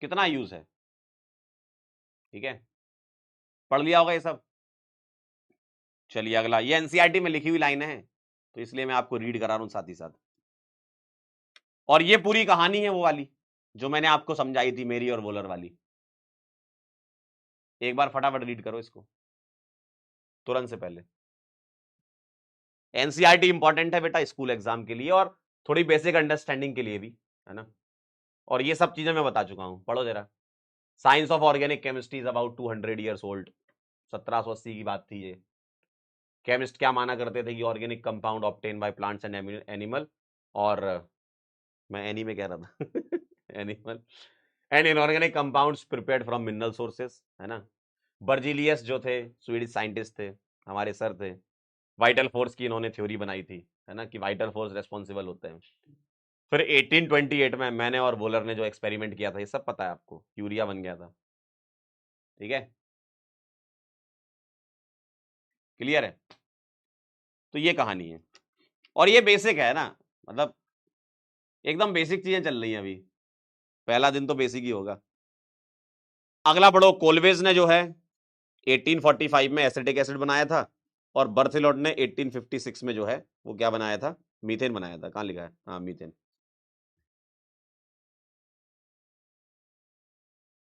कितना यूज है। ठीक है, पढ़ लिया होगा ये सब। चलिए अगला, ये एनसीईआरटी में लिखी हुई लाइन है, तो इसलिए मैं आपको रीड करा रहा हूं साथ ही साथ। और ये पूरी कहानी है वो वाली जो मैंने आपको समझाई थी, मेरी और वोलर वाली। एक बार फटाफट रीड करो इसको तुरंत से पहले। एनसीईआरटी इंपॉर्टेंट है बेटा स्कूल एग्जाम के लिए, और थोड़ी बेसिक अंडरस्टैंडिंग के लिए भी, है ना? और ये सब चीजें मैं बता चुका हूं, पढ़ो जरा। Science of organic chemistry is about 200 years old, 1780 की बात थी ये। केमिस्ट क्या माना करते थे कि organic compound obtain by plants and animal, और मैं एनी में कह रहा था animal and inorganic compounds prepared from mineral sources, है ना? बर्जीलियस जो थे स्वीडिश साइंटिस्ट थे, हमारे सर थे, वाइटल फोर्स की इन्होंने थ्योरी बनाई थी, है ना, कि वाइटल फोर्स रेस्पॉन्सिबल होते हैं। फिर 1828 में मैंने और वोलर ने जो एक्सपेरिमेंट किया था, ये सब पता है आपको, यूरिया बन गया था। ठीक है, क्लियर है? तो ये कहानी है, और ये बेसिक है ना, मतलब एकदम बेसिक चीजें चल रही हैं अभी, पहला दिन तो बेसिक ही होगा। अगला पढ़ो, कोलवेज ने जो है 1845 में एसिटिक एसिड बनाया था, और बर्थिलोट ने 1856 में जो है वो क्या बनाया था, मीथेन बनाया था। कहां लिखा है? हाँ, मीथेन।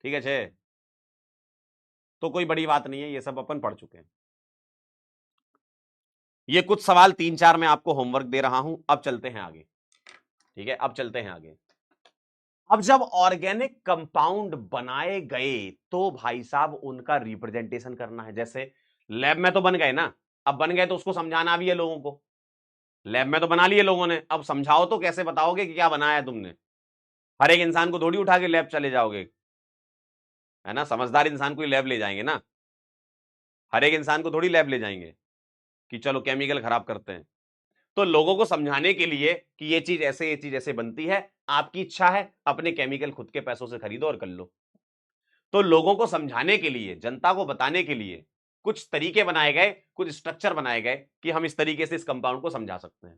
ठीक है, 6, तो कोई बड़ी बात नहीं है, ये सब अपन पढ़ चुके हैं। ये कुछ सवाल 3-4 में आपको होमवर्क दे रहा हूं, अब चलते हैं आगे। ठीक है, अब चलते हैं आगे। अब जब ऑर्गेनिक कंपाउंड बनाए गए तो भाई साहब उनका रिप्रेजेंटेशन करना है। जैसे लैब में तो बन गए ना, अब बन गए तो उसको समझाना भी है लोगों को। लैब में तो बना लिए लोगों ने, अब समझाओ तो कैसे बताओगे कि क्या बनाया है तुमने? हर एक इंसान को थोड़ी उठा के लैब चले जाओगे, है ना? समझदार इंसान को ही लैब ले जाएंगे ना, हर एक इंसान को थोड़ी लैब ले जाएंगे कि चलो केमिकल खराब करते हैं। तो लोगों को समझाने के लिए कि ये चीज ऐसे, ये चीज ऐसे बनती है, आपकी इच्छा है अपने केमिकल खुद के पैसों से खरीदो और कर लो। तो लोगों को समझाने के लिए, जनता को बताने के लिए कुछ तरीके बनाए गए, कुछ स्ट्रक्चर बनाए गए कि हम इस तरीके से इस कंपाउंड को समझा सकते हैं।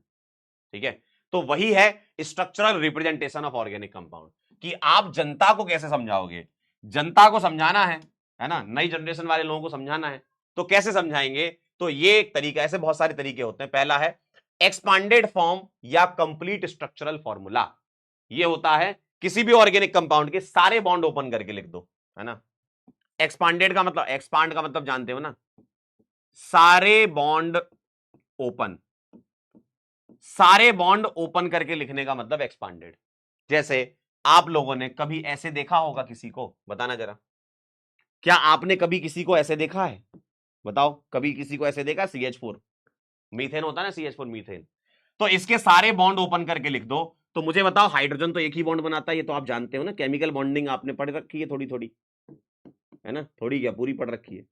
ठीक है, तो वही है structural representation of organic compound, कि आप जनता को कैसे समझाओगे। जनता को समझाना है ना, नई जनरेशन वाले लोगों को समझाना है, तो कैसे समझाएंगे? तो ये एक तरीका, ऐसे बहुत सारे तरीके होते हैं। पहला है एक्सपांडेड फॉर्म या कंप्लीट स्ट्रक्चरल फॉर्मूला। ये होता है किसी भी ऑर्गेनिक कंपाउंड के सारे बॉन्ड ओपन करके लिख दो, है ना? एक्सपांडेड का मतलब, एक्सपांड का मतलब जानते हो ना, सारे बॉन्ड ओपन, सारे बॉन्ड ओपन करके लिखने का मतलब एक्सपांडेड। जैसे आप लोगों ने कभी ऐसे देखा होगा किसी को, बताना जरा, क्या आपने कभी किसी को ऐसे देखा है? बताओ, कभी किसी को ऐसे देखा? CH4 मीथेन होता है ना, CH4 मीथेन। तो इसके सारे बॉन्ड ओपन करके लिख दो, तो मुझे बताओ हाइड्रोजन तो एक ही बॉन्ड बनाता है, ये तो आप जानते हो ना, केमिकल बॉन्डिंग आपने पढ़ रखी है थोड़ी थोड़ी, है ना? थोड़ी क्या, पूरी पढ़ रखी है।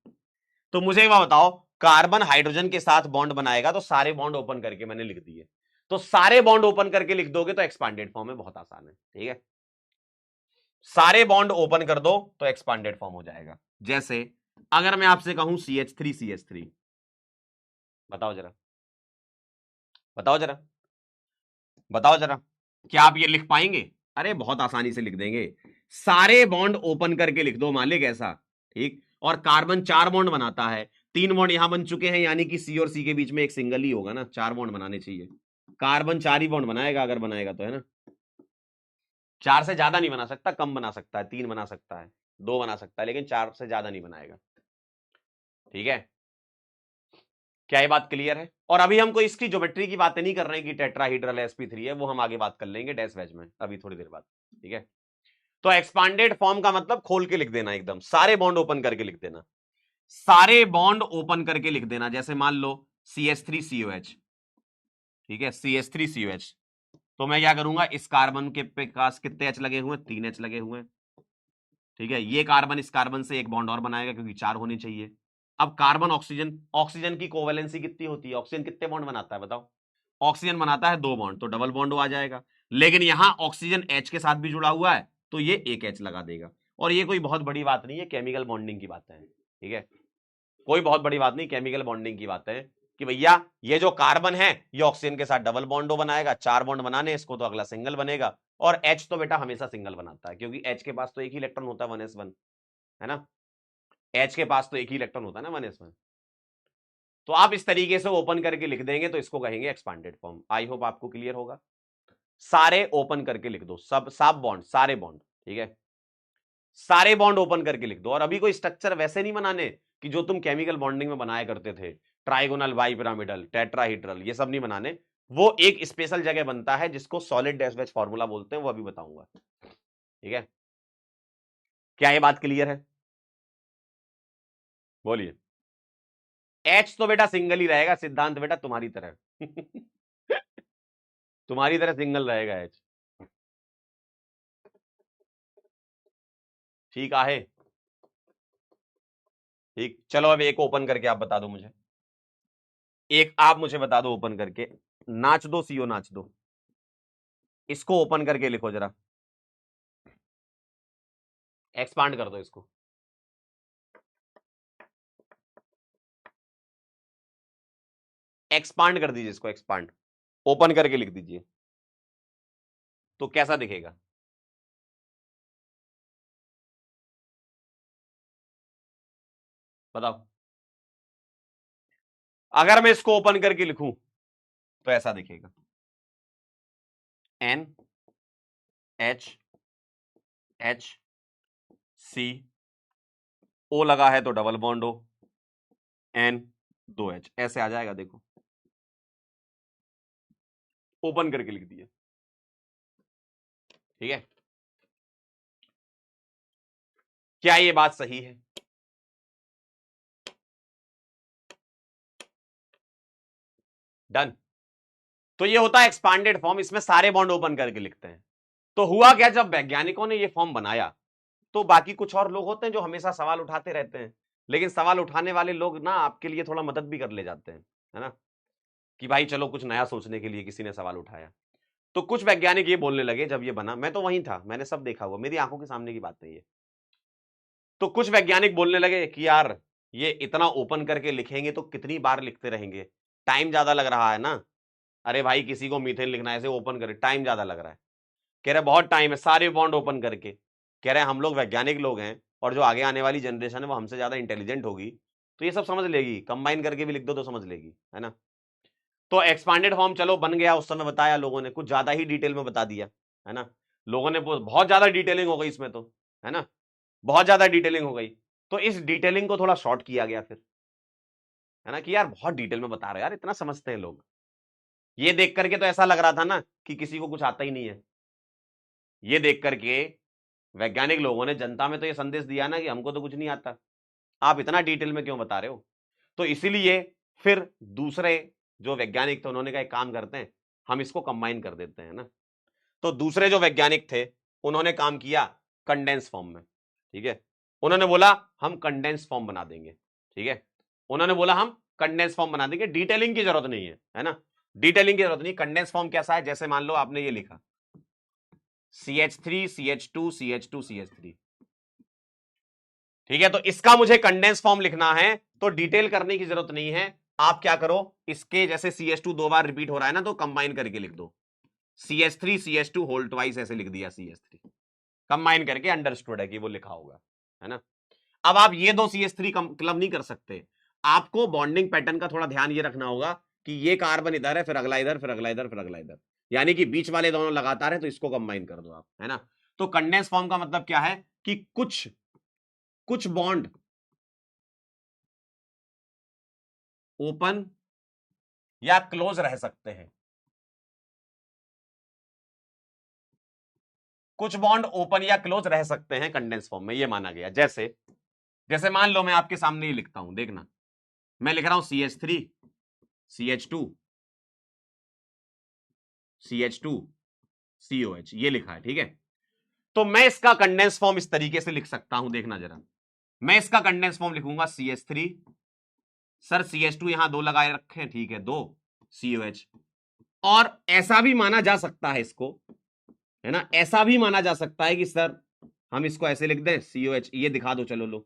तो मुझे एक बात बताओ, कार्बन हाइड्रोजन के साथ बॉन्ड बनाएगा तो सारे बॉन्ड ओपन करके मैंने लिख दिए, तो सारे बॉन्ड ओपन करके लिख दोगे तो एक्सपांडेड फॉर्म में बहुत आसान है, ठीक है। सारे बॉन्ड ओपन कर दो तो एक्सपांडेड फॉर्म हो जाएगा। जैसे अगर मैं आपसे कहूं CH3 बताओ जरा, बताओ जरा, बताओ जरा, क्या आप ये लिख पाएंगे? अरे बहुत आसानी से लिख देंगे, सारे बॉन्ड ओपन करके लिख दो मालिक ऐसा, ठीक। और कार्बन 4 बॉन्ड बनाता है, 3 बॉन्ड यहां बन चुके हैं, यानी कि C और C के बीच में एक सिंगल ही होगा ना, 4 बॉन्ड बनाने चाहिए। कार्बन 4 ही बॉन्ड बनाएगा अगर बनाएगा तो, है ना। 4 से ज्यादा नहीं बना सकता, कम बना सकता है, 3 बना सकता है, 2 बना सकता है, लेकिन 4 से ज्यादा नहीं बनाएगा, ठीक है। क्या ये बात क्लियर है? और अभी हम कोई इसकी ज्योमेट्री की बातें नहीं कर रहे हैं कि टेट्राहीड्रल sp3 है, वो हम आगे बात कर लेंगे डैश वैज में अभी थोड़ी देर बाद, ठीक है। तो एक्सपांडेड फॉर्म का मतलब खोल के लिख देना, एकदम सारे बॉन्ड ओपन करके लिख देना, सारे बॉन्ड ओपन करके लिख देना। जैसे मान लो CH3COH, ठीक है, CH3COH, तो मैं क्या करूंगा, इस कार्बन के पास कितने H लगे हुए हैं? 3 H लगे हुए हैं, ठीक है। ये कार्बन इस कार्बन से एक बॉन्ड और बनाएगा क्योंकि 4 होने चाहिए। अब कार्बन ऑक्सीजन, ऑक्सीजन की कोवेलेंसी कितनी होती है? ऑक्सीजन कितने बॉन्ड बनाता है बताओ? ऑक्सीजन बनाता है 2 बॉन्ड, तो डबल बॉन्ड आ जाएगा। लेकिन यहां ऑक्सीजन H के साथ भी जुड़ा हुआ है तो ये एक H लगा देगा। और ये कोई बहुत बड़ी बात नहीं है, केमिकल बॉन्डिंग की बात है, ठीक है। कोई बहुत बड़ी बात नहीं, केमिकल बॉन्डिंग की बात है कि भैया ये जो कार्बन है ये ऑक्सीजन के साथ डबल बॉन्ड बनाएगा, 4 बॉन्ड बनाने इसको तो अगला सिंगल बनेगा। और H तो बेटा हमेशा सिंगल बनाता है क्योंकि H के पास तो एक ही इलेक्ट्रॉन होता है 1s1, है ना। H के पास तो एक ही इलेक्ट्रॉन होता है ना 1s1। तो आप इस तरीके से ओपन करके लिख देंगे तो इसको कहेंगे एक्सपांडेड फॉर्म। आई होप आपको क्लियर होगा। सारे ओपन करके लिख दो, सब बॉन्ड, सारे बॉन्ड, ठीक है, सारे बॉन्ड ओपन करके लिख दो। और अभी कोई स्ट्रक्चर वैसे नहीं बनाने कि जो तुम केमिकल बॉन्डिंग में बनाया करते थे, ट्राइगोनल, बाइपिरामिडल, टेट्राहीड्रल, ये सब नहीं बनाने। वो एक स्पेशल जगह बनता है जिसको सॉलिड डैश डैश फॉर्मूला बोलते हैं, वो अभी बताऊंगा, ठीक है। क्या ये बात क्लियर है? बोलिए। H तो बेटा सिंगल ही रहेगा, सिद्धांत बेटा तुम्हारी तरह तुम्हारी तरह सिंगल रहेगा H, ठीक है। ठीक, चलो अब एक ओपन करके आप बता दो मुझे, एक आप मुझे बता दो ओपन करके, नाच दो CO नाच दो, इसको ओपन करके लिखो जरा, एक्सपांड कर दो इसको, एक्सपांड कर दीजिए इसको, एक्सपांड ओपन करके लिख दीजिए तो कैसा दिखेगा? बताओ। अगर मैं इसको ओपन करके लिखूं तो ऐसा दिखेगा, NH C, O लगा है तो double bond O, N 2H, ऐसे आ जाएगा। देखो ओपन करके लिख दिया, ठीक है। क्या ये बात सही है? डन। तो ये होता है एक्सपांडेड फॉर्म, इसमें सारे बॉन्ड ओपन करके लिखते हैं। तो हुआ क्या, जब वैज्ञानिकों ने ये फॉर्म बनाया तो बाकी कुछ और लोग होते हैं जो हमेशा सवाल उठाते रहते हैं, लेकिन सवाल उठाने वाले लोग ना आपके लिए थोड़ा मदद भी कर ले जाते हैं, है ना, कि भाई चलो कुछ नया सोचने के लिए किसी ने सवाल उठाया। तो कुछ वैज्ञानिक ये बोलने लगे, जब ये बना, मैं तो वहीं था, मैंने सब देखा हुआ, मेरी आंखों के सामने की बात नहीं है। तो कुछ वैज्ञानिक बोलने लगे कि यार ये इतना ओपन करके लिखेंगे तो कितनी बार लिखते रहेंगे, टाइम ज्यादा लग रहा है ना। अरे भाई किसी को मीथेन लिखना है, ऐसे ओपन करे, टाइम ज्यादा लग रहा है। कह रहे बहुत टाइम है, सारे बॉन्ड ओपन करके। कह रहे हम लोग वैज्ञानिक लोग हैं और जो आगे आने वाली जनरेशन है वो हमसे ज्यादा इंटेलिजेंट होगी, तो ये सब समझ लेगी, कंबाइन करके भी लिख दो तो समझ लेगी, है ना। तो एक्सपांडेड फॉर्म चलो बन गया, उस समय बताया लोगों ने, कुछ ज्यादा ही डिटेल में बता दिया, है ना। लोगों ने बहुत ज्यादा डिटेलिंग हो गई इसमें तो, है ना, बहुत ज्यादा डिटेलिंग हो गई। तो इस डिटेलिंग को थोड़ा शॉर्ट किया गया फिर, है ना, कि यार बहुत डिटेल में बता रहे यार, इतना समझते हैं लोग। ये देख करके तो ऐसा लग रहा था ना कि किसी को कुछ आता ही नहीं है। ये देख करके वैज्ञानिक लोगों ने जनता में तो ये संदेश दिया ना कि हमको तो कुछ नहीं आता, आप इतना डिटेल में क्यों बता रहे हो। तो इसीलिए फिर दूसरे जो वैज्ञानिक थे उन्होंने कहा एक काम करते हैं, हम इसको कंबाइन कर देते हैं ना। तो दूसरे जो वैज्ञानिक थे उन्होंने काम किया कंडेंस फॉर्म में, ठीक है। उन्होंने बोला हम कंडेंस फॉर्म बना देंगे, ठीक है। उन्होंने बोला हम कंडेंस फॉर्म बना देंगे, डिटेलिंग की जरूरत नहीं है ना, डिटेलिंग की जरूरत नहीं। कंडेंस फॉर्म कैसा है, जैसे मान लो आपने ये लिखा CH3 CH2 CH2 CH3, ठीक है, तो इसका मुझे कंडेंस फॉर्म लिखना है तो डिटेल करने की जरूरत नहीं है। आप क्या करो, इसके जैसे CH2 दो बार रिपीट हो रहा है ना, तो कंबाइन करके लिख दो CH3 CH2 होल ट्वाइस, ऐसे लिख दिया CH3, कंबाइन करके, अंडरस्टूड है कि वो लिखा होगा, है ना। अब आप ये दो CH3 क्लब नहीं कर सकते, आपको बॉन्डिंग पैटर्न का थोड़ा ध्यान ये रखना होगा कि ये कार्बन इधर है, फिर अगला इधर, फिर अगला इधर, फिर अगला इधर, यानी कि बीच वाले दोनों लगातार है, तो इसको कंबाइन कर दो आप, है ना। तो कंडेंस फॉर्म का मतलब क्या है कि कुछ बॉन्ड ओपन या क्लोज रह सकते हैं, कुछ बॉन्ड ओपन या क्लोज रह सकते हैं कंडेंस फॉर्म में, ये माना गया। जैसे जैसे मान लो मैं आपके सामने ही लिखता हूं, देखना, मैं लिख रहा हूं CH3 CH2 CH2 COH, ये लिखा है, ठीक है। तो मैं इसका कंडेंस फॉर्म इस तरीके से लिख सकता हूं, देखना जरा, मैं इसका कंडेंस फॉर्म लिखूंगा CH3, सर CH2 यहां दो लगाए रखे हैं, ठीक है, 2 COH। और ऐसा भी माना जा सकता है इसको, है ना, ऐसा भी माना जा सकता है कि सर हम इसको ऐसे लिख दें COH, ये दिखा दो, चलो लो,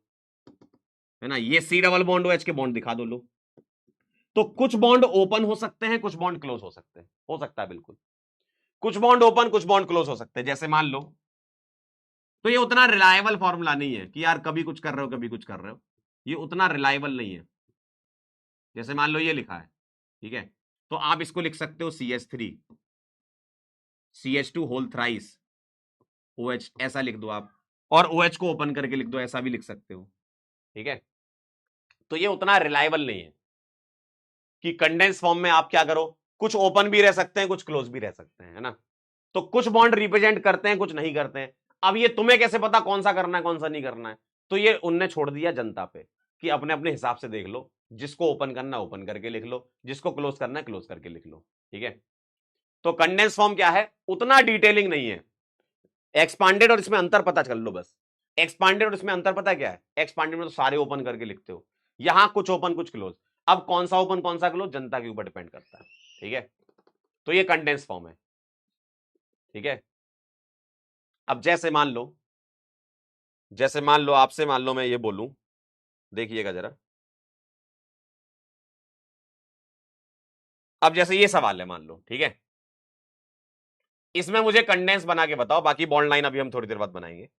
है ना, ये C डबल बॉन्ड OH के बॉन्ड दिखा दो, लो। तो कुछ बॉन्ड ओपन हो सकते हैं, कुछ बॉन्ड क्लोज हो सकते हैं, हो सकता है बिल्कुल, कुछ बॉन्ड ओपन कुछ बॉन्ड क्लोज हो सकते हैं। जैसे मान लो, तो ये उतना रिलायबल फॉर्मूला नहीं है कि यार कभी कुछ कर रहे हो कभी कुछ कर रहे हो, ये उतना रिलायबल नहीं है। जैसे मान लो ये लिखा है, ठीक है, तो आप इसको लिख सकते हो CH3 CH2 whole thrice OH, ऐसा लिख दो आप, और OH को ओपन करके लिख दो, ऐसा भी लिख सकते हो, ठीक है। तो ये उतना रिलायबल नहीं है कि कंडेंस फॉर्म में आप क्या करो, कुछ ओपन भी रह सकते हैं, कुछ क्लोज भी रह सकते हैं, है ना। तो कुछ बॉन्ड रिप्रेजेंट करते हैं, कुछ नहीं करते हैं। अब ये तुम्हें कैसे पता कौन सा करना है कौन सा नहीं करना है, तो ये उनने छोड़ दिया जनता पे कि अपने अपने हिसाब से देख लो, जिसको ओपन करना है ओपन करके लिख लो, जिसको क्लोज करना है क्लोज करके लिख लो, ठीक है। तो कंडेंस फॉर्म क्या है, उतना डिटेलिंग नहीं है। एक्सपांडेड और इसमें अंतर पता कर लो बस, एक्सपांडेड और इसमें अंतर पता क्या है, एक्सपांडेड में तो सारे ओपन करके लिखते हो, यहां कुछ ओपन कुछ क्लोज। अब कौन सा ओपन कौन सा क्लोज जनता के ऊपर डिपेंड करता है, ठीक है। तो ये कंडेंस फॉर्म है, ठीक है। अब जैसे मान लो आपसे मान लो मैं ये बोलूं, देखिएगा जरा, अब जैसे ये सवाल है मान लो, ठीक है, इसमें मुझे कंडेंस बना के बताओ, बाकी बॉन्ड लाइन अभी हम थोड़ी देर बाद बनाएंगे।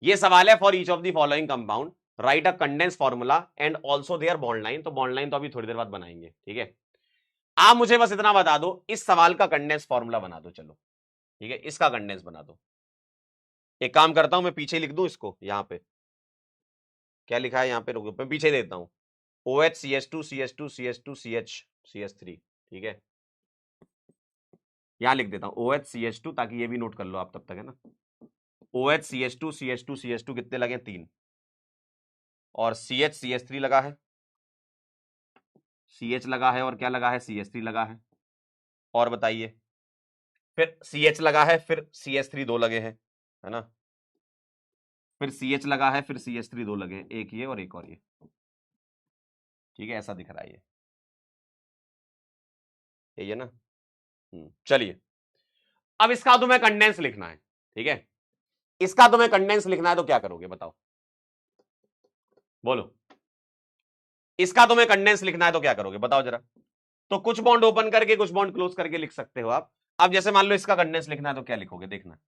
ये सवाल है, for each of the following compound write a condense formula and also their bond line. तो बॉन्ड लाइन तो अभी थोड़ी देर बाद बनाएंगे, ठीक है। आप मुझे बस इतना बता दो, इस सवाल का कंडेंस फॉर्मूला बना दो, चलो ठीक है, इसका कंडेंस बना दो। एक काम करता हूं, मैं पीछे लिख दूं इसको, यहां पे क्या लिखा है, यहां पे रुको, मैं पीछे देता हूं, OH CH2 CH2 CH2 CH CH3, ठीक है, यहां लिख देता हूं OH CH2, ताकि ये भी नोट कर लो आप तब तक, है ना। OH CH2 CH2 CH2 कितने लगे, 3, और CH CH3 लगा है, CH लगा है, और क्या लगा है, CH3 लगा है। और बताइए, फिर CH लगा है, फिर CH3 दो लगे हैं, है ना, फिर CH लगा है, फिर CH3 दो लगे हैं, एक ये और एक और ये, ठीक है, ऐसा दिख रहा है ये ना। चलिए, अब इसका तुम्हें कंडेंस लिखना है, ठीक है, इसका तुम्हें कंडेंस लिखना है, तो क्या करोगे बताओ, बोलो, इसका तुम्हें कंडेंस लिखना है तो क्या करोगे बताओ जरा। तो कुछ बॉन्ड ओपन करके कुछ बॉन्ड क्लोज करके लिख सकते हो आप। अब जैसे मान लो इसका कंडेंस लिखना है तो क्या लिखोगे, देखना,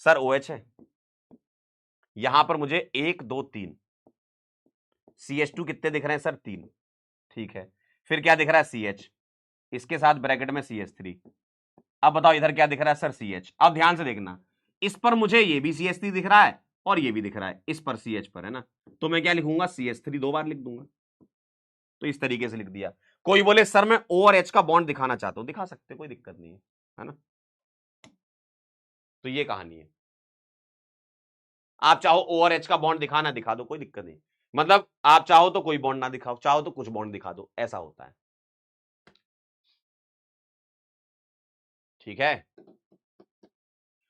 सर OH है, यहां पर मुझे 1 2 3, CH2 कितने दिख रहे हैं सर, 3, ठीक है, फिर क्या दिख रहा है, CH, इसके साथ ब्रैकेट में CH3। अब बताओ इधर क्या दिख रहा है सर, CH। अब ध्यान से देखना, इस पर मुझे ये भी CH3 दिख रहा है और ये भी दिख रहा है, इस पर CH पर, है ना, तो मैं क्या लिखूंगा, CH3 दो बार लिख दूंगा। तो इस तरीके से लिख दिया। कोई बोले सर मैं O और H का बॉन्ड दिखाना चाहता हूं, दिखा सकते, कोई दिक्कत नहीं है ना। तो ये कहानी है, आप चाहो O और H का बॉन्ड दिखाना दिखा दो, कोई दिक्कत नहीं, मतलब आप चाहो तो कोई बॉन्ड ना दिखाओ, चाहो तो कुछ बॉन्ड दिखा दो, ऐसा होता है, ठीक है।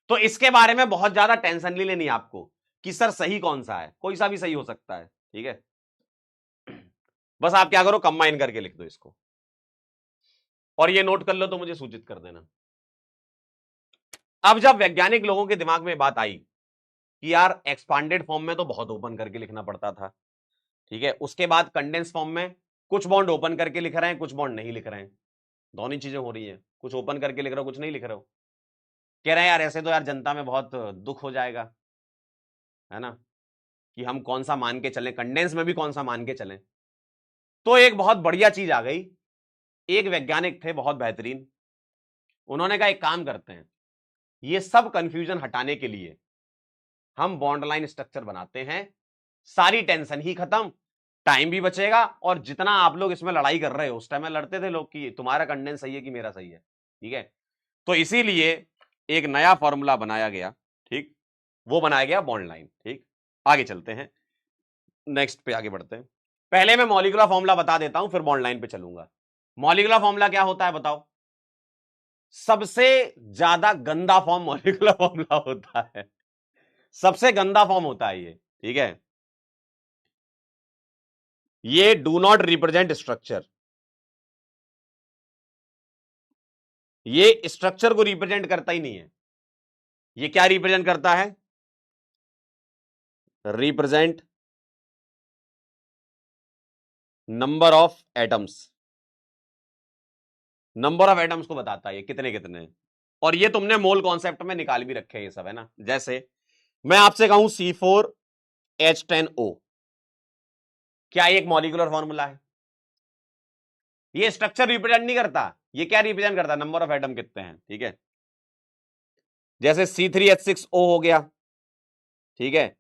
तो इसके बारे में बहुत ज्यादा टेंशन नहीं लेनी आपको कि सर सही कौन सा है, कोई सा भी सही हो सकता है, ठीक है। बस आप क्या करो, कंबाइन करके लिख दो इसको, और ये नोट कर लो तो मुझे सूचित कर देना। अब जब वैज्ञानिक लोगों के दिमाग में बात आई कि यार एक्सपांडेड फॉर्म में तो बहुत ओपन करके लिखना पड़ता था, ठीक है, उसके बाद कंडेंस फॉर्म में कुछ बॉन्ड ओपन करके लिख रहे हैं, कुछ बॉन्ड नहीं लिख रहे हैं, दोनों चीजें हो रही हैं, कुछ ओपन करके लिख रहे हो, कुछ नहीं लिख रहे हो। कह रहे हैं यार ऐसे तो यार जनता में बहुत दुख हो जाएगा, है ना, कि हम कौन सा मान के चलें, कंडेंस में भी कौन सा मान के चलें। तो एक बहुत बढ़िया चीज आ गई, एक वैज्ञानिक थे बहुत बेहतरीन, उन्होंने कहा एक काम करते हैं, ये सब कंफ्यूजन हटाने के लिए हम बॉन्ड लाइन स्ट्रक्चर बनाते हैं, सारी टेंशन ही खत्म, टाइम भी बचेगा, और जितना आप लोग इसमें लड़ाई कर रहे हो, उस टाइम में लड़ते थे लोग कि तुम्हारा कंडेंस सही है कि मेरा सही है, ठीक है, तो इसीलिए एक नया फॉर्मूला बनाया गया, ठीक, वो बनाया गया बॉन्ड लाइन। ठीक, आगे चलते हैं, नेक्स्ट पे आगे बढ़ते हैं। पहले मैं मॉलिक्यूलर फॉर्मूला बता देता हूं, फिर बॉन्ड लाइन पे चलूंगा। मॉलिक्यूलर फॉर्मूला क्या होता है बताओ? सबसे ज्यादा गंदा फॉर्म मॉलिक्यूलर फॉर्मूला होता है, सबसे गंदा फॉर्म होता है ये, ठीक है। ये डू नॉट रिप्रेजेंट स्ट्रक्चर, ये स्ट्रक्चर को रिप्रेजेंट करता ही नहीं है। ये क्या रिप्रेजेंट करता है? Represent number of atoms, number of atoms को बताता है ये कितने कितने हैं। और ये तुमने मोल कॉन्सेप्ट में निकाल भी रखे हैं ये सब, है ना। जैसे मैं आपसे कहूं C4H10O, क्या एक मॉलिक्यूलर फॉर्मूला है? ये स्ट्रक्चर रिप्रेजेंट नहीं करता, ये क्या रिप्रेजेंट करता है? नंबर ऑफ एटम कितने हैं, ठीक है। जैसे C3H6O हो गया, ठीक है,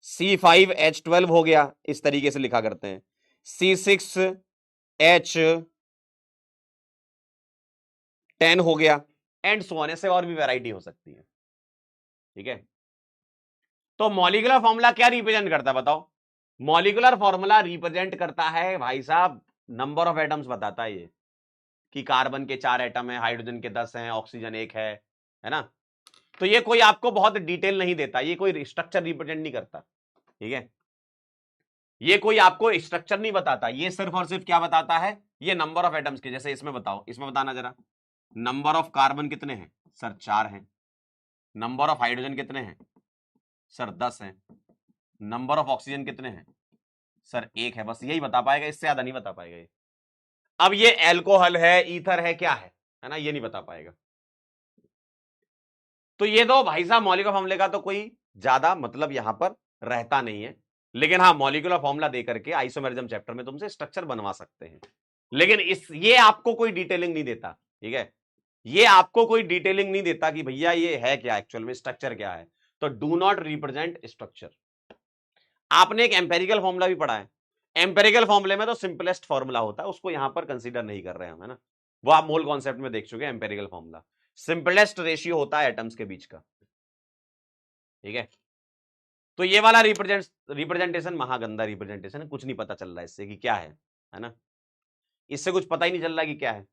C5H12 हो गया, इस तरीके से लिखा करते हैं, C6H10 हो गया, एंड सो ऑन, ऐसे और भी वैरायटी हो सकती है, ठीक है। तो मॉलिक्यूलर फॉर्मूला क्या रिप्रेजेंट करता है बताओ? मॉलिक्यूलर फॉर्मूला रिप्रेजेंट करता है भाई साहब नंबर ऑफ एटम्स बताता है ये, कि कार्बन के 4 एटम है, हाइड्रोजन के 10 हैं, ऑक्सीजन 1 है ना। तो ये कोई आपको बहुत डिटेल नहीं देता, ये कोई स्ट्रक्चर रिप्रेजेंट नहीं करता, ठीक है। ये कोई आपको स्ट्रक्चर नहीं बताता, ये सिर्फ और सिर्फ क्या बताता है? ये नंबर ऑफ एटम्स के। जैसे इसमें बताओ, इसमें बताना जरा, नंबर ऑफ कार्बन कितने हैं? सर 4 हैं। नंबर ऑफ हाइड्रोजन कितने हैं? सर 10 हैं। नंबर ऑफ ऑक्सीजन कितने हैं? सर 1 है। बस यही बता पाएगा, इससे ज्यादा नहीं बता पाएगा ये। अब ये एल्कोहल है, ईथर है, क्या है ना, ये नहीं बता पाएगा। तो ये तो भाई साहब मॉलिक्यूलर फॉर्मूले का तो कोई ज्यादा मतलब यहां पर रहता नहीं है, लेकिन हाँ मॉलिक्यूलर फॉर्मूला दे करके आइसोमेरिज्म चैप्टर में तुमसे स्ट्रक्चर बनवा सकते हैं, लेकिन ये आपको कोई डिटेलिंग नहीं देता, ठीक है। ये आपको कोई डिटेलिंग नहीं देता कि भैया ये है क्या एक्चुअल में, स्ट्रक्चर क्या है। तो डू नॉट रिप्रेजेंट स्ट्रक्चर। आपने एक एम्पेरिकल फॉर्मूला भी पढ़ा है, एम्पेरिकल फॉर्मूले में तो सिंपलेस्ट फॉर्मूला होता है, उसको यहां पर कंसीडर नहीं कर रहे हैं हम, है ना। वो आप मोल कॉन्सेप्ट में देख चुके हैं, एम्पेरिकल फॉर्मूला सिंपलेस्ट रेशियो होता है एटम्स के बीच का, ठीक है। तो ये वाला रिप्रेजेंटेशन महागंदा रिप्रेजेंटेशन है, कुछ नहीं पता चल रहा है इससे कि क्या है ना। इससे कुछ पता ही नहीं चल रहा कि क्या है,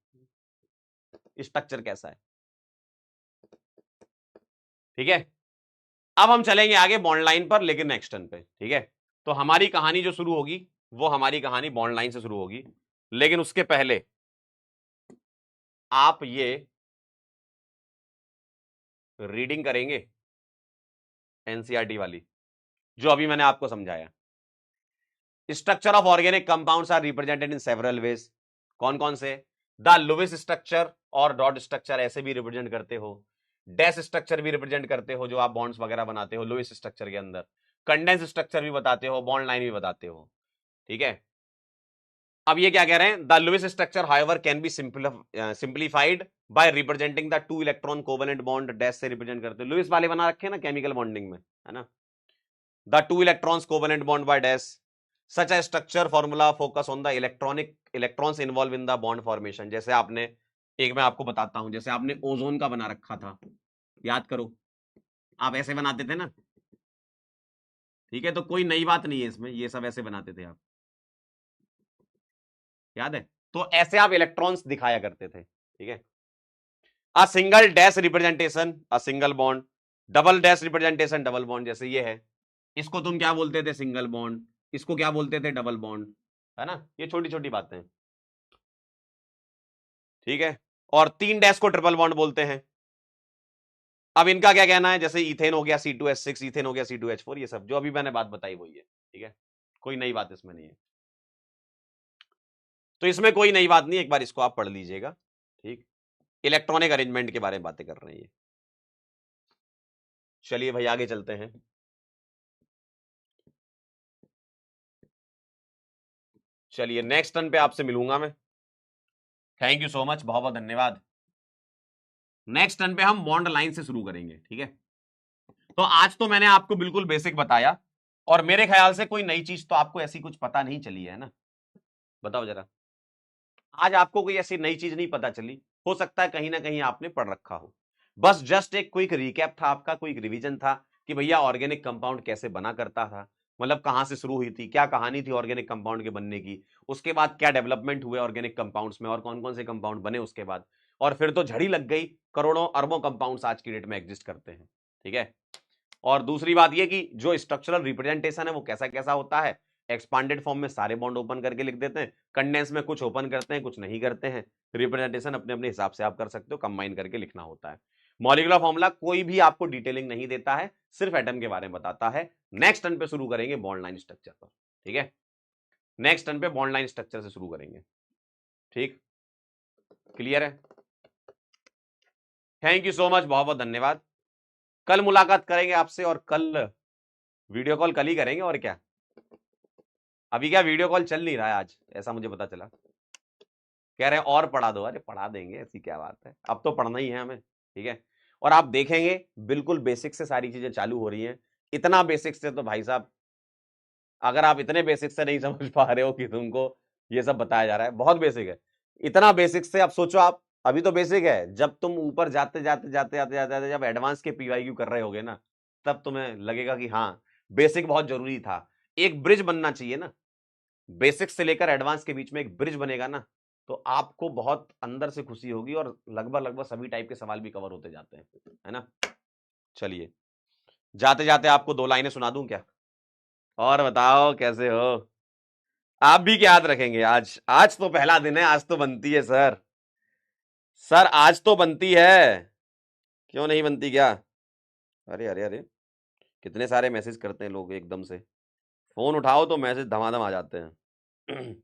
स्ट्रक्चर कैसा है, ठीक है। अब हम चलेंगे आगे बॉन्ड लाइन पर, लेकिन नेक्स्ट टर्न पे, ठीक है। तो हमारी कहानी जो शुरू होगी वो हमारी कहानी बॉन्ड लाइन से शुरू होगी, लेकिन उसके पहले आप ये रीडिंग करेंगे एनसीईआरटी वाली, जो अभी मैंने आपको समझाया। Structure of organic compounds are represented in several ways. कौन कौन से? द लुईस स्ट्रक्चर और डॉट स्ट्रक्चर ऐसे भी रिप्रेजेंट करते हो, डैश स्ट्रक्चर भी रिप्रेजेंट करते हो जो आप बॉन्ड्स वगैरह बनाते हो लुईस स्ट्रक्चर के अंदर, कंडेंस स्ट्रक्चर भी बताते हो, बॉन्ड लाइन भी बताते हो, ठीक है। अब ये क्या कह रहे हैं? The Lewis structure however can be simplified by representing the 2 electron covalent bond, dash से रिप्रेजेंट करते हो, लुईस वाले बना रखे हैं ना केमिकल बॉन्डिंग में, है ना। The 2 electrons covalent bond by dash, such A structure formula focus on the electrons involve in the bond formation. जैसे आपने एक, मैं आपको बताता हूं, जैसे आपने ओजोन का बना रखा था, याद करो, आप ऐसे बनाते थे ना, ठीक है। तो कोई नई बात नहीं है इसमें, ये सब ऐसे बनाते थे आप, याद है। तो ऐसे आप इलेक्ट्रॉन्स दिखाया करते थे, ठीक है। A single dash representation a single bond, double dash representation double bond, जैसे ये है, इसको तुम क्या बोलते थे? Single bond. इसको क्या बोलते थे? Double bond. है ना, ये छोटी छोटी बातें हैं, ठीक है। और 3 डैश को ट्रिपल बॉन्ड बोलते हैं। अब इनका क्या कहना है, जैसे इथेन हो गया C2H6, इथेन हो गया C2H4, ये सब जो अभी मैंने बात बताई वही है, ठीक है, कोई नई बात इसमें नहीं है। तो इसमें कोई नई बात नहीं, एक बार इसको आप पढ़ लीजिएगा, ठीक। इलेक्ट्रॉनिक अरेंजमेंट के बारे में बातें कर रहे हैं ये। चलिए भाई आगे चलते हैं। चलिए नेक्स्ट टर्न पे आपसे मिलूंगा मैं। थैंक यू सो मच, बहुत बहुत धन्यवाद। नेक्स्ट टर्न पे हम बॉन्ड लाइन से शुरू करेंगे, ठीक है। तो आज तो मैंने आपको बिल्कुल बेसिक बताया, और मेरे ख्याल से कोई नई चीज तो आपको ऐसी कुछ पता नहीं चली है ना, बताओ जरा। आज आपको कोई ऐसी नई चीज नहीं पता चली, हो सकता है कहीं ना कहीं आपने पढ़ रखा हो, बस जस्ट एक क्विक रिकैप था आपका, क्विक रिवीजन था कि भैया ऑर्गेनिक कंपाउंड कैसे बना करता था, मतलब कहां से शुरू हुई थी, क्या कहानी थी ऑर्गेनिक कंपाउंड के बनने की, उसके बाद क्या डेवलपमेंट हुए ऑर्गेनिक कंपाउंड्स में और कौन कौन से कंपाउंड बने उसके बाद, और फिर तो झड़ी लग गई, करोड़ों अरबों कंपाउंड्स आज की डेट में एग्जिस्ट करते हैं, ठीक है। और दूसरी बात यह कि जो स्ट्रक्चरल रिप्रेजेंटेशन है वो कैसा कैसा होता है, एक्सपांडेड फॉर्म में सारे बॉन्ड ओपन करके लिख देते हैं, कंडेंस में कुछ ओपन करते हैं कुछ नहीं करते हैं, रिप्रेजेंटेशन अपने अपने हिसाब से आप कर सकते हो, कंबाइन करके लिखना होता है। मॉलिक्यूलर फॉर्मूला कोई भी आपको डिटेलिंग नहीं देता है, सिर्फ एटम के बारे में बताता है। नेक्स्ट टर्न पे शुरू करेंगे बॉन्ड लाइन स्ट्रक्चर पर, ठीक है, नेक्स्ट टर्न पे बॉन्ड लाइन स्ट्रक्चर से शुरू करेंगे, ठीक, क्लियर है। थैंक यू सो मच, बहुत बहुत धन्यवाद। कल मुलाकात करेंगे आपसे, और कल वीडियो कॉल कल ही करेंगे, और क्या, अभी क्या वीडियो कॉल चल नहीं रहा है आज, ऐसा मुझे पता चला, कह रहे हैं और पढ़ा दो, अरे पढ़ा देंगे, ऐसी क्या बात है, अब तो पढ़ना ही है हमें, ठीक है। और आप देखेंगे बिल्कुल बेसिक से सारी चीजें चालू हो रही हैं, इतना बेसिक से तो भाई साहब, अगर आप इतने बेसिक से नहीं समझ पा रहे हो कि तुमको ये सब बताया जा रहा है, बहुत बेसिक है, इतना बेसिक से, अब सोचो आप, अभी तो बेसिक है, जब तुम ऊपर जाते जाते जाते जाते जाते जाते जब एडवांस के PYQ कर रहे होगे ना, तब तुम्हें लगेगा कि हाँ बेसिक बहुत जरूरी था, एक ब्रिज बनना चाहिए ना, बेसिक से लेकर एडवांस के बीच में एक ब्रिज बनेगा ना, तो आपको बहुत अंदर से खुशी होगी, और लगभग लगभग सभी टाइप के सवाल भी कवर होते जाते हैं, है ना। चलिए जाते जाते आपको 2 लाइनें सुना दूं क्या, और बताओ कैसे हो, आप भी क्या याद रखेंगे, आज आज तो पहला दिन है, आज तो बनती है सर, सर आज तो बनती है, क्यों नहीं बनती क्या, अरे अरे अरे, कितने सारे मैसेज करते हैं लोग एकदम से, फोन उठाओ तो मैसेज धमाधम आ जाते हैं।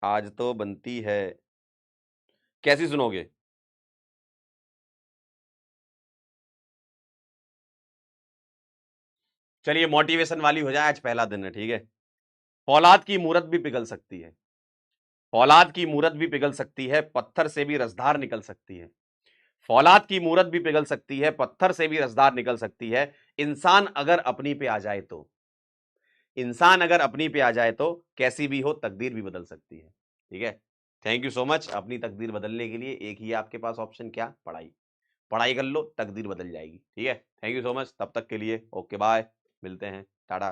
आज तो बनती है, कैसी सुनोगे, चलिए मोटिवेशन वाली हो जाए, आज पहला दिन है, ठीक है। फौलाद की मूरत भी पिघल सकती है, फौलाद की मूरत भी पिघल सकती है, पत्थर से भी रसधार निकल सकती है, फौलाद की मूरत भी पिघल सकती है, पत्थर से भी रसधार निकल सकती है, इंसान अगर अपनी पे आ जाए तो, इंसान अगर अपनी पे आ जाए तो कैसी भी हो तकदीर भी बदल सकती है, ठीक है। Thank you so much. अपनी तकदीर बदलने के लिए एक ही आपके पास ऑप्शन, क्या, पढ़ाई, पढ़ाई कर लो, तकदीर बदल जाएगी, ठीक है। थैंक यू सो मच, तब तक के लिए ओके बाय, मिलते हैं, टाटा।